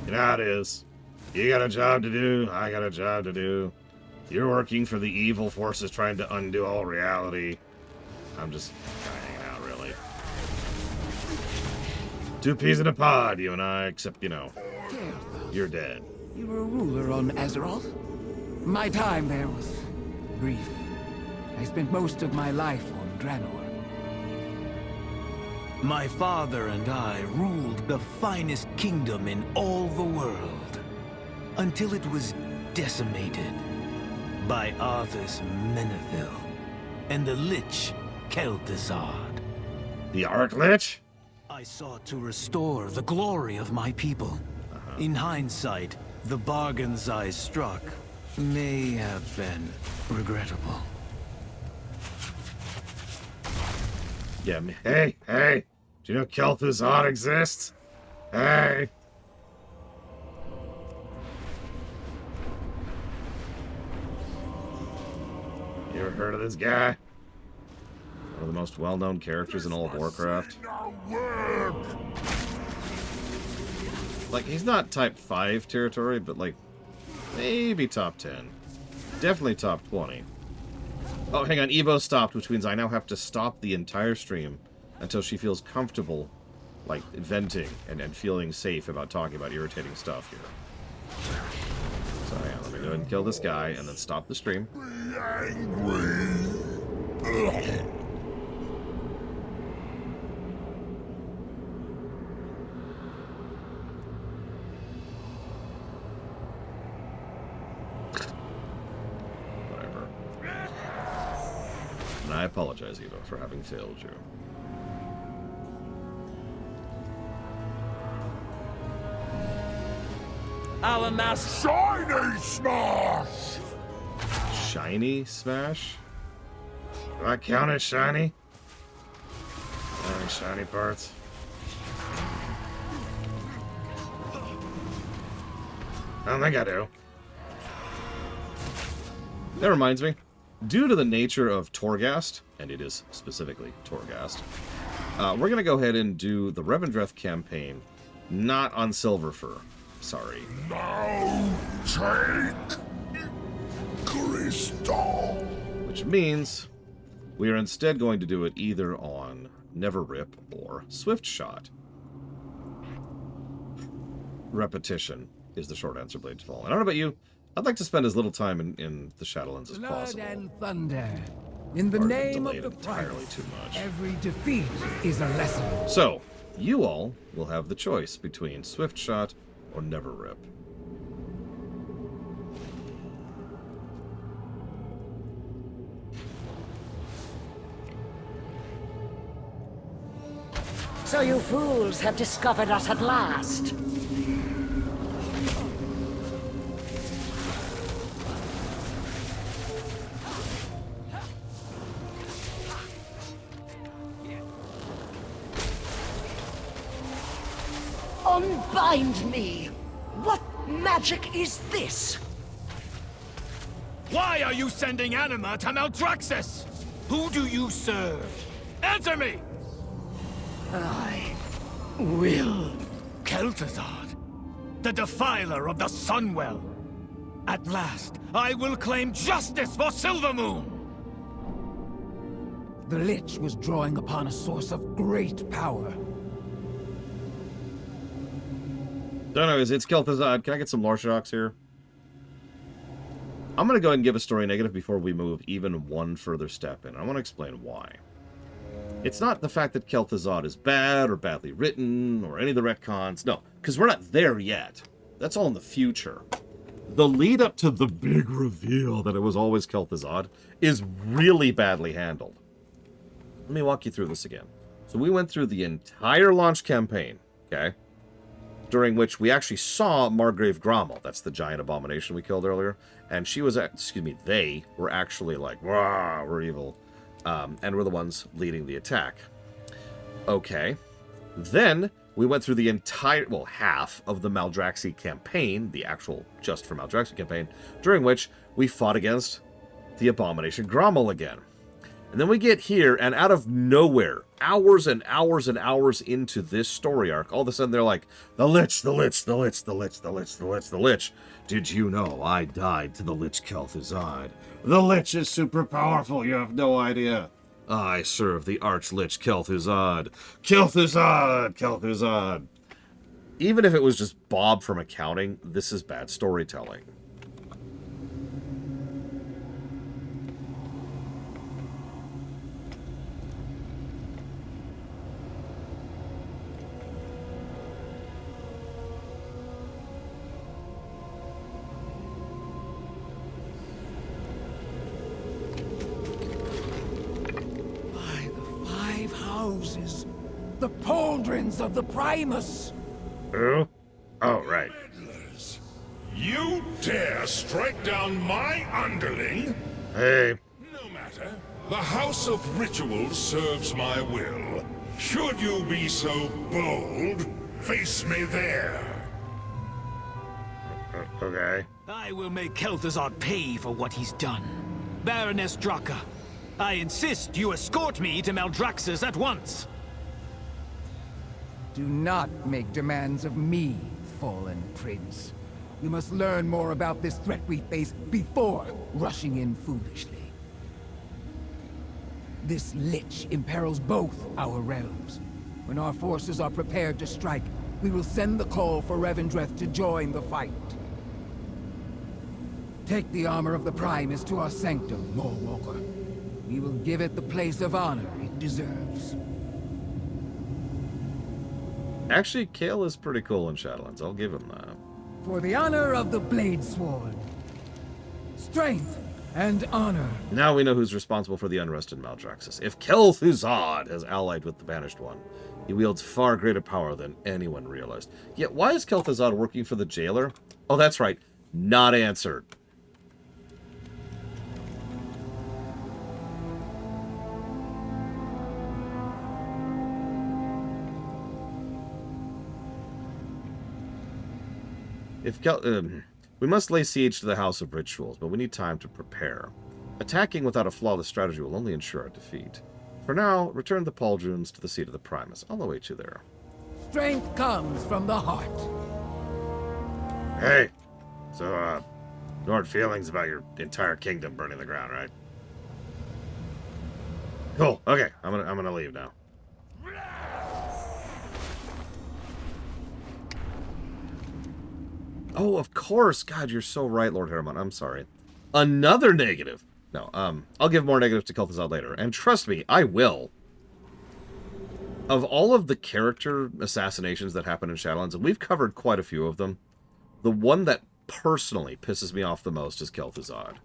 You know how it is. You got a job to do, I got a job to do. You're working for the evil forces trying to undo all reality. I'm just kind of hanging out, really. Two peas in a pod, you and I, except, you know, you're dead. You were a ruler on Azeroth? My time there was brief. I spent most of my life on Draenor. My father and I ruled the finest kingdom in all the world, until it was decimated by Arthas Menethil and the Lich Kel'Thuzad. The Archlich? I sought to restore the glory of my people. In hindsight, the bargains I struck may have been regrettable. Yeah, hey, hey! Do you know Kel'Thuzad exists? Hey! You ever heard of this guy? One of the most well-known characters in all of Warcraft. Like, he's not type 5 territory, but like, maybe top 10. Definitely top 20. Oh, hang on, Evo stopped, which means I now have to stop the entire stream until she feels comfortable, like, venting and feeling safe about talking about irritating stuff here. So, hang on, let me go ahead and kill this guy and then stop the stream. And I apologize, Eva, for having failed you. Our master. Shiny Smash! Shiny Smash? Do I count as shiny? Any shiny parts? I don't think I do. That reminds me. Due to the nature of Torghast, and it is specifically Torghast, we're going to go ahead and do the Revendreth campaign, not on Silverfur. Sorry. Now take Crystal. Which means we are instead going to do it either on Neverrip or Swift Shot. Repetition is the short answer, Blade to Fall. And I don't know about you, I'd like to spend as little time in the Shadowlands as Blood possible. and thunder. In the Or name delay of it the entirely price, too much. every defeat is a lesson. So, you all will have the choice between Swift Shot or Neverrip. So you fools have discovered us at last. Unbind me! What magic is this? Why are you sending Anima to Maldraxxus? Who do you serve? Answer me! I will. Kel'Thuzad, the defiler of the Sunwell. At last, I will claim justice for Silvermoon! The Lich was drawing upon a source of great power. So anyways, it's Kel'Thuzad. Can I get some lore shocks here? I'm going to go ahead and give a story negative before we move even one further step in. I want to explain why. It's not the fact that Kel'Thuzad is bad or badly written or any of the retcons. No, because we're not there yet. That's all in the future. The lead up to the big reveal that it was always Kel'Thuzad is really badly handled. Let me walk you through this again. So we went through the entire launch campaign, okay? During which we actually saw Margrave Grommel. That's the giant abomination we killed earlier. And she was, they were actually like, "Wah, we're evil." And we're the ones leading the attack. Okay. Then we went through the entire, well, half of the Maldraxxus campaign, the actual just for Maldraxxus campaign, during which we fought against the abomination Grommel again. And then we get here, and out of nowhere, hours and hours and hours into this story arc, all of a sudden they're like, the Lich, the Lich, the Lich, the Lich, the Lich, the Lich, the Lich. Did you know I died to the Lich Kel'Thuzad? The Lich is super powerful, you have no idea. I serve the Arch-Lich Kel'Thuzad. Kel'Thuzad, Kel'Thuzad. Even if it was just Bob from accounting, this is bad storytelling. The pauldrons of the Primus! Who? Oh, right. You dare strike down my underling? Hey. No matter. The House of Ritual serves my will. Should you be so bold, face me there. Okay. I will make Kel'Thuzad pay for what he's done. Baroness Draka, I insist you escort me to Maldraxxus at once. Do not make demands of me, fallen prince. You must learn more about this threat we face before rushing in foolishly. This Lich imperils both our realms. When our forces are prepared to strike, we will send the call for Revendreth to join the fight. Take the armor of the Primus to our sanctum, Moorwalker. We will give it the place of honor it deserves. Actually, Kale is pretty cool in Shadowlands. I'll give him that. For the honor of the Blade Sword. Strength and honor. Now we know who's responsible for the unrest in Maldraxxus. If Kel'Thuzad has allied with the Banished One, he wields far greater power than anyone realized. Yet why is Kel'Thuzad working for the jailer? Oh, that's right. Not answered. We must lay siege to the House of Rituals, but we need time to prepare. Attacking without a flawless strategy will only ensure our defeat. For now, return the pauldrons to the seat of the Primus. I'll await you there. Strength comes from the heart. Hey, so, no hard feelings about your entire kingdom burning the ground, right? Cool. Okay, I'm gonna leave now. Oh, of course. God, you're so right, Lord Harriman. I'm sorry. Another negative. No, I'll give more negatives to Kel'Thuzad later. And trust me, I will. Of all of the character assassinations that happen in Shadowlands, and we've covered quite a few of them, the one that personally pisses me off the most is Kel'Thuzad.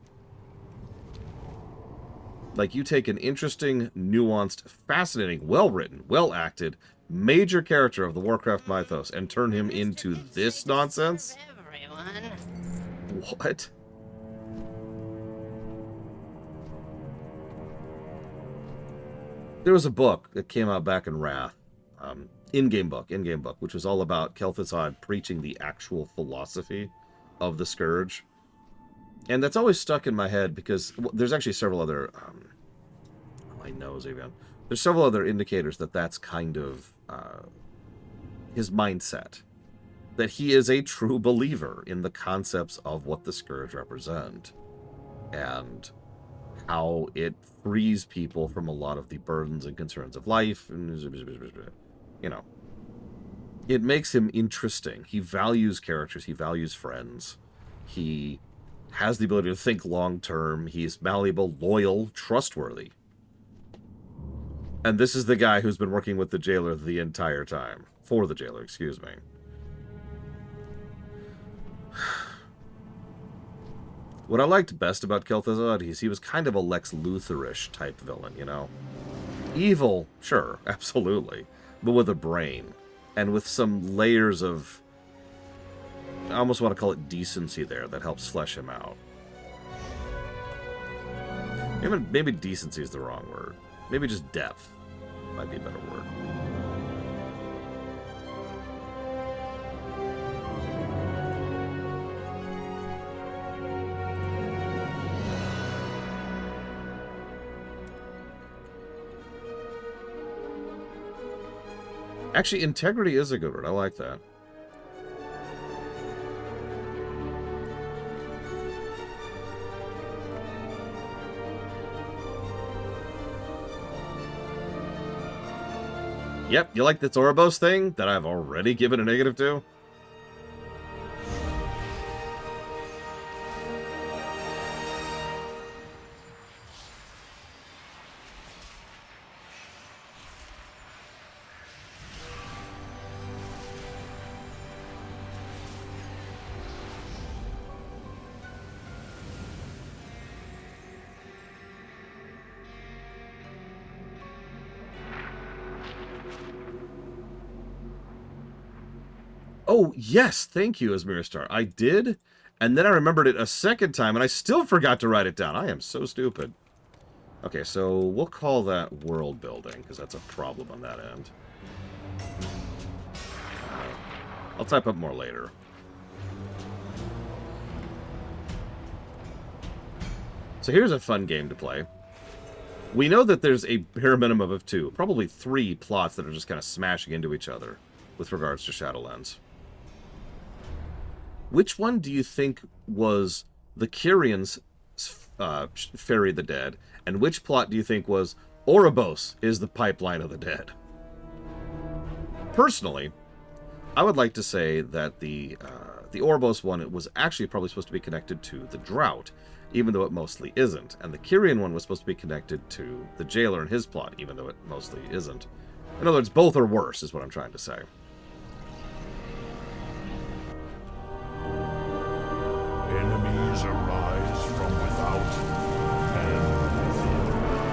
Like, you take an interesting, nuanced, fascinating, well-written, well-acted, major character of the Warcraft mythos and turn him into this nonsense? What? There was a book that came out back in Wrath. in-game book, which was all about Kel'Thuzad preaching the actual philosophy of the Scourge. And that's always stuck in my head because there's actually several other... my nose, even. There's several other indicators that that's kind of his mindset. That he is a true believer in the concepts of what the Scourge represent. And how it frees people from a lot of the burdens and concerns of life. And, you know. It makes him interesting. He values characters. He values friends. He has the ability to think long-term. He's malleable, loyal, trustworthy. And this is the guy who's been working with the jailer the entire time. For the jailer, excuse me. What I liked best about Kel'Thuzad is he was kind of a Lex Luthor-ish type villain, you know? Evil, sure, absolutely. But with a brain. And with some layers of... I almost want to call it decency there that helps flesh him out. Maybe decency is the wrong word. Maybe just depth might be a better word. Actually, integrity is a good word. I like that. Yep, you like this Ouroboros thing that I've already given a negative to? Oh, yes, thank you, Asmir Star. I did, and then I remembered it a second time, and I still forgot to write it down. I am so stupid. Okay, so we'll call that world building, because that's a problem on that end. I'll type up more later. So here's a fun game to play. We know that there's a bare minimum of 2, probably 3 plots that are just kind of smashing into each other with regards to Shadowlands. Which one do you think was the Kyrians ferry the dead, and which plot do you think was Ouroboros is the pipeline of the dead? Personally, I would like to say that the Ouroboros one, it was actually probably supposed to be connected to the drought, even though it mostly isn't. And the Kyrian one was supposed to be connected to the jailer and his plot, even though it mostly isn't. In other words, both are worse, is what I'm trying to say. Enemies arise from without and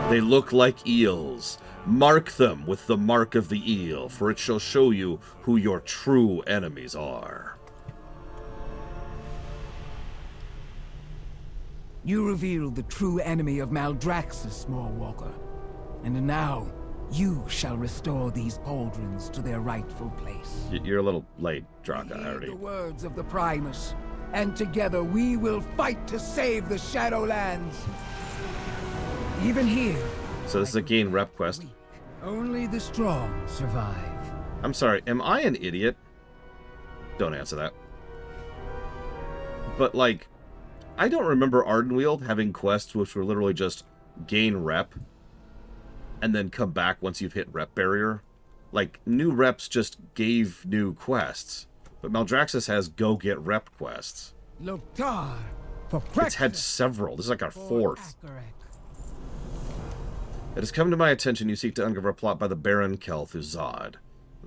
within. They look like eels. Mark them with the mark of the eel, for it shall show you who your true enemies are. You revealed the true enemy of Maldraxxus, Smallwalker. And now, you shall restore these pauldrons to their rightful place. You're a little late, Draka, Heed already. the words of the Primus, and together we will fight to save the Shadowlands. Even here... So this is a gain rep quest. Only the strong survive. I'm sorry, am I an idiot? Don't answer that. But, like, I don't remember Ardenweald having quests which were literally just gain rep and then come back once you've hit rep barrier. Like, new reps just gave new quests. But Maldraxxus has go get rep quests. Loktar, for It's had several. This is like our 4th. It has come to my attention you seek to uncover a plot by the Baron Kel'Thuzad.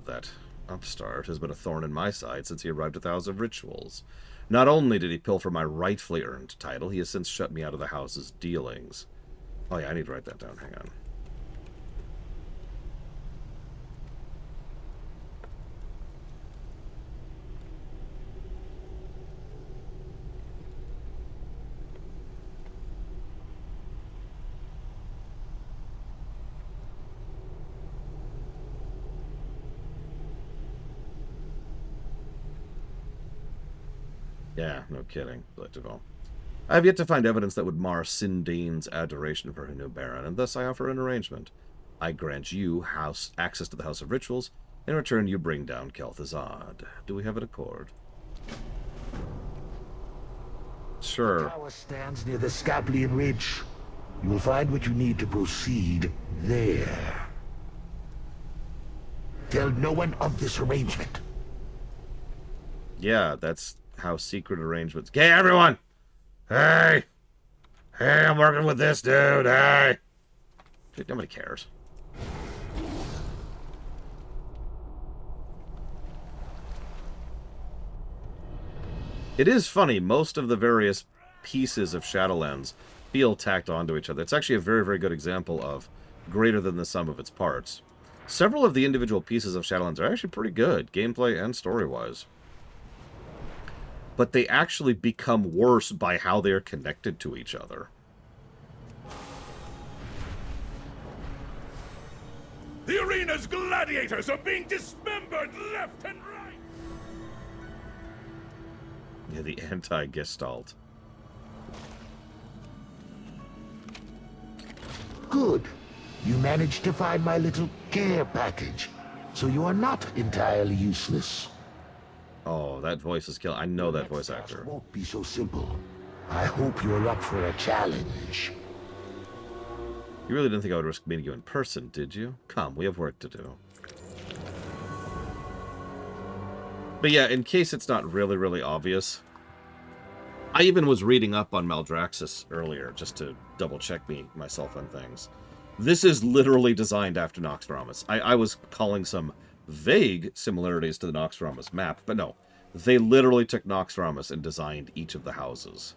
That upstart has been a thorn in my side since he arrived at the House of Rituals. Not only did he pilfer my rightfully earned title, he has since shut me out of the house's dealings. Oh yeah, I need to write that down. Hang on. Yeah, no kidding, Delectable. I have yet to find evidence that would mar Sindane's adoration for her new Baron, and thus I offer an arrangement. I grant you access to the House of Rituals. In return, you bring down Kel'Thuzad. Do we have an accord? Sure. The tower stands near the Scaplian Ridge. You will find what you need to proceed there. Tell no one of this arrangement. Yeah, that's how secret arrangements... Okay, everyone! Hey! Hey, I'm working with this dude, hey! Dude, nobody cares. It is funny, most of the various pieces of Shadowlands feel tacked onto each other. It's actually a very, very good example of greater than the sum of its parts. Several of the individual pieces of Shadowlands are actually pretty good, gameplay and story-wise. But they actually become worse by how they are connected to each other. The arena's gladiators are being dismembered left and right! Yeah, the anti-Gestalt. Good. You managed to find my little care package, so you are not entirely useless. Oh, that voice is killing. I know that voice actor. It won't be so simple. I hope you're up for a challenge. You really didn't think I would risk meeting you in person, did you? Come, we have work to do. But yeah, in case it's not really, really obvious, I even was reading up on Maldraxxus earlier, just to double-check myself on things. This is literally designed after Noxvramus. I was calling some vague similarities to the Noxvramus map, but no. They literally took Noxvramus and designed each of the houses.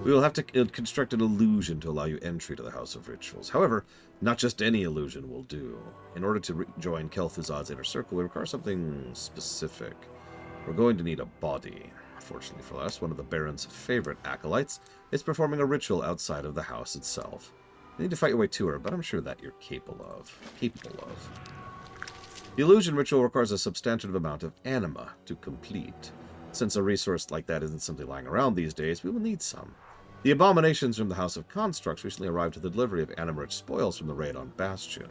We will have to construct an illusion to allow you entry to the House of Rituals. However, not just any illusion will do. In order to join Kel'Thuzad's inner circle, we require something specific. We're going to need a body. Fortunately for us, one of the Baron's favorite acolytes is performing a ritual outside of the house itself. You need to fight your way to her, but I'm sure that you're capable of. The illusion ritual requires a substantive amount of anima to complete. Since a resource like that isn't simply lying around these days, we will need some. The abominations from the House of Constructs recently arrived with the delivery of anima-rich spoils from the raid on Bastion.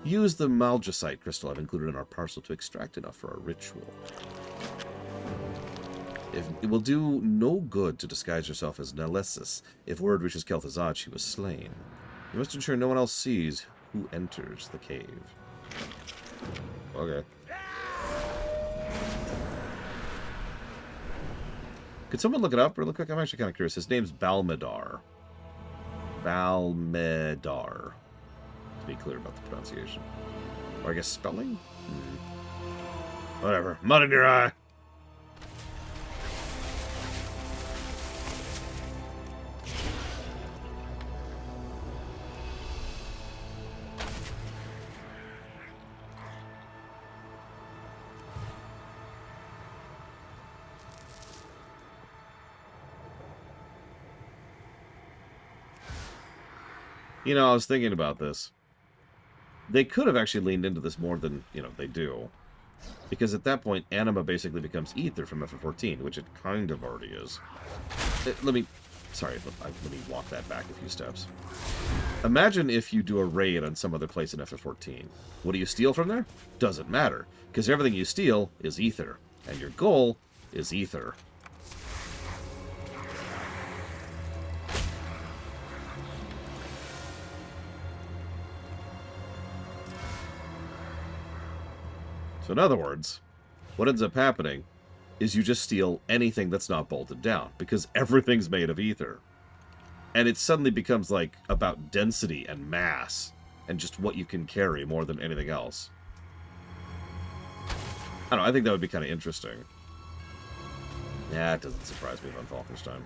Use the Maldraxxus crystal I've included in our parcel to extract enough for a ritual. It will do no good to disguise yourself as Nelesis. If word reaches Kel'Thuzad, she was slain. You must ensure no one else sees who enters the cave. Okay. Could someone look it up really quick? I'm actually kind of curious. His name's Balmedar. Balmedar. To be clear about the pronunciation. Or I guess spelling? Whatever. Mud in your eye. You know, I was thinking about this. They could have actually leaned into this more than, they do. Because at that point, anima basically becomes ether from FF14, which it kind of already is. Let me walk that back a few steps. Imagine if you do a raid on some other place in FF14. What do you steal from there? Doesn't matter, because everything you steal is ether, and your goal is ether. So in other words, what ends up happening is you just steal anything that's not bolted down, because everything's made of ether. And it suddenly becomes like about density and mass, and just what you can carry more than anything else. I don't know, I think that would be kind of interesting. Yeah, it doesn't surprise me about Falkenstein.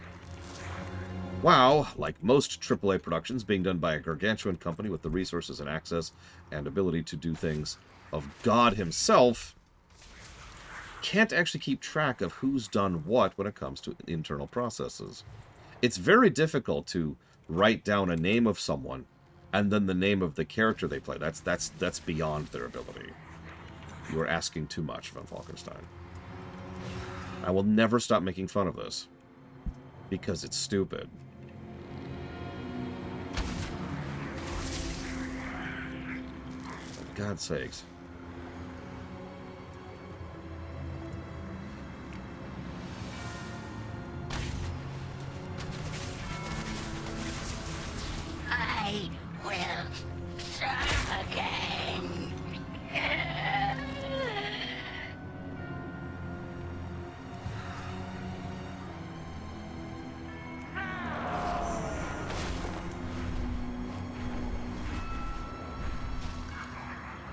WoW, like most AAA productions being done by a gargantuan company with the resources and access and ability to do things of God himself, can't actually keep track of who's done what when it comes to internal processes. It's very difficult to write down a name of someone and then the name of the character they play. That's beyond their ability. You are asking too much, von Falkenstein. I will never stop making fun of this. Because it's stupid. For God's sakes. I will serve again.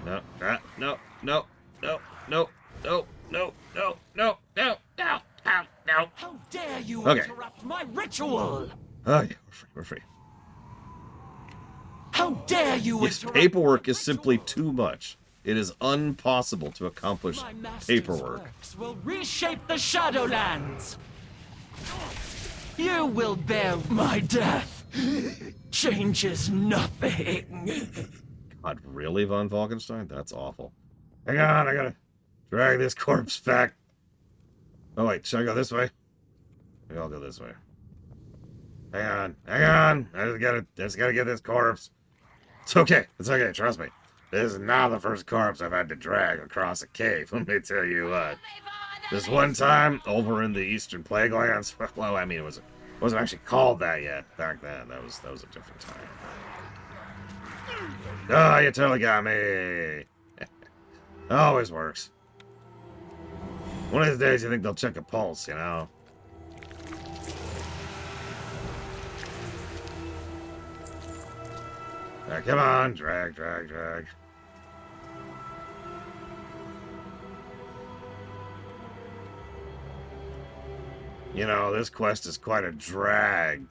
No, no, no, no, no, no, no, no, no, no, no, no, no. How dare you Okay. interrupt my ritual? Oh, yeah, we're free. How dare you This interrupt paperwork is simply too much. It is impossible to accomplish my master's paperwork. works will reshape the Shadowlands. You will bear my death. Changes nothing. God, really, von Falkenstein? That's awful. Hang on, I gotta drag this corpse back. Oh wait, should I go this way? Maybe I'll go this way. Hang on. I just gotta get this corpse. It's okay, trust me. This is not the first corpse I've had to drag across a cave, let me tell you what. This one time, over in the Eastern Plaguelands, well, I mean, it wasn't actually called that yet back then. That was a different time. Oh, you totally got me. Always works. One of these days, you think they'll check a pulse, you know? Right, come on, drag. You know, this quest is quite a drag.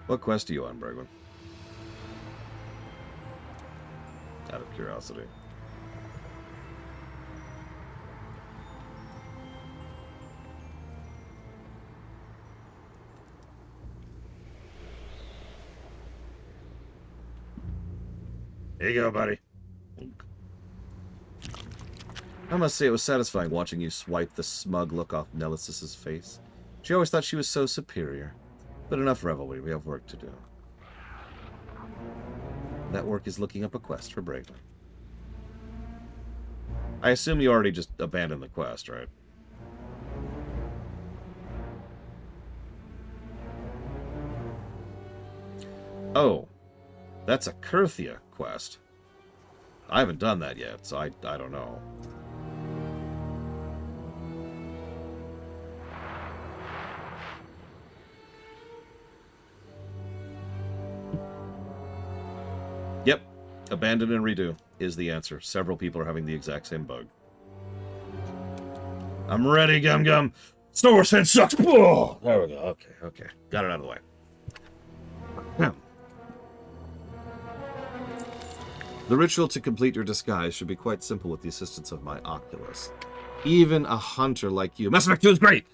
What quest are you on, Bregman? Out of curiosity. Here you go, buddy. I must say it was satisfying watching you swipe the smug look off Nelisis's face. She always thought she was so superior. But enough revelry, we have work to do. That work is looking up a quest for Braveland. I assume you already just abandoned the quest, right? Oh, that's a Kurthia quest. I haven't done that yet, so I don't know. Yep, abandon and redo is the answer. Several people are having the exact same bug. I'm ready, Gum Gum. Star Wars fan sucks. Oh, there we go. Okay. Got it out of the way. The ritual to complete your disguise should be quite simple with the assistance of my Oculus. Even a hunter like you, Mass Effect 2 is great!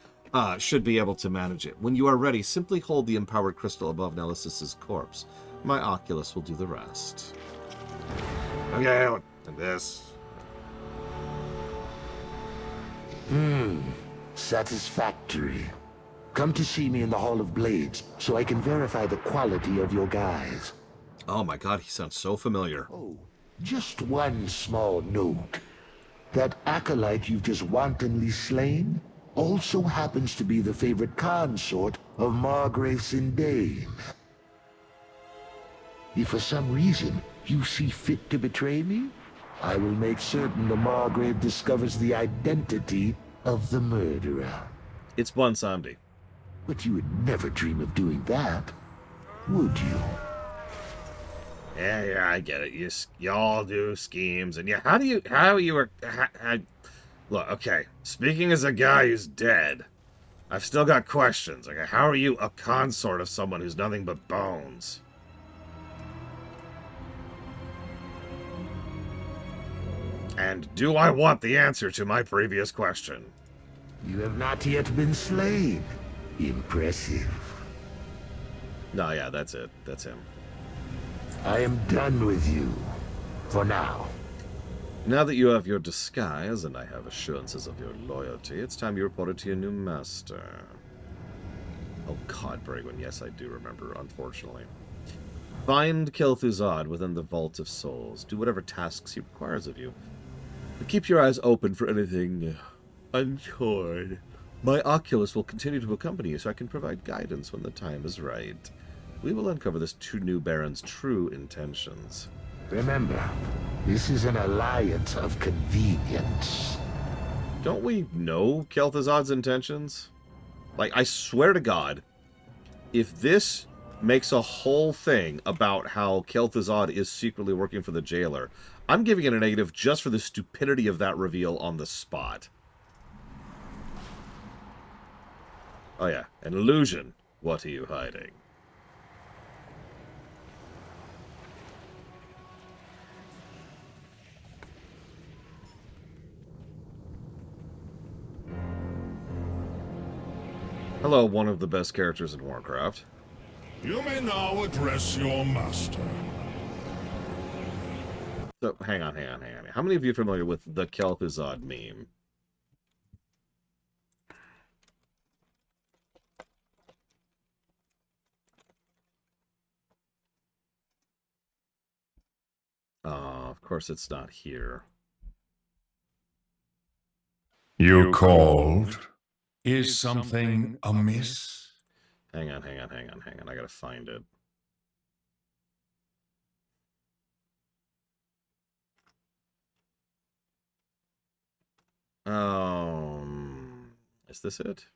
Should be able to manage it. When you are ready, simply hold the empowered crystal above Nelisis's corpse. My Oculus will do the rest. Okay, look at this. Satisfactory. Come to see me in the Hall of Blades, so I can verify the quality of your guys. Oh my god, he sounds so familiar. Oh, just one small note. That acolyte you've just wantonly slain also happens to be the favorite consort of Margrave Sindane. If for some reason you see fit to betray me, I will make certain the Margrave discovers the identity of the murderer. It's Bonsandi. But you would never dream of doing that, would you? Yeah, I get it. Y'all do schemes, and yeah, look, okay, speaking as a guy who's dead, I've still got questions. Okay, how are you a consort of someone who's nothing but bones? And do I want the answer to my previous question? You have not yet been slain. Impressive. No, yeah, that's it. That's him. I am done with you. For now. Now that you have your disguise, and I have assurances of your loyalty, it's time you reported to your new master. Oh god, Bragwin, yes I do remember, unfortunately. Find Kel'Thuzad within the Vault of Souls. Do whatever tasks he requires of you. But keep your eyes open for anything untoward. My Oculus will continue to accompany you so I can provide guidance when the time is right. We will uncover this new Baron's true intentions. Remember, this is an alliance of convenience. Don't we know Kel'Thuzad's intentions? Like, I swear to God, if this makes a whole thing about how Kel'Thuzad is secretly working for the jailer, I'm giving it a negative just for the stupidity of that reveal on the spot. Oh yeah, an illusion. What are you hiding? Hello, one of the best characters in Warcraft. You may now address your master. So, hang on. How many of you are familiar with the Kel'Thuzad meme? Of course it's not here. You called? Is something amiss? Hang on. I gotta find it. Is this it?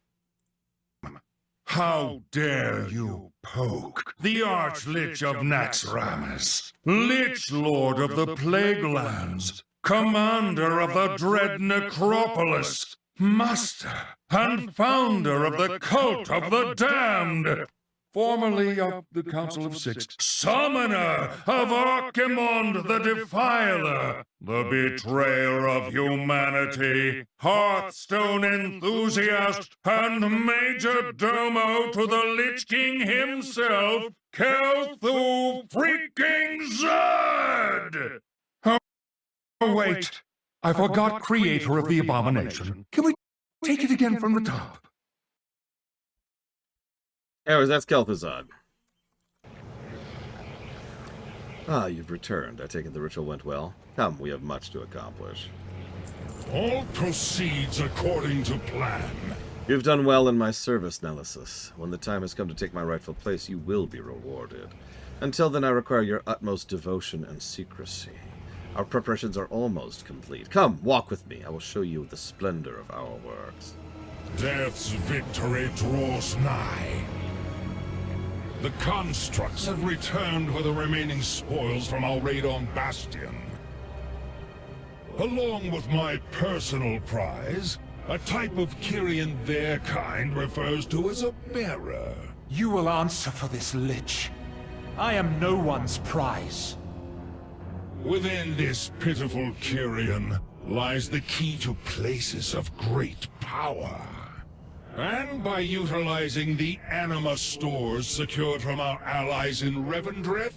How dare you poke the Archlich of Naxxramas, Lich Lord of the Plague Lands, Commander of the Dread Necropolis, Master and Founder of the Cult of the Damned, formerly of the Council of Six, Summoner of Archimond the Defiler, the Betrayer of Humanity, Hearthstone Enthusiast, and Major Domo to the Lich King himself, Kel'Thu freaking Zud! Oh, wait. I forgot creator of the abomination. Can we take it again from the top? Anyways, that's Kel'Thuzad. Ah, you've returned. I take it the ritual went well. Come, we have much to accomplish. All proceeds according to plan. You've done well in my service, Nemesis. When the time has come to take my rightful place, you will be rewarded. Until then, I require your utmost devotion and secrecy. Our preparations are almost complete. Come, walk with me. I will show you the splendor of our works. Death's victory draws nigh. The constructs have returned with the remaining spoils from our raid on Bastion. Along with my personal prize, a type of Kyrian their kind refers to as a bearer. You will answer for this, Lich. I am no one's prize. Within this pitiful Kyrian lies the key to places of great power. And by utilizing the anima stores secured from our allies in Revendreth,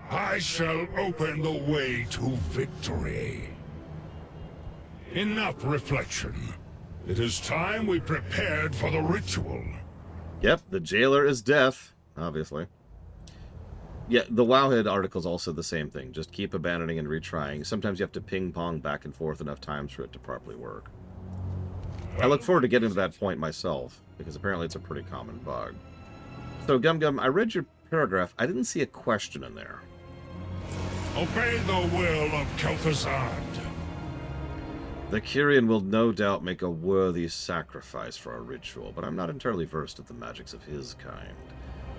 I shall open the way to victory. Enough reflection. It is time we prepared for the ritual. Yep, the jailer is death, obviously. Yeah, the Wowhead article's also the same thing. Just keep abandoning and retrying. Sometimes you have to ping-pong back and forth enough times for it to properly work. I look forward to getting to that point myself, because apparently it's a pretty common bug. So, Gum, I read your paragraph. I didn't see a question in there. Obey the will of Kel'Thuzad. The Kyrian will no doubt make a worthy sacrifice for our ritual, but I'm not entirely versed at the magics of his kind.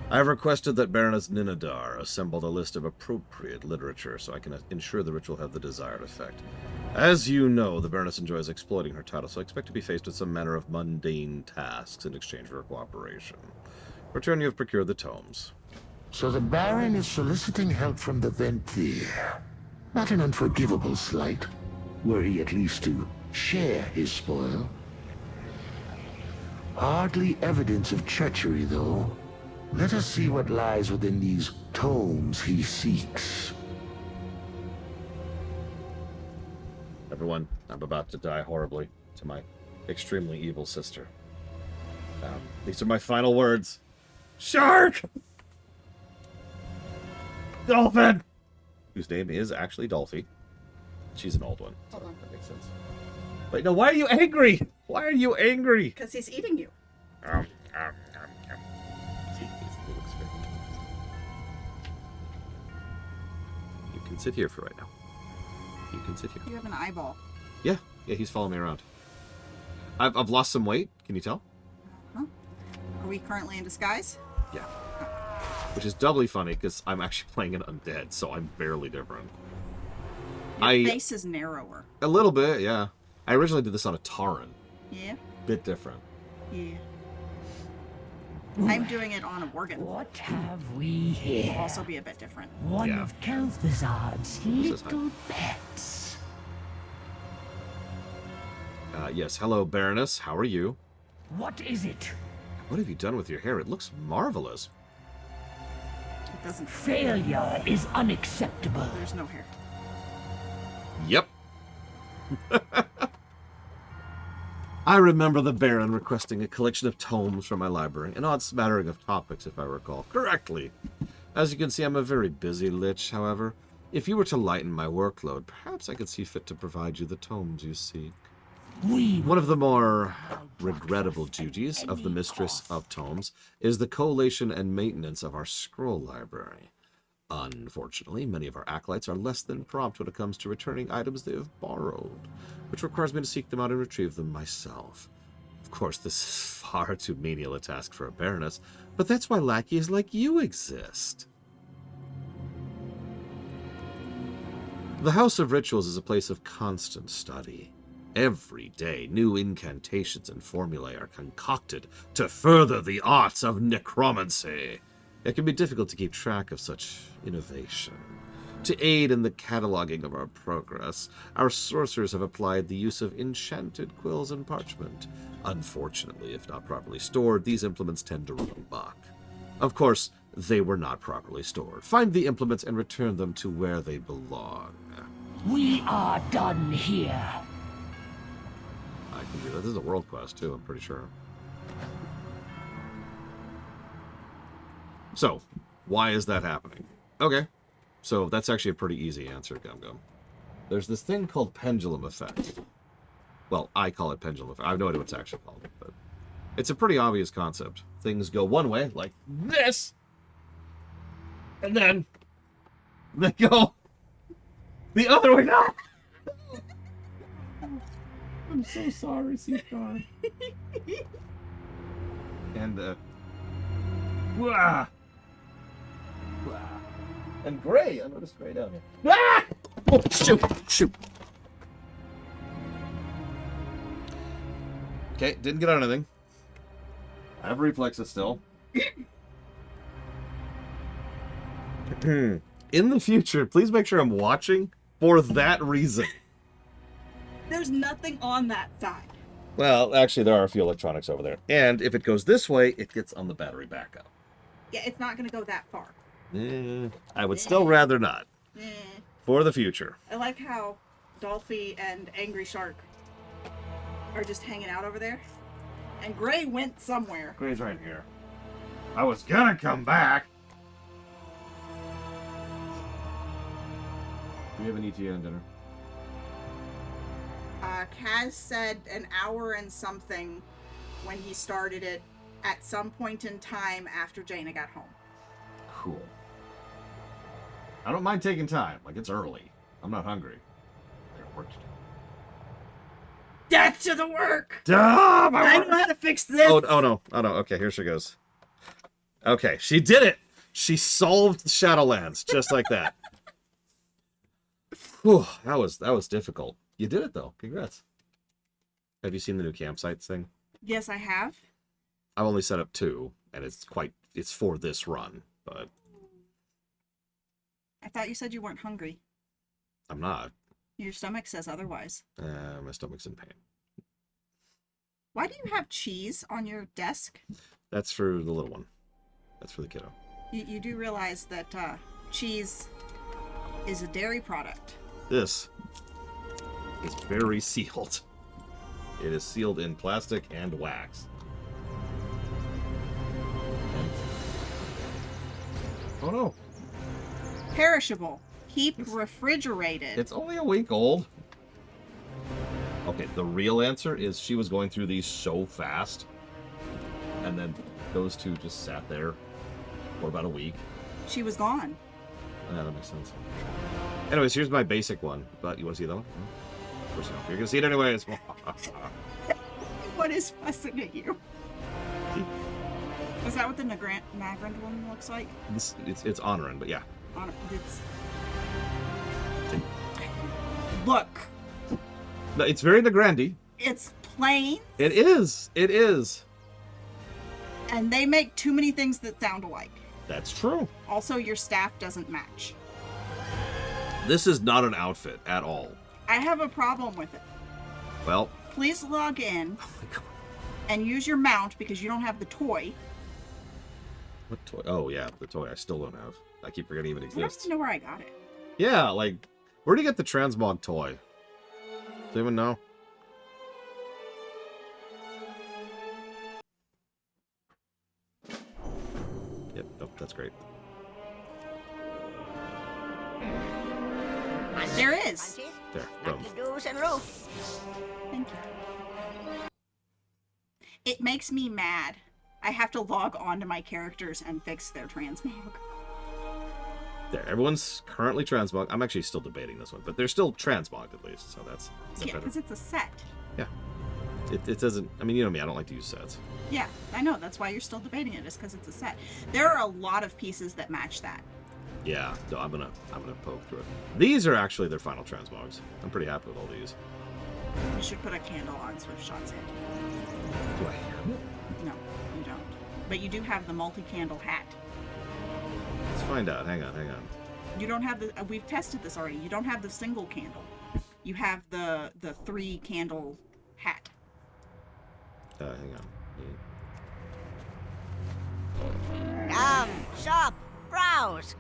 I have requested that Baroness Ninadar assemble a list of appropriate literature so I can ensure the ritual have the desired effect. As you know, the Baroness enjoys exploiting her title, so I expect to be faced with some manner of mundane tasks in exchange for her cooperation. In return, you have procured the tomes. So the Baron is soliciting help from the Venthyr. Not an unforgivable slight, were he at least to share his spoil. Hardly evidence of treachery, though. Let us see what lies within these tomes he seeks. Everyone, I'm about to die horribly to my extremely evil sister. These are my final words. Shark! Dolphin! Whose name is actually Dolphy. She's an old one. So that makes sense. Wait, no, why are you angry? Why are you angry? Because he's eating you. You can sit here for right now. You can sit here. You have an eyeball. Yeah, he's following me around. I've lost some weight. Can you tell? Are we currently in disguise? Yeah. Which is doubly funny because I'm actually playing an undead, so I'm barely different. Your face is narrower. A little bit, yeah. I originally did this on a Tauren. Yeah? Bit different. Yeah. I'm doing it on a Worgen. What have we here? Will also be a bit different. One of Kel'Thuzad's little pets. Yes, hello, Baroness. How are you? What is it? What have you done with your hair? It looks marvelous. It doesn't. Failure is unacceptable. There's no hair. Yep. I remember the Baron requesting a collection of tomes from my library, an odd smattering of topics, if I recall correctly. As you can see, I'm a very busy lich, however. If you were to lighten my workload, perhaps I could see fit to provide you the tomes you seek. One of the more regrettable duties of the Mistress of Tomes is the collation and maintenance of our scroll library. Unfortunately, many of our acolytes are less than prompt when it comes to returning items they have borrowed, which requires me to seek them out and retrieve them myself. Of course, this is far too menial a task for a baroness, but that's why lackeys like you exist. The House of Rituals is a place of constant study. Every day, new incantations and formulae are concocted to further the arts of necromancy. It can be difficult to keep track of such innovation. To aid in the cataloging of our progress, our sorcerers have applied the use of enchanted quills and parchment. Unfortunately, if not properly stored, these implements tend to run amok. Of course, they were not properly stored. Find the implements and return them to where they belong. We are done here. I can do that. This is a world quest, too, I'm pretty sure. So, why is that happening? Okay, so that's actually a pretty easy answer, Gum Gum. There's this thing called pendulum effect. Well, I call it pendulum effect. I have no idea what it's actually called, but it's a pretty obvious concept. Things go one way, like this, and then they go the other way. No! I'm so sorry, Seacar. And, wah! And Gray, I noticed Gray down here. Ah! Oh, shoot! Okay, didn't get on anything. I have reflexes still. In the future, please make sure I'm watching for that reason. There's nothing on that side. Well, actually, there are a few electronics over there. And if it goes this way, it gets on the battery backup. Yeah, it's not going to go that far. I would still rather not. For the future. I like how Dolphy and Angry Shark are just hanging out over there. And Gray went somewhere. Gray's right here. I was gonna come back. Do we have an ETA on dinner? Kaz said an hour and something when he started it at some point in time after Jaina got home. Cool. I don't mind taking time. Like, it's early. I'm not hungry. I got work to do. Death to the work! Ah, I know how to fix this! Oh no. Okay, here she goes. Okay, she did it! She solved Shadowlands, just like that. Whew, that was difficult. You did it, though. Congrats. Have you seen the new campsites thing? Yes, I have. I've only set up 2, and it's for this run, but... I thought you said you weren't hungry. I'm not. Your stomach says otherwise. My stomach's in pain. Why do you have cheese on your desk? That's for the little one. That's for the kiddo. You do realize that cheese is a dairy product. This is very sealed. It is sealed in plastic and wax. And... Oh no. Perishable. Keep refrigerated. It's only a week old. Okay, the real answer is she was going through these so fast. And then those two just sat there for about a week. She was gone. Yeah, that makes sense. Anyways, here's my basic one. But you want to see that one? Of course you don't. You're going to see it anyways. What is fussing at you? Is that what the Nagrand one looks like? It's honoring, but yeah. Look. No, it's very Nagrandi. It's plain. It is. It is. And they make too many things that sound alike. That's true. Also, your staff doesn't match. This is not an outfit at all. I have a problem with it. Well. Please log in and use your mount because you don't have the toy. What toy? Oh, yeah, the toy I still don't have. I keep forgetting it even exists. I don't even know where I got it. Yeah, like, where do you get the transmog toy? Does anyone know? Yep, nope, that's great. There is. There, boom. Thank you. It makes me mad. I have to log on to my characters and fix their transmog. There, everyone's currently transmogged. I'm actually still debating this one, but they're still transmogged at least, so that's yeah, because it's a set. Yeah. It doesn't, I mean, you know me, I don't like to use sets. Yeah, I know. That's why you're still debating it, is because it's a set. There are a lot of pieces that match that. Yeah, so I'm gonna poke through it. These are actually their final transmogs. I'm pretty happy with all these. You should put a candle on Swiftshot's head. Do I have it? No, you don't. But you do have the multi-candle hat. Let's find out. Hang on. You don't have the. We've tested this already. You don't have the single candle. You have the 3-candle hat. Hang on. Shop, browse,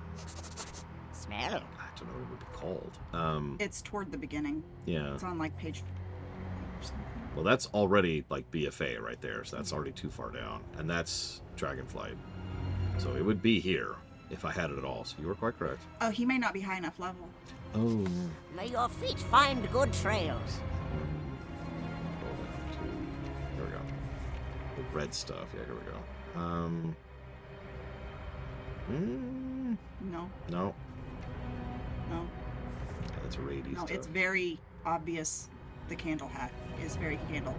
smell. I don't know what it would be called. It's toward the beginning. Yeah. It's on like page. Well, that's already like BFA right there, so that's already too far down, and that's Dragonflight. So it would be here if I had it at all. So you were quite correct. Oh, he may not be high enough level. Oh. May your feet find good trails. Here we go. The red stuff. Yeah, here we go. No. No. No. Yeah, that's rady No, stuff. it's very obvious. The candle hat is very candle.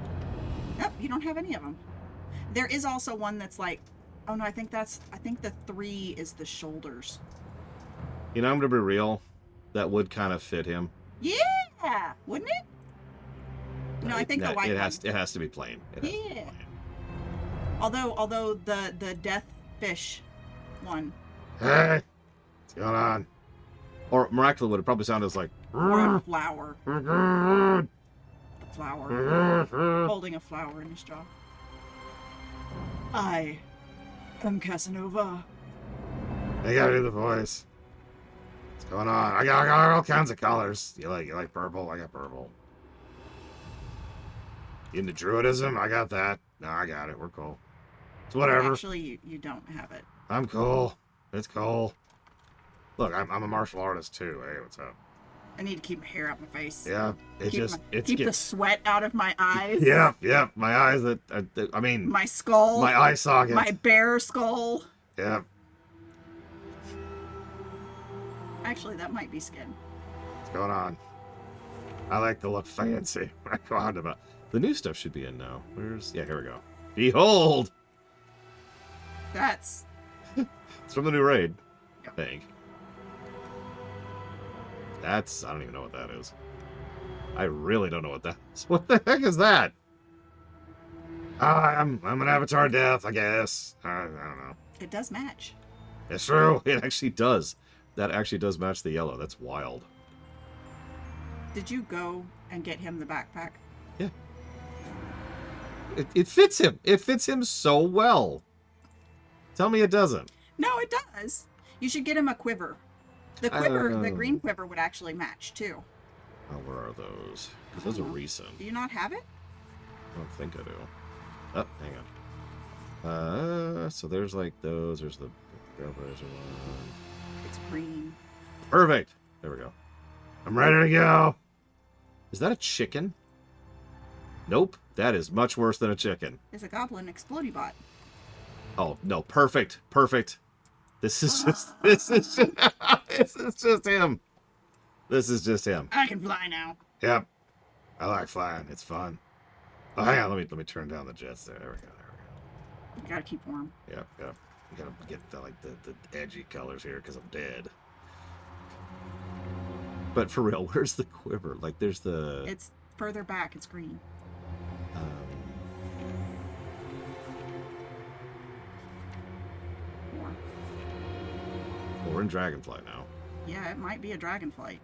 Nope, you don't have any of them. There is also one that's like, oh no, I think the 3 is the shoulders. You know, I'm gonna be real. That would kind of fit him. Yeah, wouldn't it? No, I think the white one. It has to be plain. Yeah. Although the death fish one. Hey, what's going on? Or Miraculous would have probably sounded like. Or a flower. The flower. Holding a flower in his jaw. I am Casanova. I gotta do the voice. What's going on? I got all kinds of colors. You like purple? I got purple. Into druidism? I got that. No, I got it. We're cool. It's whatever. Actually, you don't have it. I'm cool. It's cool. Look, I'm a martial artist too. Hey, what's up? I need to keep my hair out my face. Yeah, keep the sweat out of my eyes. Yeah. My eyes. I mean, my skull. My eye socket. My bear skull. Yeah. Actually, that might be skin. What's going on? I like to look fancy. I go on about. The new stuff should be in now. Yeah, here we go. Behold! That's... It's from the new raid, I think. I don't even know what that is. I really don't know what that is. What the heck is that? I'm an avatar death, I guess. I don't know. It does match. It's true. It actually does. That actually does match the yellow. That's wild. Did you go and get him the backpack? Yeah. It fits him. It fits him so well. Tell me it doesn't. No, it does. You should get him a quiver. The quiver, the green quiver would actually match too. Oh, where are those? Because those are recent. Do you not have it? I don't think I do. Oh, hang on. So there's like those. There's the Trailblazer one. It's green. Perfect. There we go. I'm ready to go. Is that a chicken? Nope. That is much worse than a chicken. It's a goblin explodey bot. Oh no! Perfect. Perfect. This is just. This is just. This is just him. This is just him. I can fly now. Yep. I like flying. It's fun. Oh, hang on. Let me turn down the jets there. There we go. You gotta keep warm. Yep. Yep. You gotta get the edgy colors here because I'm dead. But for real, where's the quiver? Like, there's the... It's further back. It's green. More. Well, we're in Dragonflight now. Yeah, it might be a dragonflight.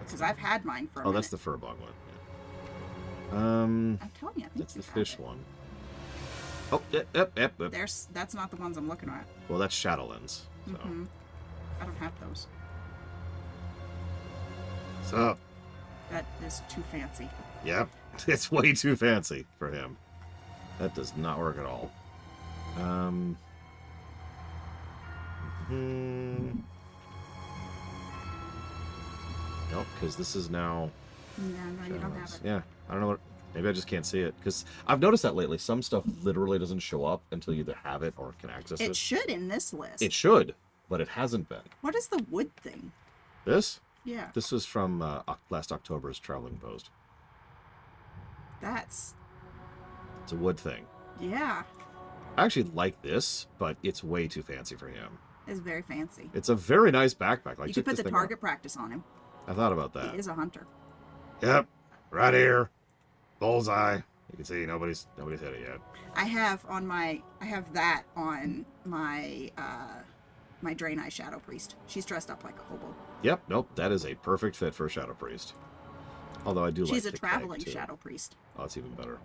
Because I've had mine for a Oh, minute. that's the Furbog one. Yeah. I'm telling you. I think That's the you have fish it. one. Oh, yep. That's not the ones I'm looking at. Well, that's Shadowlands. So. Mm-hmm. I don't have those. What's up? That is too fancy. Yep. It's way too fancy for him. That does not work at all. Nope, because this is now... No, you don't have it. Yeah, I don't know what... Maybe I just can't see it. Because I've noticed that lately. Some stuff literally doesn't show up until you either have it or can access it. It should in this list. It should, but it hasn't been. What is the wood thing? This? Yeah. This was from last October's Traveling Post. It's a wood thing. Yeah. I actually like this, but it's way too fancy for him. It's very fancy. It's a very nice backpack. Like, You could check put this the thing target out. practice on him. I thought about that. He is a hunter. Yep. Right here. Bullseye. You can see nobody's hit it yet. I have that on my my Draenei Shadow Priest. She's dressed up like a hobo. Yep, nope, that is a perfect fit for a Shadow Priest. Although I do like She's a the traveling keg, too. Shadow Priest. Oh, that's even better.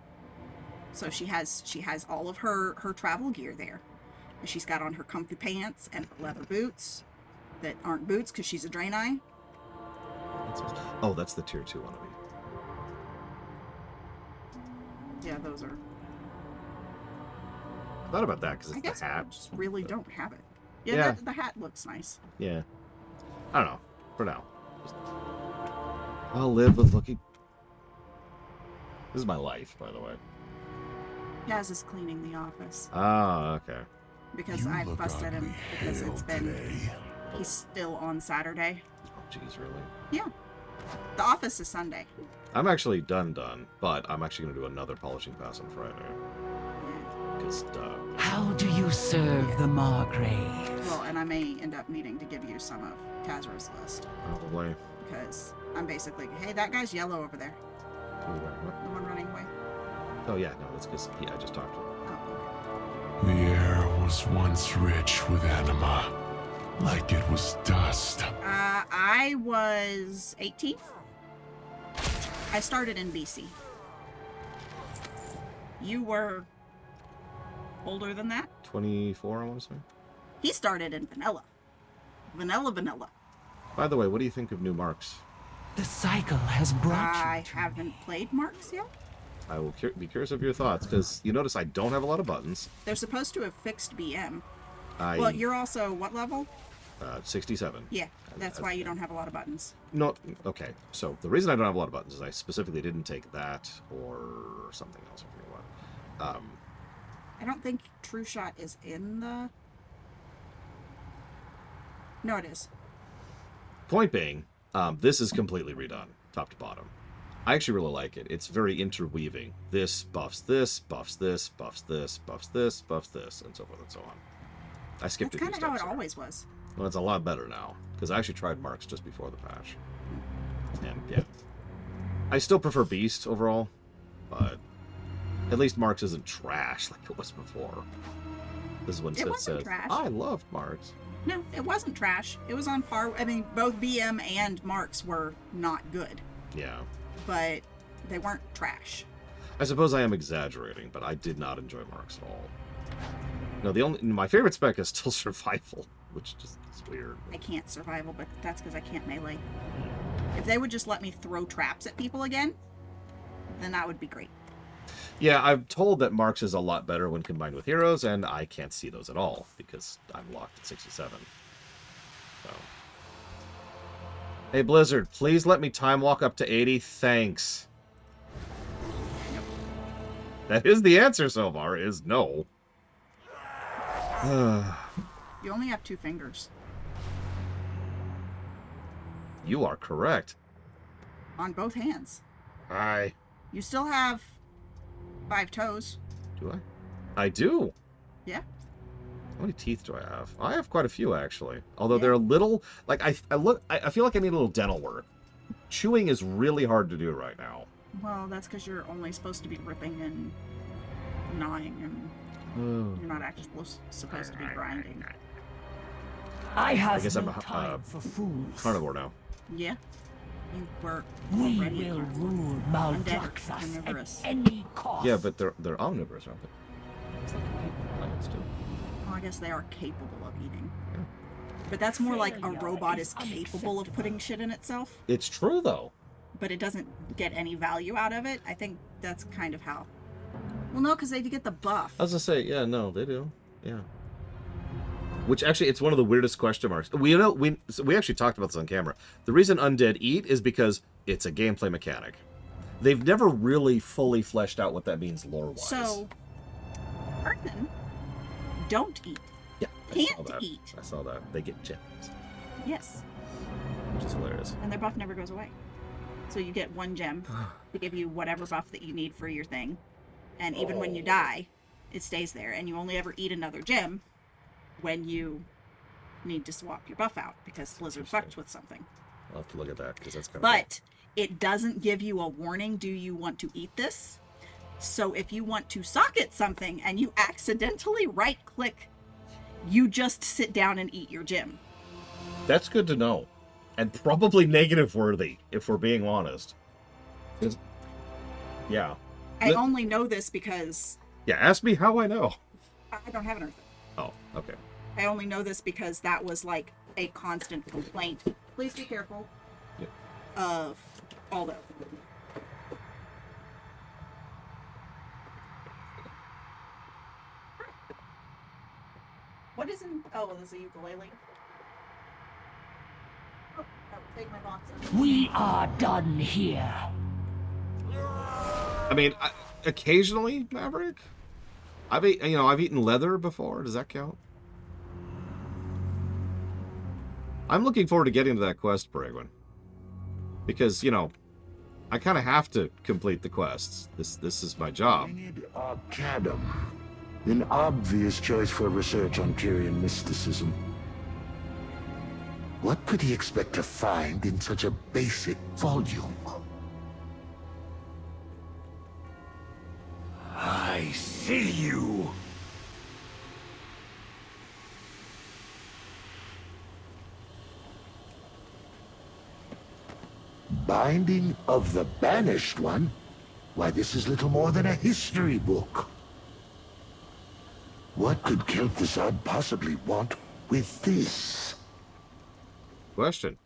So she has all of her travel gear there. And she's got on her comfy pants and her leather boots that aren't boots because she's a Draenei. Oh, that's the tier 2 one of me. Yeah, those are. I thought about that because I it's guess the hat. I just really don't have it. Yeah, Yeah. The hat looks nice. Yeah. I don't know. For now. I'll live with looking. This is my life, by the way. Yaz is cleaning the office Ah, okay. because I fussed at him because it's been. He's still on Saturday. Oh, jeez, really? Yeah. The office is Sunday. I'm actually done, but I'm actually going to do another polishing pass on Friday. Because, How do you serve the Margrave? Well, and I may end up needing to give you some of Tazra's list. probably. Because I'm basically, hey, that guy's yellow over there. What? The one running away. Oh, yeah, no, that's because I just talked to him. The air was once rich with anima, like it was dust. I was 18. I started in BC. You were older than that? 24, I want to say. He started in vanilla. Vanilla. By the way, what do you think of new marks? The cycle has brought I haven't played Marks yet. I will be curious of your thoughts, because you notice I don't have a lot of buttons. They're supposed to have fixed BM. I, Well, you're also what level? 67. Yeah, that's why you don't have a lot of buttons. No, okay. So the reason I don't have a lot of buttons is I specifically didn't take that or something else. I forget what. I don't think True Shot is in the... No, it is. Point being, this is completely redone, top to bottom. I actually really like it. It's very interweaving. This buffs this, buffs this, buffs this, buffs this, buffs this, and so forth and so on. I skipped That's a few kind of how steps it there. always was. Well, it's a lot better now, because I actually tried Marks just before the patch. And, yeah. I still prefer Beast overall, but at least Marks isn't trash like it was before. This is when It Sith wasn't says, trash. I loved Marks. No, it wasn't trash. It was on par. I mean, both BM and Marks were not good, Yeah. but they weren't trash. I suppose I am exaggerating, but I did not enjoy Marks at all. No, my favorite spec is still Survival, which just is weird. I can't survival, but that's because I can't melee. If they would just let me throw traps at people again, then that would be great. Yeah, I'm told that Marks is a lot better when combined with heroes, and I can't see those at all because I'm locked at 67. So. Hey, Blizzard, please let me time walk up to 80. Thanks. That is the answer so far, is no. You only have 2 fingers. You are correct. On both hands. Hi. You still have 5 toes. Do I? I do. Yeah. How many teeth do I have? I have quite a few, actually. Although they're a little... Like, I feel like I need a little dental work. Chewing is really hard to do right now. Well, that's because you're only supposed to be ripping and gnawing, and you're not actually supposed to be grinding. I guess I'm a carnivore now. Yeah. You were We already will a carnivore. rule Undead, Maldraxxus omnivorous. at any cost. Yeah, but they're omnivorous, aren't they? It's like plants too. Well, I guess they are capable of eating. Yeah. But that's more like a robot is capable of putting shit in itself. It's true, though. But it doesn't get any value out of it. I think that's kind of how. Well, no, because they get the buff. I was gonna say, yeah, no, they do. Yeah. Which actually, it's one of the weirdest question marks. We actually talked about this on camera. The reason undead eat is because it's a gameplay mechanic. They've never really fully fleshed out what that means lore-wise. So, Earthen don't eat. Yeah, Can't eat. I saw that. They get gems. Yes. Which is hilarious. And their buff never goes away. So you get 1 gem to give you whatever buff that you need for your thing. And even when you die, it stays there. And you only ever eat another gem when you need to swap your buff out because Blizzard fucked with something. I'll have to look at that because that's kind of But it doesn't give you a warning, do you want to eat this? So if you want to socket something and you accidentally right click, you just sit down and eat your gem. That's good to know. And probably negative worthy, if we're being honest. Yeah. I only know this because... Yeah, ask me how I know. I don't have an Earthen. Oh, okay. I only know this because that was like a constant complaint. Please be careful of Aldo. What is in... Oh, there's a ukulele. Oh, I'll take my box. We are done here. I mean, occasionally, Maverick. I've eaten leather before. Does that count? I'm looking forward to getting to that quest, Peregrine. Because, I kind of have to complete the quests. This is my job. Arcadum. An obvious choice for research on Kyrian mysticism. What could he expect to find in such a basic volume? I see you. Binding of the Banished One? Why, this is little more than a history book. What could Kel'Thuzad possibly want with this? Question.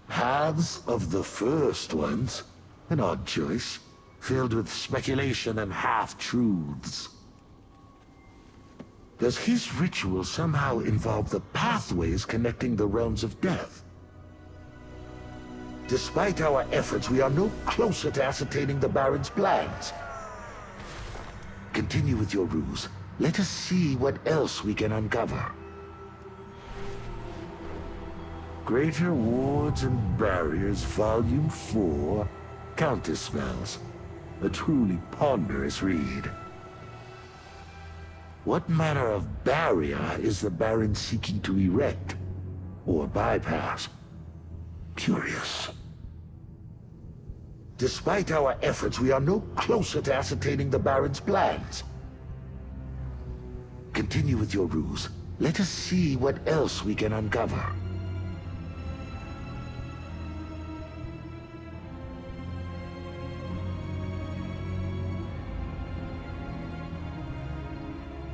Paths of the First Ones? An odd choice, filled with speculation and half-truths. Does his ritual somehow involve the pathways connecting the realms of death? Despite our efforts, we are no closer to ascertaining the Baron's plans. Continue with your ruse. Let us see what else we can uncover. Greater Wards and Barriers, Volume 4, Counterspells. A truly ponderous read. What manner of barrier is the Baron seeking to erect? Or bypass? Curious. Despite our efforts, we are no closer to ascertaining the Baron's plans. Continue with your ruse. Let us see what else we can uncover.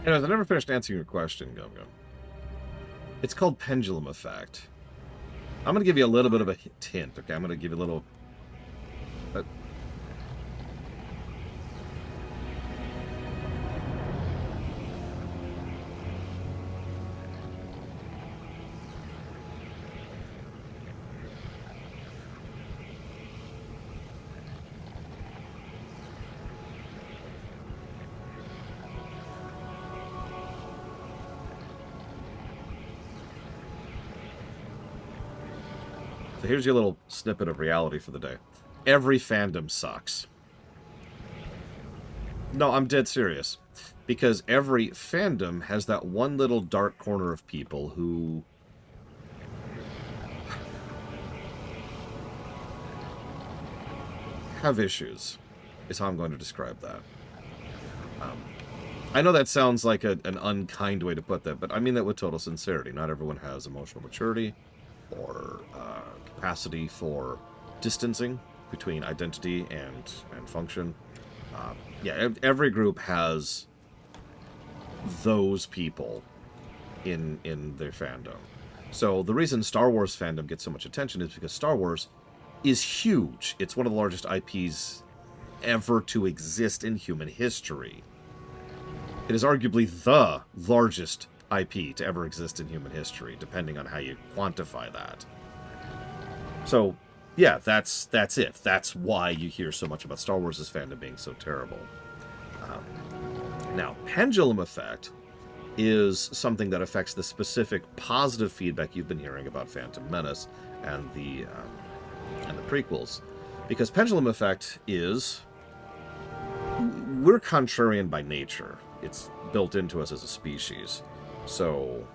Anyways, I never finished answering your question, Gum Gum. It's called pendulum effect. I'm going to give you a little bit of a hint, okay? I'm going to give you a little... So here's your little snippet of reality for the day. Every fandom sucks. No, I'm dead serious. Because every fandom has that one little dark corner of people who... have issues, is how I'm going to describe that. I know that sounds like an unkind way to put that, but I mean that with total sincerity. Not everyone has emotional maturity or capacity for distancing between identity and function. Yeah, every group has those people in their fandom. So the reason Star Wars fandom gets so much attention is because Star Wars is huge. It's one of the largest IPs ever to exist in human history. It is arguably the largest IP to ever exist in human history, depending on how you quantify that. So, yeah, that's it. That's why you hear so much about Star Wars' fandom being so terrible. Now, pendulum effect is something that affects the specific positive feedback you've been hearing about Phantom Menace and the prequels. Because pendulum effect is... we're contrarian by nature. It's built into us as a species. So,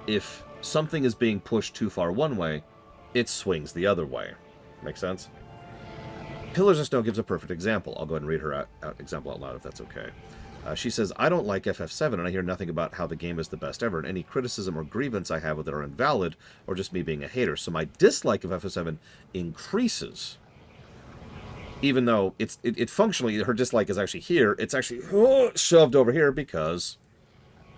if something is being pushed too far one way, it swings the other way. Make sense? Pillars of Snow gives a perfect example. I'll go ahead and read her example out loud if that's okay. She says, I don't like FF7 and I hear nothing about how the game is the best ever, and any criticism or grievance I have with it are invalid or just me being a hater. So my dislike of FF7 increases. Even though it functionally, her dislike is actually here, it's actually shoved over here because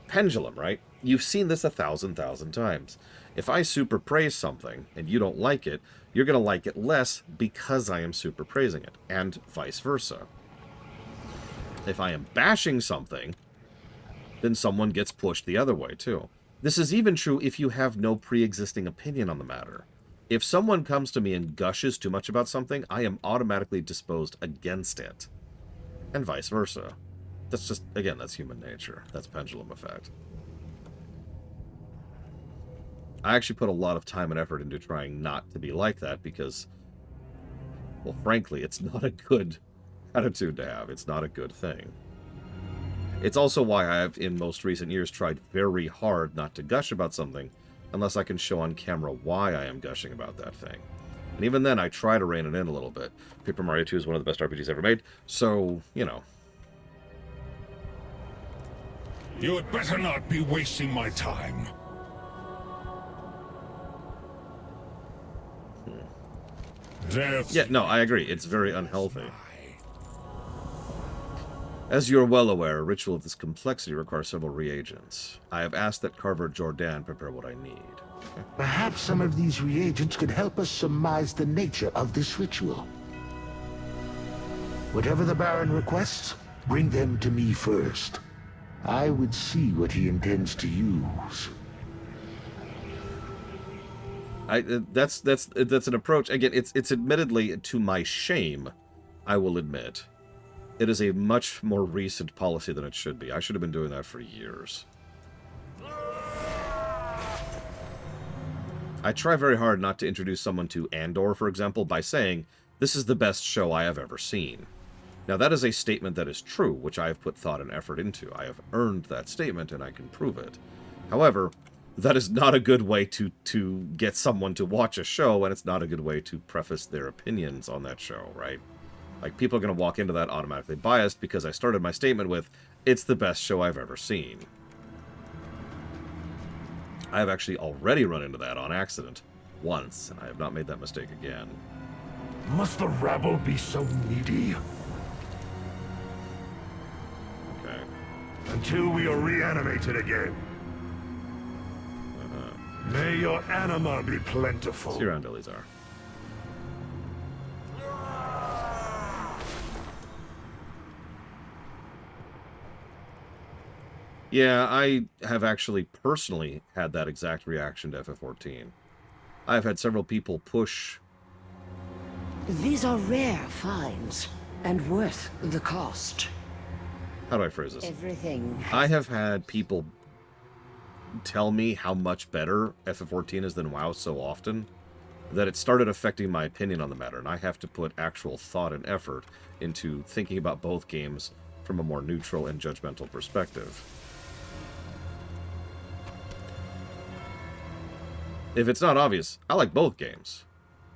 pendulum, right? You've seen this 1,000 times. If I super praise something and you don't like it, you're going to like it less because I am super praising it, and vice versa. If I am bashing something, then someone gets pushed the other way too. This is even true if you have no pre-existing opinion on the matter. If someone comes to me and gushes too much about something, I am automatically disposed against it. And vice versa. That's just, again, that's human nature. That's pendulum effect. I actually put a lot of time and effort into trying not to be like that because, well, frankly, it's not a good attitude to have. It's not a good thing. It's also why I have, in most recent years, tried very hard not to gush about something unless I can show on camera why I am gushing about that thing. And even then, I try to rein it in a little bit. Paper Mario 2 is one of the best RPGs ever made, so, you know. You had better not be wasting my time. Death. Yeah, no, I agree. It's very unhealthy. As you are well aware, a ritual of this complexity requires several reagents. I have asked that Carver Jordan prepare what I need. Okay. Perhaps some of these reagents could help us surmise the nature of this ritual. Whatever the Baron requests, bring them to me first. I would see what he intends to use. That's an approach. Again, it's admittedly to my shame, I will admit. It is a much more recent policy than it should be. I should have been doing that for years. I try very hard not to introduce someone to Andor, for example, by saying, this is the best show I have ever seen. Now, that is a statement that is true, which I have put thought and effort into. I have earned that statement, and I can prove it. However, that is not a good way to get someone to watch a show, and it's not a good way to preface their opinions on that show, right? Like, people are going to walk into that automatically biased because I started my statement with, it's the best show I've ever seen. I have actually already run into that on accident once, and I have not made that mistake again. Must the rabble be so needy? Okay. Until we are reanimated again. May your anima be plentiful. See you around, Elizar. Yeah, I have actually personally had that exact reaction to FF14. I've had several people push. These are rare finds, and worth the cost. How do I phrase this? Everything. I have had people tell me how much better FF14 is than WoW so often that it started affecting my opinion on the matter, and I have to put actual thought and effort into thinking about both games from a more neutral and judgmental perspective. If it's not obvious, I like both games,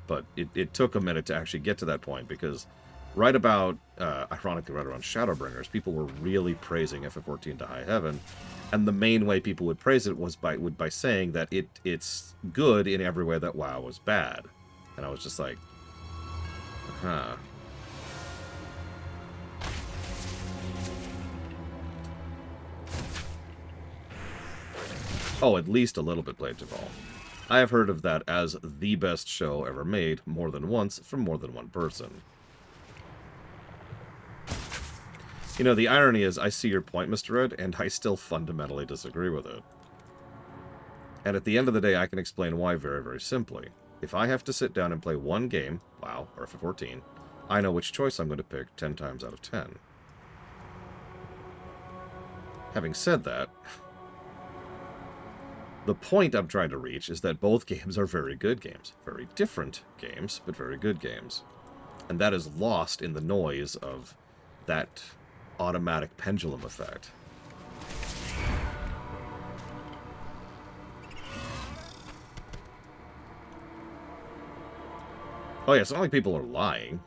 but it took a minute to actually get to that point, because right about, ironically, right around Shadowbringers, people were really praising FF14 to high heaven, and the main way people would praise it was by saying that it's good in every way that WoW was bad. And I was just like, huh. Oh, at least a little bit Blade to Fall. I have heard of that as the best show ever made more than once from more than one person. You know, the irony is, I see your point, Mr. Red, and I still fundamentally disagree with it. And at the end of the day, I can explain why very, very simply. If I have to sit down and play one game, WoW, or FF14, I know which choice I'm going to pick 10 times out of 10. Having said that, the point I'm trying to reach is that both games are very good games. Very different games, but very good games. And that is lost in the noise of that automatic pendulum effect. Oh yeah, it's not like people are lying.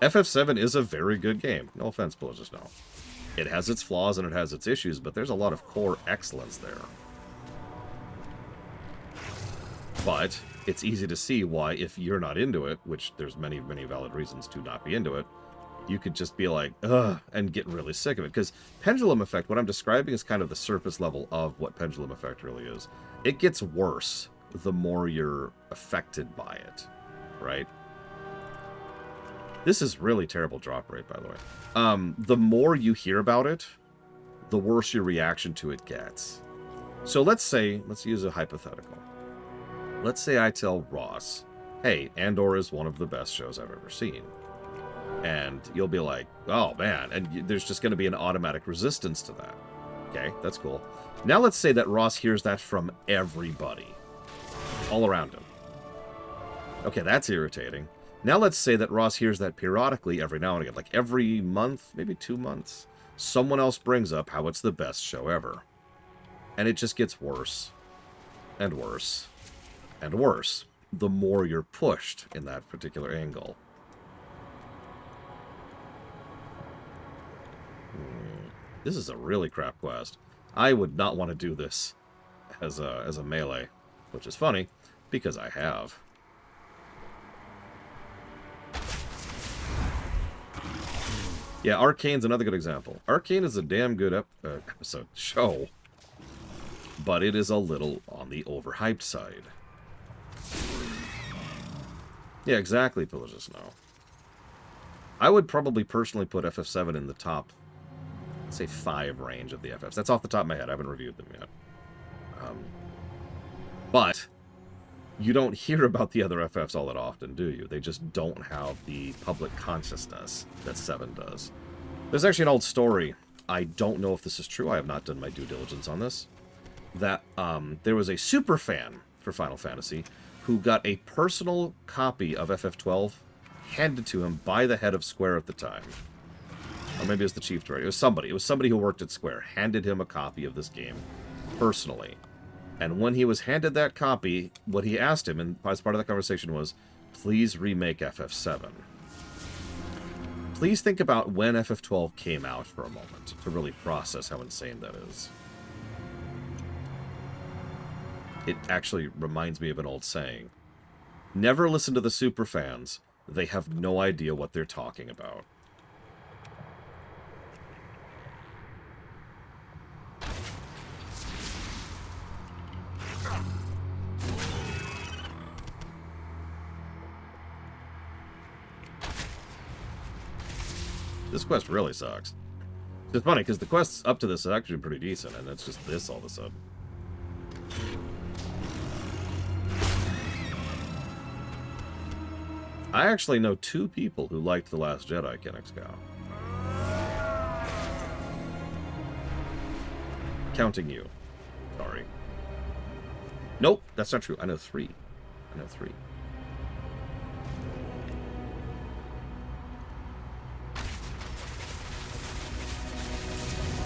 FF7 is a very good game. No offense, Blizzard, no. It has its flaws and it has its issues, but there's a lot of core excellence there. But it's easy to see why, if you're not into it, which there's many, many valid reasons to not be into it, you could just be like, ugh, and get really sick of it. Because Pendulum Effect, what I'm describing is kind of the surface level of what Pendulum Effect really is. It gets worse the more you're affected by it, right? This is really terrible drop rate, by the way. The more you hear about it, the worse your reaction to it gets. So let's use a hypothetical. Let's say I tell Ross, hey, Andor is one of the best shows I've ever seen. And you'll be like, oh man, and there's just going to be an automatic resistance to that. Okay, that's cool. Now let's say that Ross hears that from everybody, all around him. Okay, that's irritating. Now let's say that Ross hears that periodically every now and again, like every month, maybe 2 months, someone else brings up how it's the best show ever. And it just gets worse and worse and worse the more you're pushed in that particular angle. This is a really crap quest. I would not want to do this as a melee, which is funny because I have. Yeah, Arcane's another good example. Arcane is a damn good episode show, but it is a little on the overhyped side. Yeah, exactly, Pillagers know. I would probably personally put FF7 in the top, let's say 5 range of the FFs. That's off the top of my head. I haven't reviewed them yet. But you don't hear about the other FFs all that often, do you? They just don't have the public consciousness that 7 does. There's actually an old story. I don't know if this is true. I have not done my due diligence on this. That there was a super fan for Final Fantasy who got a personal copy of FF12 handed to him by the head of Square at the time. Or maybe it was the chief director. It was somebody. It was somebody who worked at Square. Handed him a copy of this game personally. And when he was handed that copy, what he asked him, and as part of that conversation, was, please remake FF7. Please think about when FF12 came out for a moment to really process how insane that is. It actually reminds me of an old saying. Never listen to the superfans. They have no idea what they're talking about. This quest really sucks. It's funny, because the quests up to this have actually been pretty decent, and it's just this all of a sudden. I actually know 2 people who liked The Last Jedi, Kenexcow. Counting you. Sorry. Nope, that's not true. I know 3. I know 3.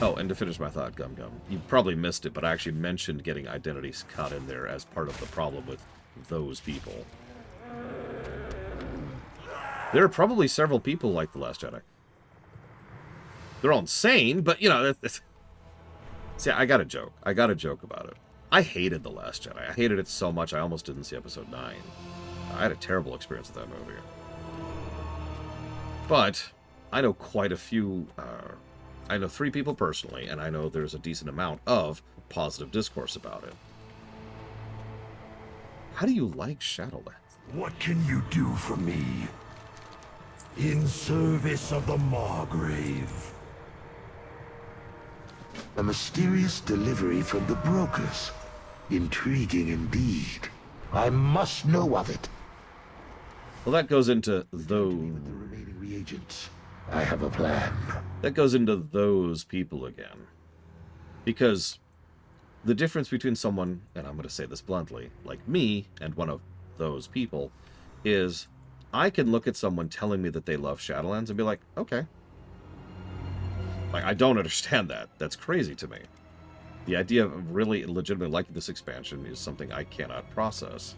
Oh, and to finish my thought, Gum Gum, you probably missed it, but I actually mentioned getting identities cut in there as part of the problem with those people. There are probably several people like The Last Jedi. They're all insane, but, you know, see, I got a joke. I got a joke about it. I hated The Last Jedi. I hated it so much I almost didn't see Episode 9. I had a terrible experience with that movie. But I know quite a few... I know 3 people personally, and I know there's a decent amount of positive discourse about it. How do you like Shadowlands? What can you do for me? In service of the Margrave. A mysterious delivery from the brokers. Intriguing indeed. I must know of it. Well, that goes into those... The remaining reagents. I have a plan. That goes into those people again. Because the difference between someone, and I'm going to say this bluntly, like me and one of those people, is I can look at someone telling me that they love Shadowlands and be like, okay. Like, I don't understand that. That's crazy to me. The idea of really legitimately liking this expansion is something I cannot process.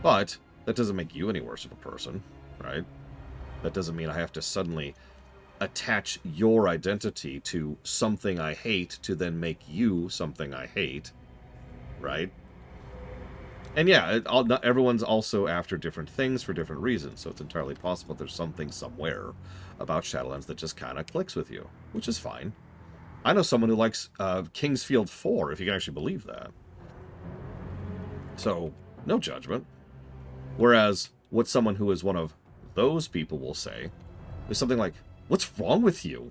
But that doesn't make you any worse of a person, right? That doesn't mean I have to suddenly attach your identity to something I hate to then make you something I hate, right? And yeah, not everyone's also after different things for different reasons, so it's entirely possible there's something somewhere about Shadowlands that just kind of clicks with you, which is fine. I know someone who likes Kingsfield 4, if you can actually believe that. So, no judgment. Whereas, what someone who is one of those people will say is something like, what's wrong with you?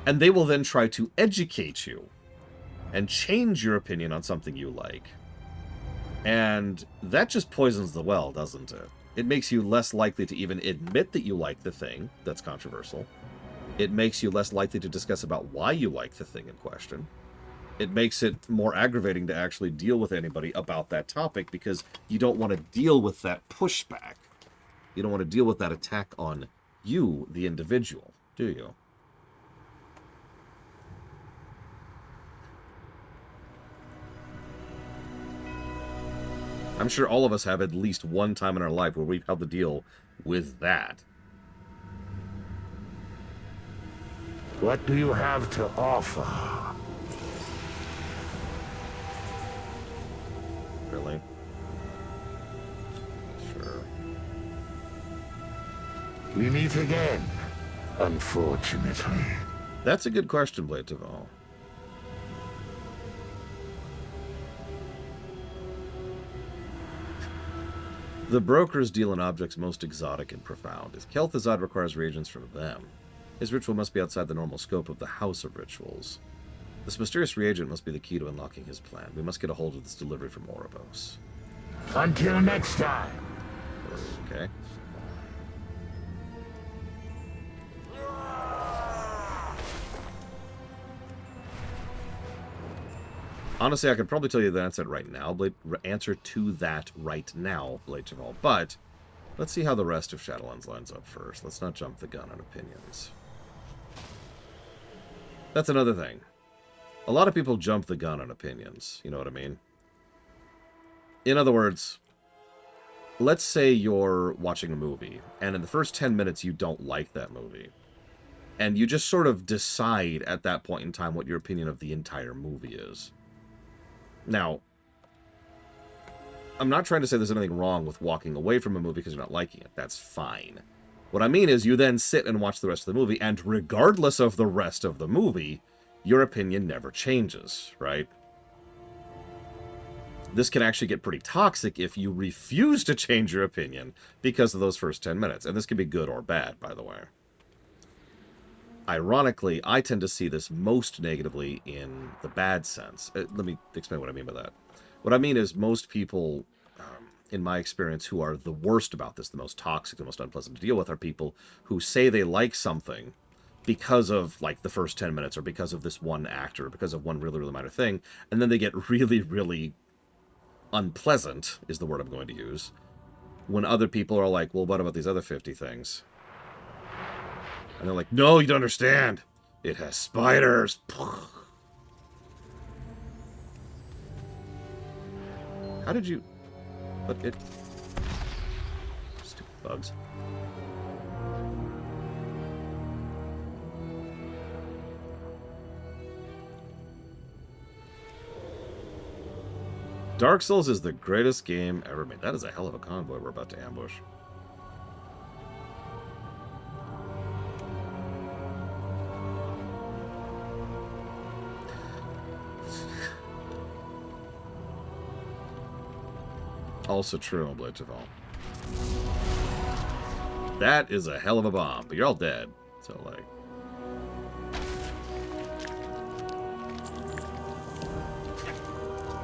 And they will then try to educate you and change your opinion on something you like. And that just poisons the well, doesn't it? It makes you less likely to even admit that you like the thing that's controversial. It makes you less likely to discuss about why you like the thing in question. It makes it more aggravating to actually deal with anybody about that topic because you don't want to deal with that pushback. You don't want to deal with that attack on you, the individual, do you? I'm sure all of us have at least one time in our life where we've had to deal with that. What do you have to offer? Really? Sure. We meet again, unfortunately. That's a good question, Blade Taval. The brokers deal in objects most exotic and profound. If Kel'Thuzad requires reagents from them, his ritual must be outside the normal scope of the House of Rituals. This mysterious reagent must be the key to unlocking his plan. We must get a hold of this delivery from Oribos. Until next time. Okay. Honestly, I could probably tell you the answer right now. Answer to that right now, Blade Taval. But let's see how the rest of Shadowlands lines up first. Let's not jump the gun on opinions. That's another thing. A lot of people jump the gun on opinions. You know what I mean? In other words, let's say you're watching a movie, and in the first 10 minutes you don't like that movie. And you just sort of decide at that point in time what your opinion of the entire movie is. Now, I'm not trying to say there's anything wrong with walking away from a movie because you're not liking it. That's fine. What I mean is you then sit and watch the rest of the movie, and regardless of the rest of the movie, your opinion never changes, right? This can actually get pretty toxic if you refuse to change your opinion because of those first 10 minutes. And this can be good or bad, by the way. Ironically, I tend to see this most negatively in the bad sense. Let me explain what I mean by that. What I mean is most people, in my experience, who are the worst about this, the most toxic, the most unpleasant to deal with, are people who say they like something because of, like, the first 10 minutes, or because of this one actor, or because of one really, really minor thing, and then they get really, really unpleasant, is the word I'm going to use, when other people are like, well, what about these other 50 things? And they're like, no, you don't understand. It has spiders. How did you... But it... Stupid bugs. Dark Souls is the greatest game ever made. That is a hell of a convoy we're about to ambush. Also true on Blade to Fall. That is a hell of a bomb, but you're all dead. So, like...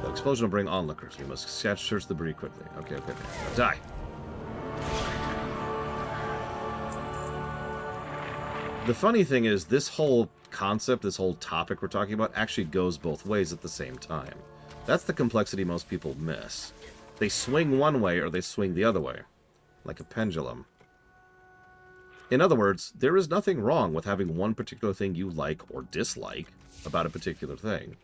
The explosion will bring onlookers. We must search the debris quickly. Okay. Now die. The funny thing is, this whole concept, this whole topic we're talking about, actually goes both ways at the same time. That's the complexity most people miss. They swing one way or they swing the other way, like a pendulum. In other words, there is nothing wrong with having one particular thing you like or dislike about a particular thing,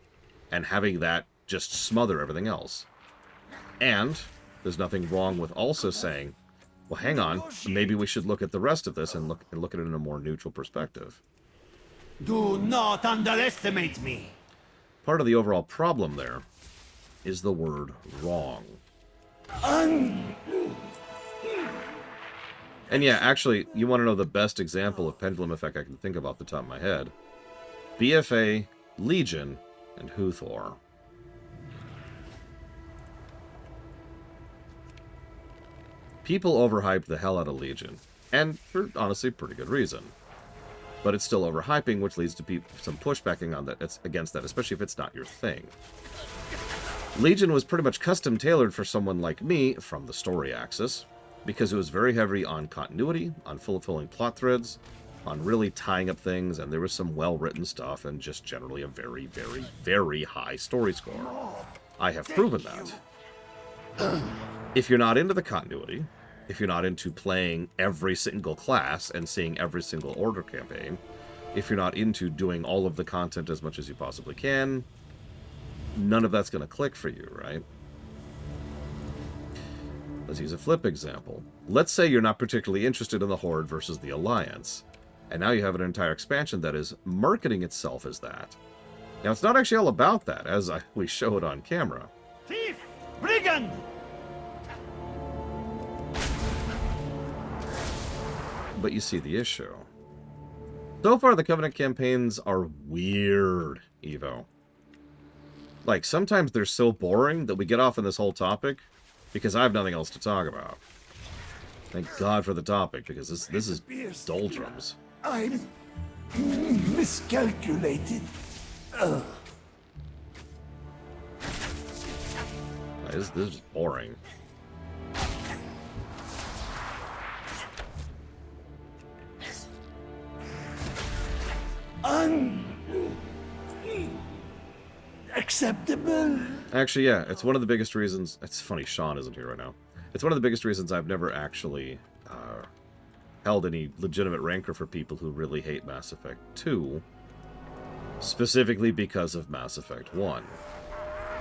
and having that just smother everything else. And there's nothing wrong with also saying, well, hang on, maybe we should look at the rest of this and look at it in a more neutral perspective. Do not underestimate me. Part of the overall problem there is the word wrong. And yeah, actually, you want to know the best example of pendulum effect I can think of off the top of my head? BFA, Legion, and Huthor. People overhyped the hell out of Legion, and for honestly pretty good reason. But it's still overhyping, which leads to some pushbacking on that against that, especially if it's not your thing. Legion was pretty much custom tailored for someone like me from the story axis, because it was very heavy on continuity, on fulfilling plot threads, on really tying up things, and there was some well-written stuff, and just generally a very, very, very high story score. I have proven that. If you're not into the continuity, if you're not into playing every single class and seeing every single order campaign, if you're not into doing all of the content as much as you possibly can, none of that's going to click for you, right? Let's use a flip example. Let's say you're not particularly interested in the Horde versus the Alliance, and now you have an entire expansion that is marketing itself as that. Now, it's not actually all about that, as we showed on camera. Thief! Brigand! But you see the issue. So far, the Covenant campaigns are weird, Evo. Like, sometimes they're so boring that we get off on this whole topic because I have nothing else to talk about. Thank God for the topic, because this is doldrums. I'm miscalculated. This is boring. Unacceptable. Actually, yeah, it's one of the biggest reasons. It's funny, Sean isn't here right now. It's one of the biggest reasons I've never actually held any legitimate rancor for people who really hate Mass Effect 2, specifically because of Mass Effect 1.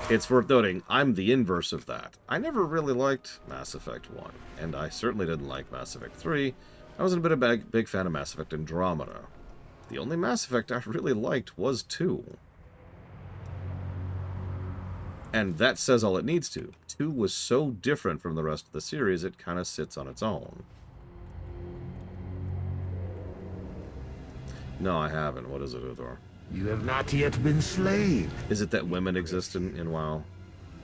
It's worth noting, I'm the inverse of that. I never really liked Mass Effect 1, and I certainly didn't like Mass Effect 3. I wasn't a big fan of Mass Effect Andromeda. The only Mass Effect I really liked was 2. And that says all it needs to. 2 was so different from the rest of the series, it kind of sits on its own. No, I haven't. What is it, Uthor? You have not yet been slain. Is it that women exist in WoW?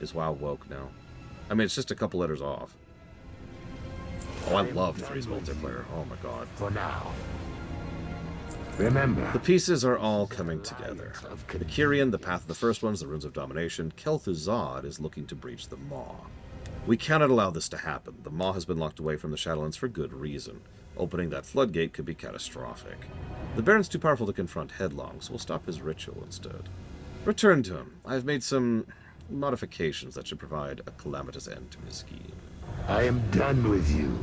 Is WoW woke now? I mean, it's just a couple letters off. Oh, I love 3's multiplayer. Oh my god. For now. Remember, The pieces are all coming together. The Kyrian, the Path of the First Ones, the Runes of Domination. Kel'Thuzad is looking to breach the Maw. We cannot allow this to happen. The Maw has been locked away from the Shadowlands for good reason. Opening that floodgate could be catastrophic. The Baron's too powerful to confront headlong, so we'll stop his ritual instead. Return to him. I have made some modifications that should provide a calamitous end to his scheme. I am done with you.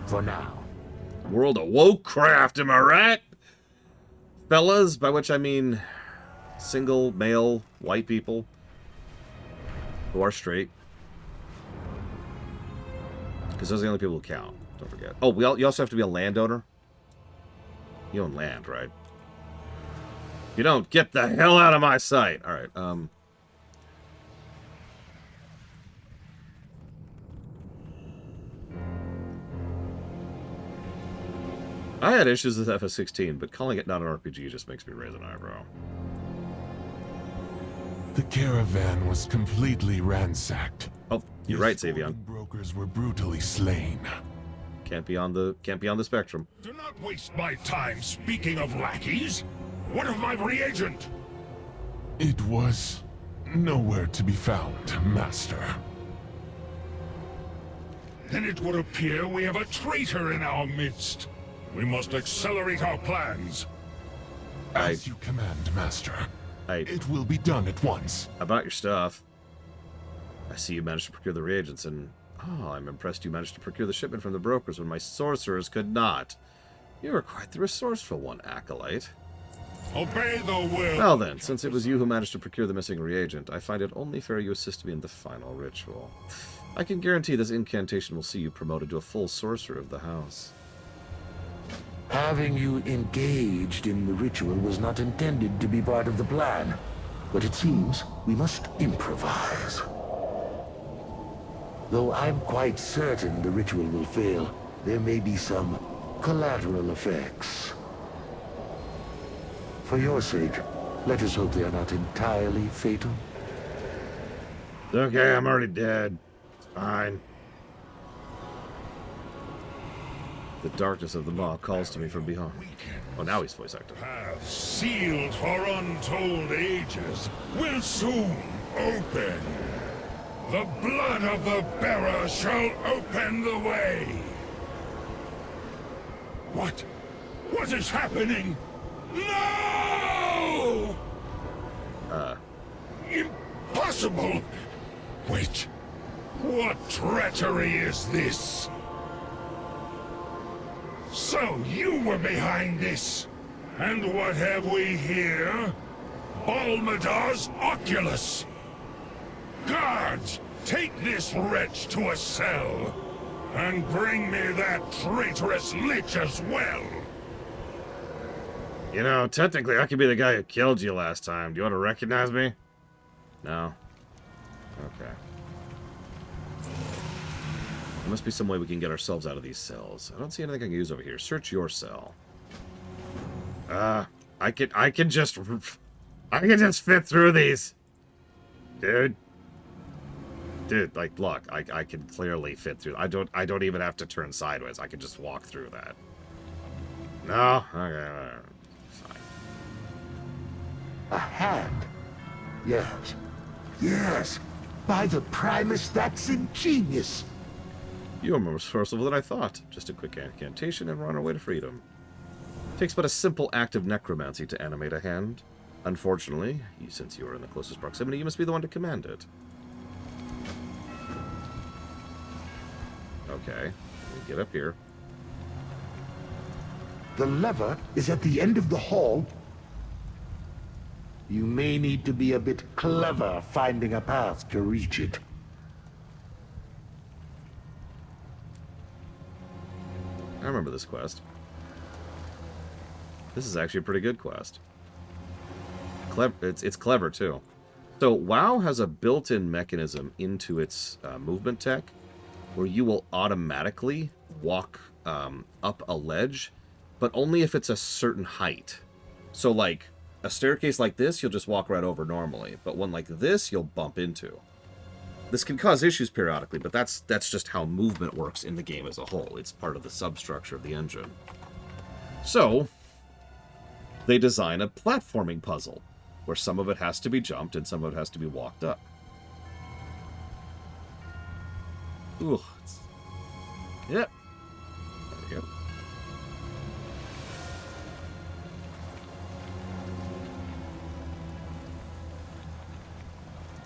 For now. World of Warcraft, am I right? Fellas, by which I mean single, male, white people who are straight. Because those are the only people who count. Don't forget. Oh, you also have to be a landowner. You own land, right? You don't, get the hell out of my sight. All right. I had issues with FS16, but calling it not an RPG just makes me raise an eyebrow. The caravan was completely ransacked. Oh, you're right, Savion. Brokers were brutally slain. Can't be on the spectrum. Do not waste my time speaking of lackeys. What of my reagent? It was nowhere to be found, Master. Then it would appear we have a traitor in our midst. We must accelerate our plans. As you command, Master. It will be done at once. About your stuff. I see you managed to procure the reagents, and I'm impressed you managed to procure the shipment from the brokers when my sorcerers could not. You are quite the resourceful one, Acolyte. Obey the will. Well then, since it was you who managed to procure the missing reagent, I find it only fair you assist me in the final ritual. I can guarantee this incantation will see you promoted to a full sorcerer of the house. Having you engaged in the ritual was not intended to be part of the plan, but it seems we must improvise. Though I'm quite certain the ritual will fail, there may be some collateral effects. For your sake, let us hope they are not entirely fatal. Okay, I'm already dead. It's fine. The darkness of the maw calls to me from behind. Oh, now he's voice acting. Path sealed for untold ages will soon open. The blood of the bearer shall open the way. What? What is happening? No! Impossible! Wait. What treachery is this? So you were behind this. And what have we here? Balmadar's Oculus. Guards, take this wretch to a cell. And bring me that traitorous lich as well. You know, technically I could be the guy who killed you last time. Do you want to recognize me? No. Okay. There must be some way we can get ourselves out of these cells. I don't see anything I can use over here. Search your cell. I can just fit through these. Dude, like, look, I can clearly fit through. I don't even have to turn sideways. I can just walk through that. No? Okay, fine. A hand? Yes. Yes. By the Primus, that's ingenious. You are more resourceful than I thought. Just a quick incantation and we're on our way to freedom. Takes but a simple act of necromancy to animate a hand. Unfortunately, since you are in the closest proximity, you must be the one to command it. Okay, let me get up here. The lever is at the end of the hall. You may need to be a bit clever finding a path to reach it. I remember this quest. This is actually a pretty good quest. It's clever, too. So, WoW has a built-in mechanism into its movement tech where you will automatically walk up a ledge, but only if it's a certain height. So, like, a staircase like this, you'll just walk right over normally, but one like this, you'll bump into. This can cause issues periodically, but that's just how movement works in the game as a whole. It's part of the substructure of the engine. So, they design a platforming puzzle where some of it has to be jumped and some of it has to be walked up. Ooh. Yep. There we go.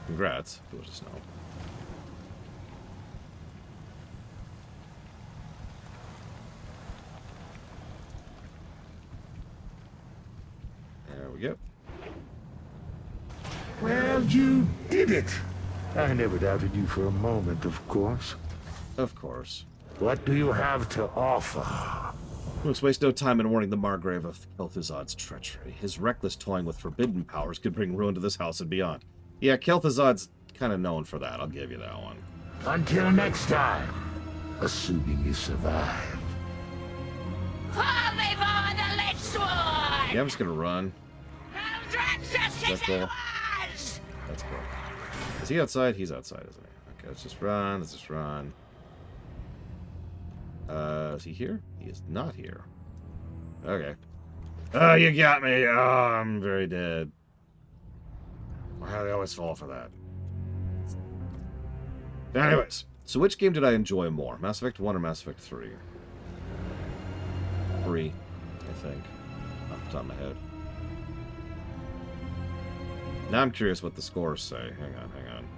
Congrats. We'll just know. There we go. Well, you did it. I never doubted you for a moment, of course. Of course. What do you have to offer? Let's waste no time in warning the Margrave of Kel'Thuzad's treachery. His reckless toying with forbidden powers could bring ruin to this house and beyond. Yeah, Kel'Thuzad's kind of known for that. I'll give you that one. Until next time, assuming you survive. Yeah, I'm just gonna run. That's cool. That's cool. Is he outside? He's outside, isn't he? Okay, let's just run. Let's just run. Is he here? He is not here. Okay. Oh, you got me. Oh, I'm very dead. Wow, they always fall for that. Anyways, so which game did I enjoy more? Mass Effect 1 or Mass Effect 3? 3, I think. Off the top of my head. Now I'm curious what the scores say. Hang on, hang on.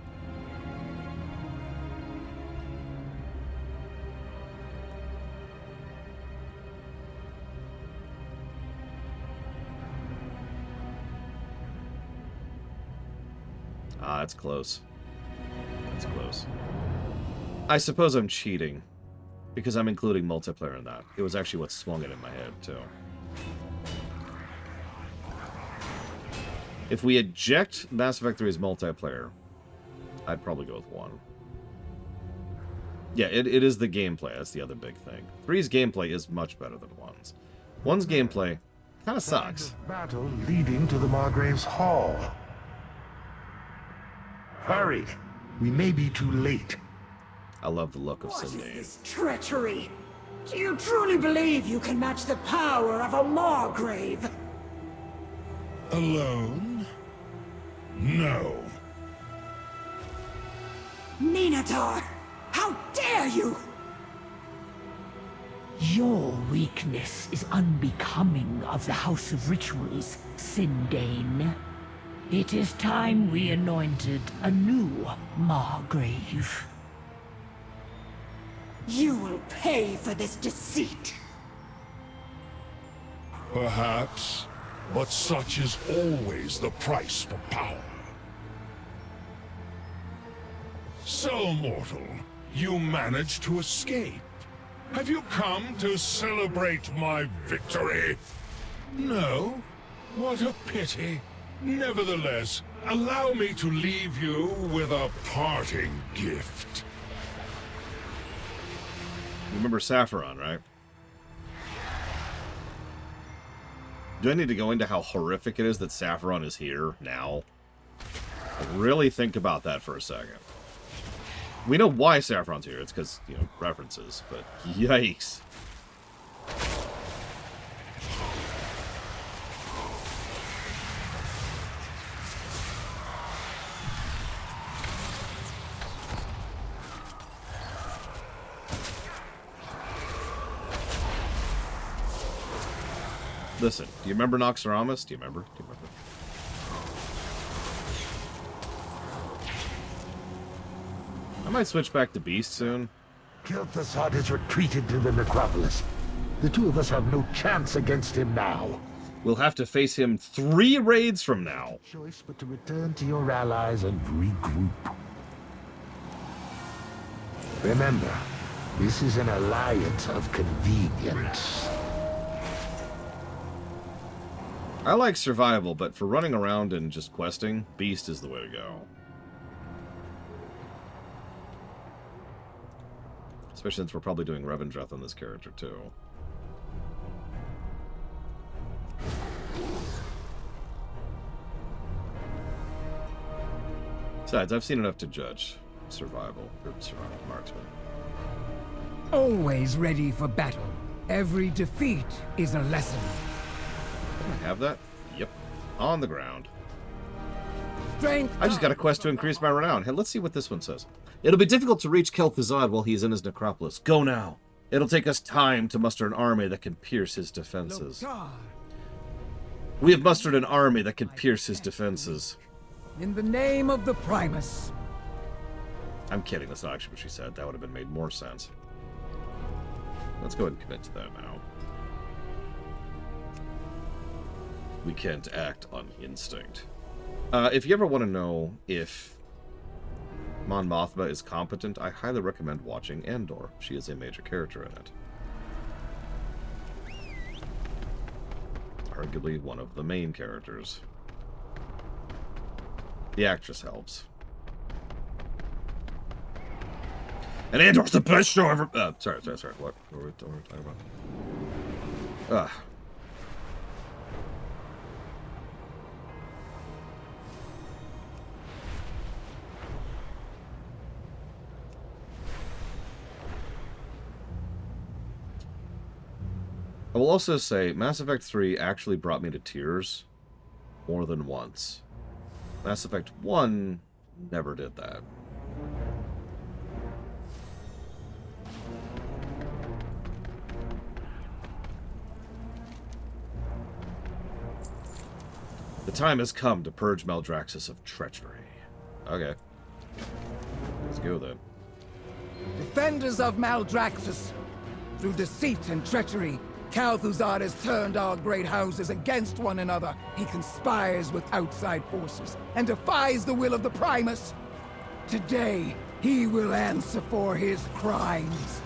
Ah, that's close. That's close. I suppose I'm cheating, because I'm including multiplayer in that. It was actually what swung it in my head, too. If we eject Mass Effect 3's multiplayer, I'd probably go with 1. Yeah, it is the gameplay. That's the other big thing. 3's gameplay is much better than 1's. 1's gameplay kind of sucks. Battle leading to the Margrave's Hall. Hurry! We may be too late. I love the look of What is Sydney. this treachery? Do you truly believe you can match the power of a Margrave? Alone? No. Minotaur! How dare you! Your weakness is unbecoming of the House of Rituals, Sindane. It is time we anointed a new Margrave. You will pay for this deceit. Perhaps, but such is always the price for power. So, mortal, you managed to escape. Have you come to celebrate my victory? No? What a pity. Nevertheless, allow me to leave you with a parting gift. You remember Saffron, right? Do I need to go into how horrific it is that Saffron is here now? Really think about that for a second. We know why Saffron's here. It's because, you know, references, but yikes. Listen, do you remember Noxoramus? Do you remember? I might switch back to Beast soon. Kel'Thuzad has retreated to the necropolis. The two of us have no chance against him now. We'll have to face him 3 raids from now. Choice but to return to your allies and regroup. Remember, this is an alliance of convenience. I like survival, but for running around and just questing, Beast is the way to go. Especially since we're probably doing Revendreth on this character, too. Besides, I've seen enough to judge survival marksman. Always ready for battle. Every defeat is a lesson. Can I have that? Yep. On the ground. Strength. I just got a quest to increase my renown. Hey, let's see what this one says. It'll be difficult to reach Kel'Thuzad while he is in his necropolis. Go now. It'll take us time to muster an army that can pierce his defenses. We have mustered an army that can pierce his defenses. In the name of the Primus. I'm kidding. That's not actually what she said. That would have been made more sense. Let's go ahead and commit to that now. We can't act on instinct. If you ever want to know if Mon Mothma is competent, I highly recommend watching Andor. She is a major character in it. Arguably one of the main characters. The actress helps. And Andor's the best show ever. Sorry. What were we talking about? I will also say, Mass Effect 3 actually brought me to tears more than once. Mass Effect 1 never did that. The time has come to purge Maldraxxus of treachery. Okay. Let's go then. Defenders of Maldraxxus. Through deceit and treachery, Kel'Thuzad has turned our great houses against one another. He conspires with outside forces and defies the will of the Primus. Today, he will answer for his crimes.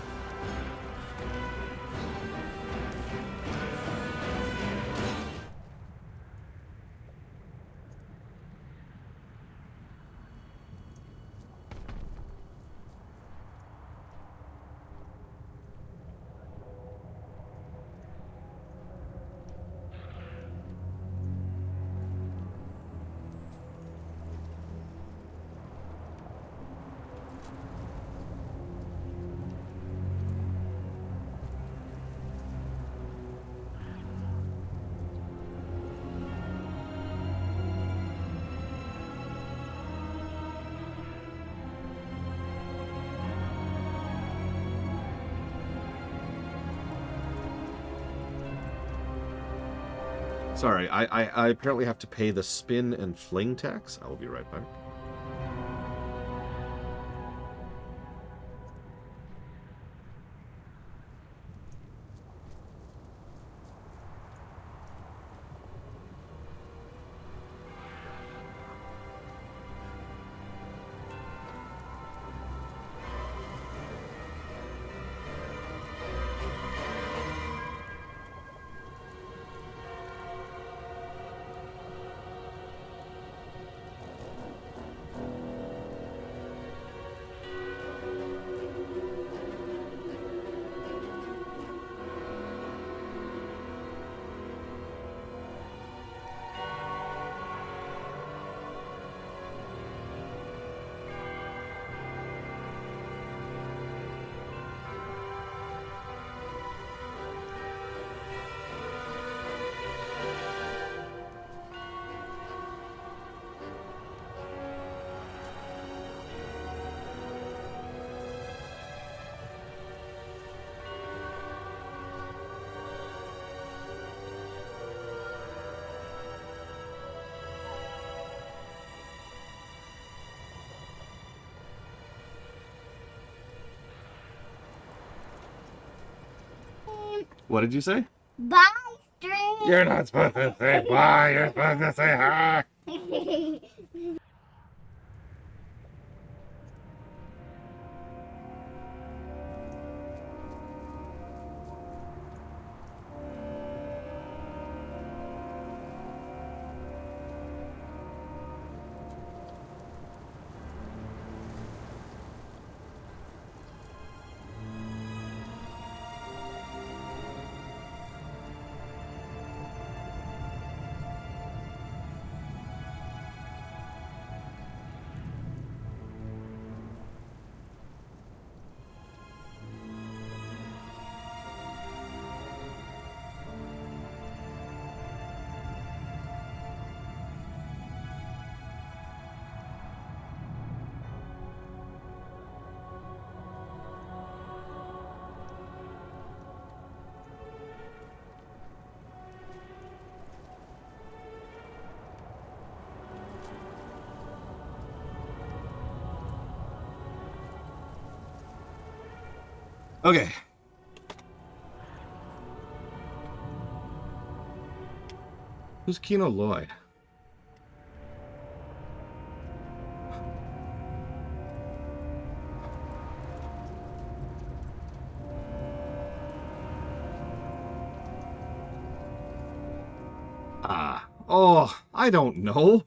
Sorry, I apparently have to pay the spin and fling tax. I will be right back. What did you say? Bye, String. You're not supposed to say bye. You're supposed to say hi. Okay. Who's Kino Lloyd? Oh, I don't know.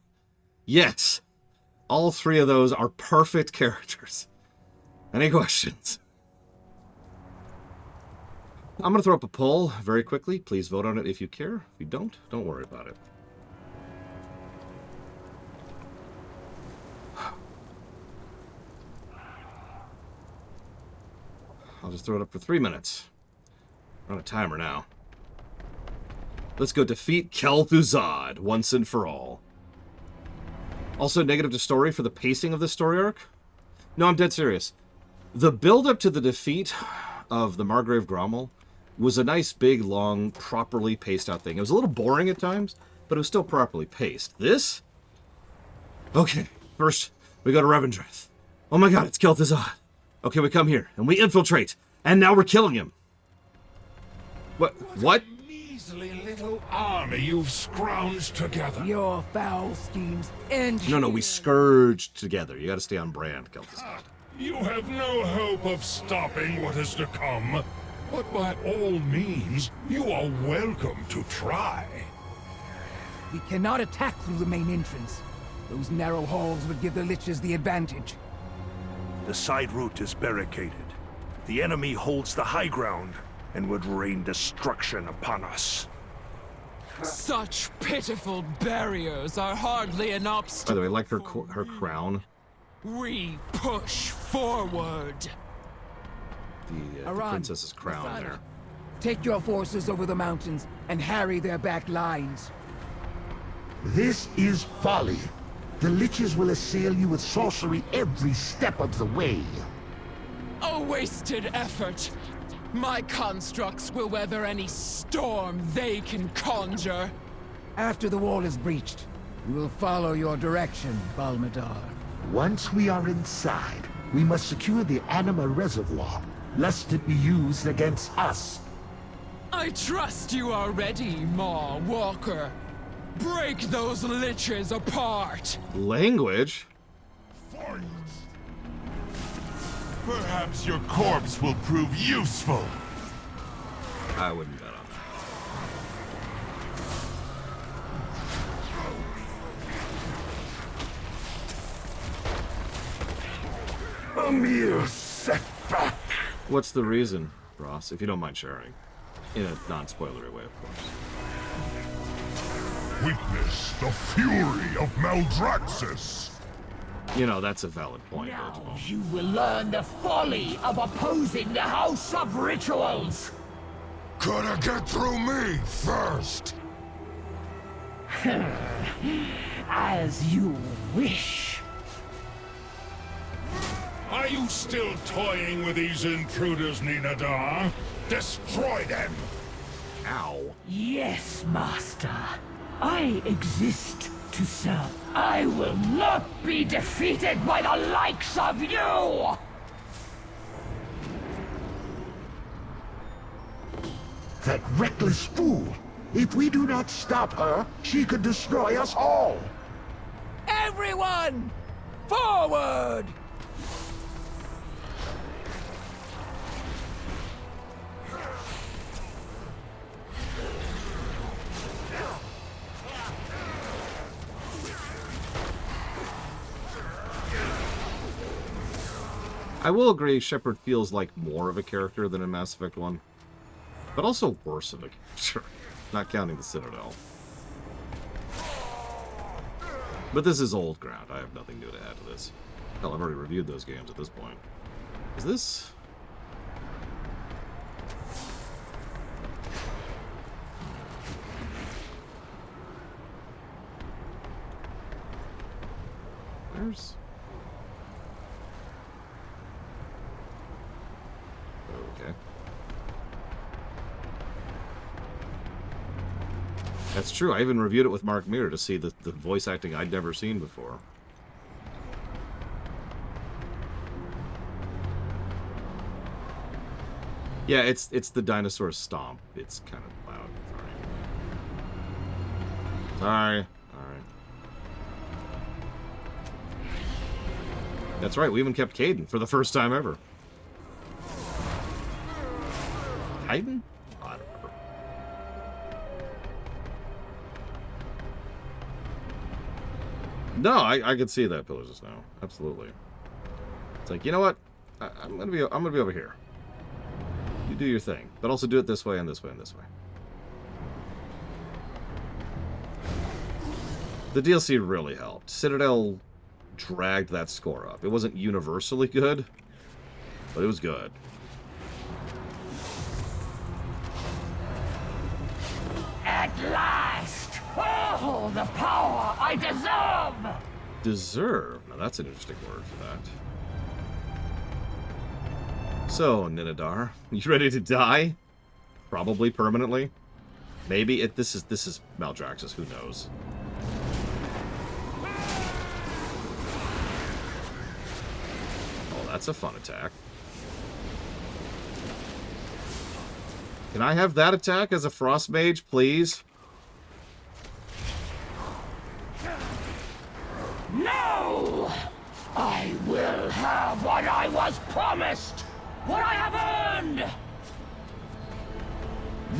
Yes. All three of those are perfect characters. Any questions? I'm going to throw up a poll very quickly. Please vote on it if you care. If you don't worry about it. I'll just throw it up for 3 minutes. We're on a timer now. Let's go defeat Kel'Thuzad once and for all. Also, negative to story for the pacing of this story arc? No, I'm dead serious. The build-up to the defeat of the Margrave Grommel was a nice, big, long, properly paced out thing. It was a little boring at times, but it was still properly paced. This? Okay, first, we go to Revendreth. Oh my god, it's Kel'Thuzad. Okay, we come here, and we infiltrate, and now we're killing him. What? Measly little army you've scrounged together. Your foul schemes end. No, we scourged together. You gotta stay on brand, Kel'Thuzad. You have no hope of stopping what is to come, but by all means, you are welcome to try. We cannot attack through the main entrance. Those narrow halls would give the Liches the advantage. The side route is barricaded. The enemy holds the high ground and would rain destruction upon us. Such pitiful barriers are hardly an obstacle. By the way, like her crown. We push forward. The princess's crown Masana, there. take your forces over the mountains and harry their back lines. This is folly. The Liches will assail you with sorcery every step of the way. A wasted effort. My constructs will weather any storm they can conjure. After the wall is breached, we will follow your direction, Balmadar. Once we are inside, we must secure the Anima Reservoir, lest it be used against us. I trust you are ready, Maw Walker. Break those Liches apart. Language? Perhaps your corpse will prove useful. I wouldn't bet on that. A mere setback. What's the reason, Ross, if you don't mind sharing? In a non-spoilery way, of course. Witness the fury of Maldraxxus. You know, that's a valid point. Now you will learn the folly of opposing the House of Rituals. Coulda get through me first. As you wish. Are you still toying with these intruders, Ninadar? Destroy them! Ow. Yes, Master. I exist to serve. I will not be defeated by the likes of you! That reckless fool! If we do not stop her, she could destroy us all! Everyone! Forward! I will agree Shepard feels like more of a character than in Mass Effect 1. But also worse of a character. Not counting the Citadel. But this is old ground. I have nothing new to add to this. Hell, I've already reviewed those games at this point. Is this... Where's... Okay. That's true. I even reviewed it with Mark Meir to see the voice acting I'd never seen before. Yeah, it's the dinosaur stomp. It's kind of loud. Sorry. Alright. That's right, we even kept Caden for the first time ever. Caden? Oh, I don't remember. No, I could see that Pillars of Snow. Absolutely. It's like, you know what? I'm gonna be over here. You do your thing, but also do it this way and this way and this way. The DLC really helped. Citadel dragged that score up. It wasn't universally good, but it was good. At last! Oh, the power I deserve! Deserve? Now that's an interesting word for that. So, Ninadar, you ready to die? Probably permanently. Maybe this is Maldraxxus, who knows? Oh, that's a fun attack. Can I have that attack as a Frost Mage, please? No! I will have what I was promised! What I have earned!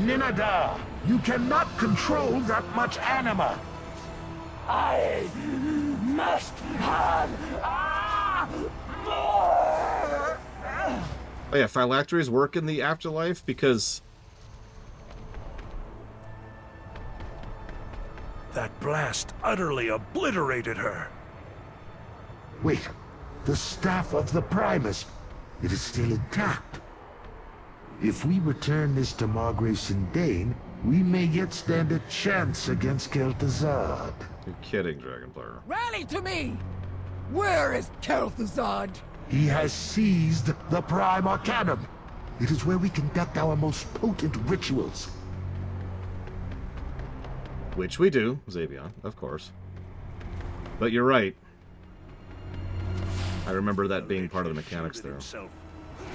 Ninadar, you cannot control that much anima. I must have more! Oh yeah, phylacteries work in the afterlife because... That blast utterly obliterated her. Wait, the staff of the Primus. It is still intact. If we return this to Margrave Sindane, we may yet stand a chance against Kel'Thuzad. You're kidding, Dragon Player. Rally to me! Where is Kel'Thuzad? He has seized the Prime Arcanum. It is where we conduct our most potent rituals. Which we do, Xavion, of course. But you're right. I remember that being part of the mechanics there.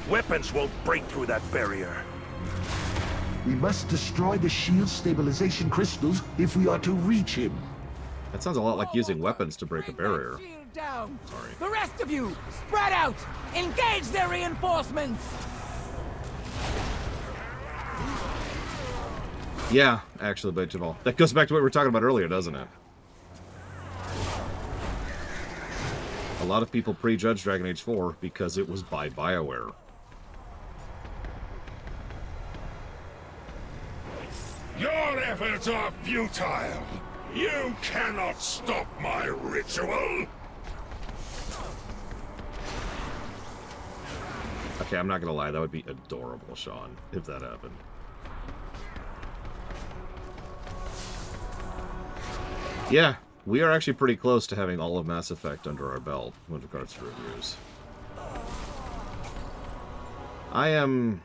Weapons won't break through that barrier. We must destroy the shield stabilization crystals if we are to reach him. That sounds a lot like using weapons to break a barrier. Down. Sorry. The rest of you, spread out! Engage their reinforcements! Yeah, actually, but Jamal. That goes back to what we were talking about earlier, doesn't it? A lot of people prejudged Dragon Age 4 because it was by BioWare. Your efforts are futile. You cannot stop my ritual. Okay, I'm not gonna lie, that would be adorable, Sean, if that happened. Yeah, we are actually pretty close to having all of Mass Effect under our belt with regards to reviews. I am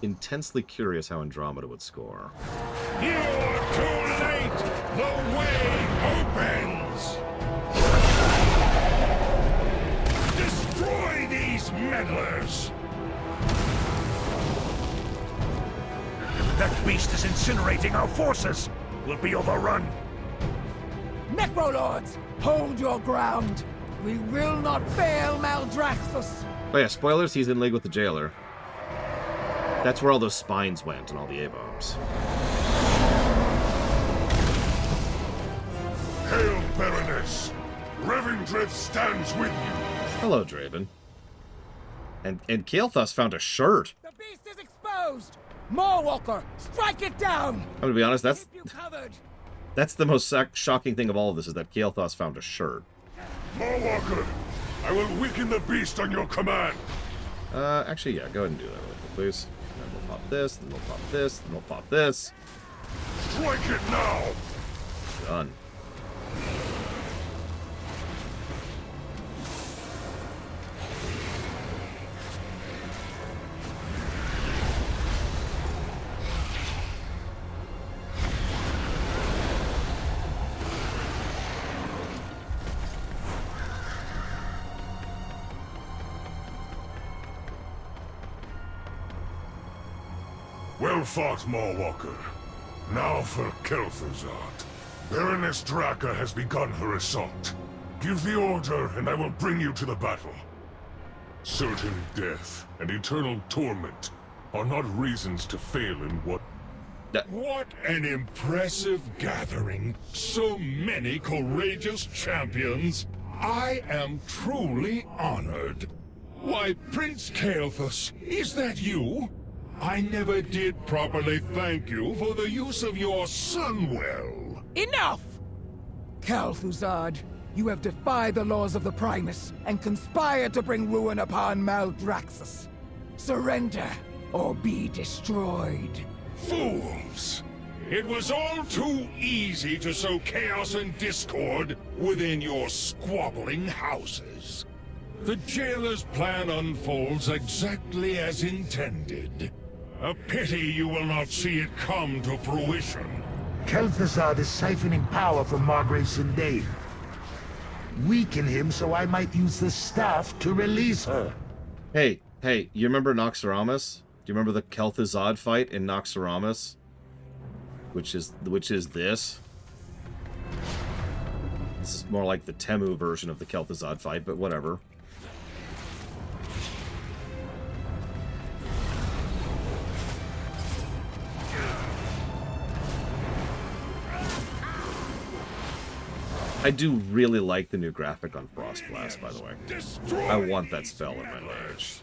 intensely curious how Andromeda would score. You are too late! The way opens! Destroy these meddlers! That beast is incinerating our forces! We'll be overrun! Necrolords, hold your ground! We will not fail Maldraxxus! Oh yeah, spoilers, he's in league with the jailer. That's where all those spines went and all the A-bombs. Hail, Baroness! Revendreth stands with you! Hello, Draven. And Kael'thas found a shirt. The beast is exposed! Moorwalker, strike it down! I'm gonna be honest, that's... Keep you covered! That's the most shocking thing of all of this, is that Kael'thas found a shirt. Moorwalker, I will weaken the beast on your command. Actually, yeah, go ahead and do that really quick, please. And then we'll pop this, then we'll pop this, then we'll pop this. Strike it now! Done. Well fought, Mawwalker. Now for Kel'Thuzad. Baroness Draka has begun her assault. Give the order, and I will bring you to the battle. Certain death and eternal torment are not reasons to fail in what... What an impressive gathering! So many courageous champions! I am truly honored. Why, Prince Kael'thas, is that you? I never did properly thank you for the use of your Sunwell. Enough! Kel'Thuzad, you have defied the laws of the Primus and conspired to bring ruin upon Maldraxxus. Surrender, or be destroyed. Fools! It was all too easy to sow chaos and discord within your squabbling houses. The jailer's plan unfolds exactly as intended. A pity you will not see it come to fruition. Kel'Thuzad is siphoning power from Margrave Sindain. Weaken him so I might use the staff to release her. Hey, you remember Noxaramas? Do you remember the Kel'Thuzad fight in Noxaramas? Which is this? This is more like the Temu version of the Kel'Thuzad fight, but whatever. I do really like the new graphic on Frostblast, by the way. I want that spell in my mage.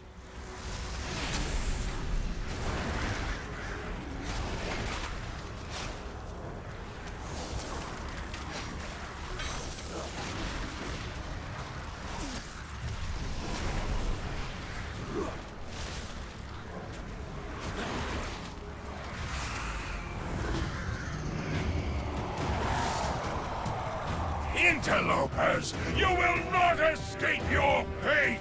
Interlopers, you will not escape your fate!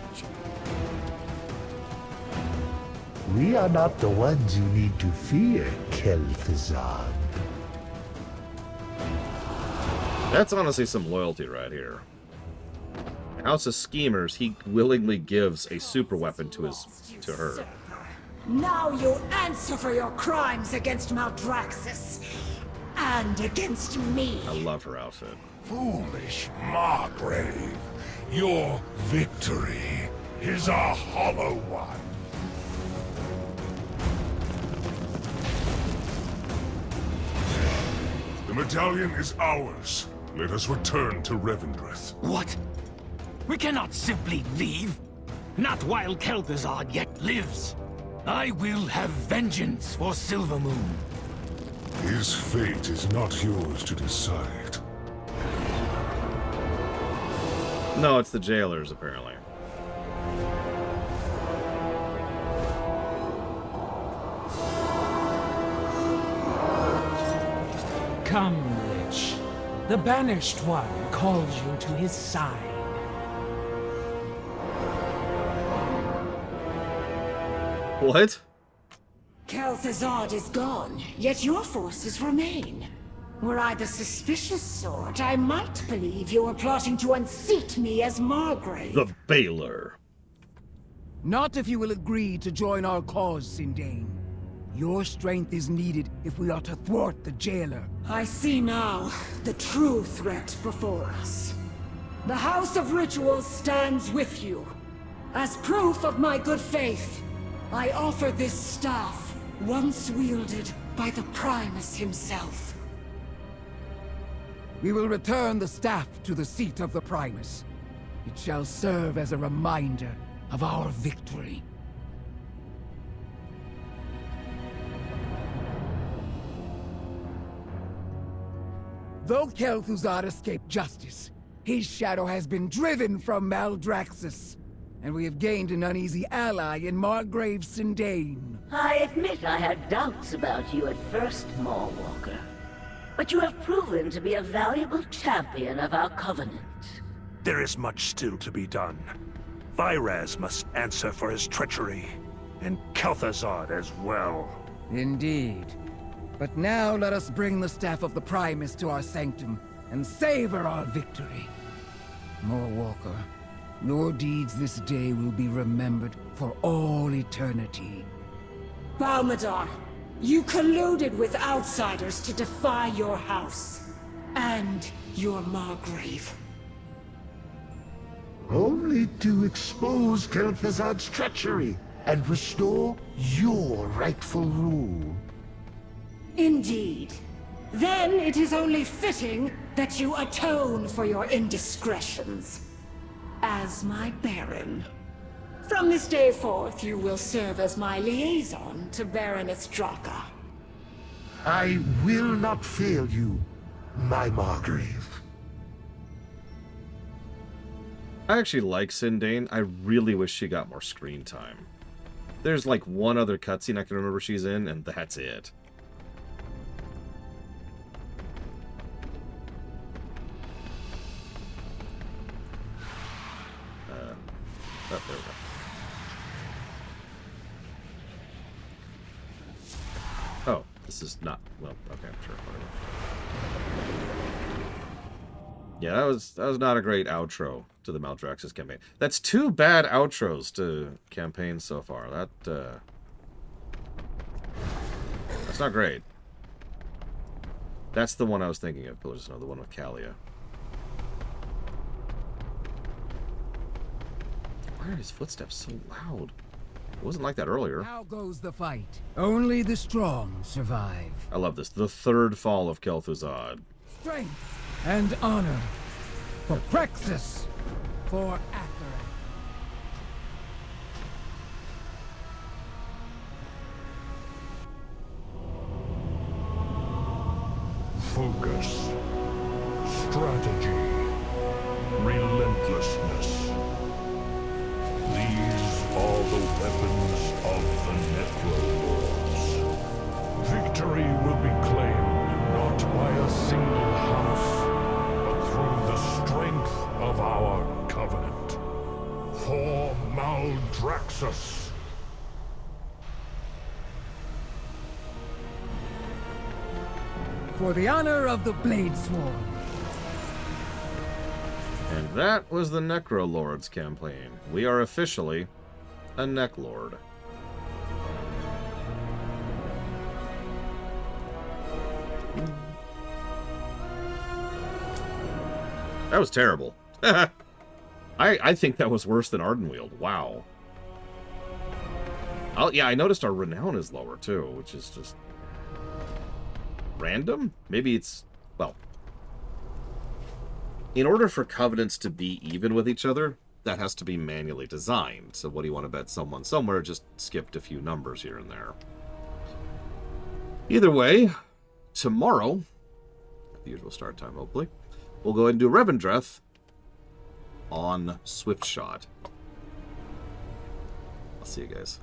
We are not the ones you need to fear, Kel'Thuzad. That's honestly some loyalty right here. House of Schemers, he willingly gives a super weapon to her. Now you answer for your crimes against Maldraxxus. And against me. I love her outfit. Foolish Margrave, your victory is a hollow one. The medallion is ours. Let us return to Revendreth. What? We cannot simply leave. Not while Kel'Thuzad yet lives. I will have vengeance for Silvermoon. His fate is not yours to decide. No, it's the jailers, apparently. Come, Lich. The Banished One calls you to his side. What? Kel'Thuzad is gone, yet your forces remain. Were I the suspicious sort, I might believe you were plotting to unseat me as Margrave. The Baylor. Not if you will agree to join our cause, Sindain. Your strength is needed if we are to thwart the jailer. I see now the true threat before us. The House of Rituals stands with you. As proof of my good faith, I offer this staff, once wielded by the Primus himself. We will return the staff to the seat of the Primus. It shall serve as a reminder of our victory. Though Kel'Thuzad escaped justice, his shadow has been driven from Maldraxxus, and we have gained an uneasy ally in Margrave Sindain. I admit I had doubts about you at first, Mawwalker. But you have proven to be a valuable champion of our covenant. There is much still to be done. Vyraz must answer for his treachery, and Kel'Thuzad as well. Indeed. But now let us bring the staff of the Primus to our sanctum, and savor our victory. Mawwalker, your deeds this day will be remembered for all eternity. Balmadar, You colluded with outsiders to defy your house and your Margrave. Only to expose Kel'Thuzad's treachery and restore your rightful rule. Indeed. Then it is only fitting that you atone for your indiscretions. As my Baron. From this day forth, you will serve as my liaison to Baroness Draka. I will not fail you, my Margrave. I actually like Sindane. I really wish she got more screen time. There's like one other cutscene I can remember she's in, and that's it. Oh, there we go. Oh, this is not... Well, okay, sure, whatever. Yeah, that was not a great outro to the Maldraxxus campaign. That's 2 bad outros to campaigns so far. That's not great. That's the one I was thinking of, Pillars of Snow, the one with Kalia. Why are his footsteps so loud? It wasn't like that earlier. Now goes the fight. Only the strong survive. I love this. The 3rd fall of Kel'Thuzad. Strength and honor. For Praxis. For Akarat. Focus. Strategy. Relentlessness. These are the weapons of the Necrolords. Victory will be claimed not by a single house, but through the strength of our covenant. For Maldraxxus. For the honor of the Bladesworn. And that was the Necrolords campaign. We are officially a Neclord. That was terrible. I think that was worse than Ardenweald. Wow. Oh, yeah, I noticed our renown is lower, too, which is just... random? Maybe it's... well... in order for covenants to be even with each other, that has to be manually designed. So what do you want to bet someone somewhere just skipped a few numbers here and there. Either way, tomorrow, at the usual start time hopefully, we'll go ahead and do Revendreth on Swiftshot. I'll see you guys.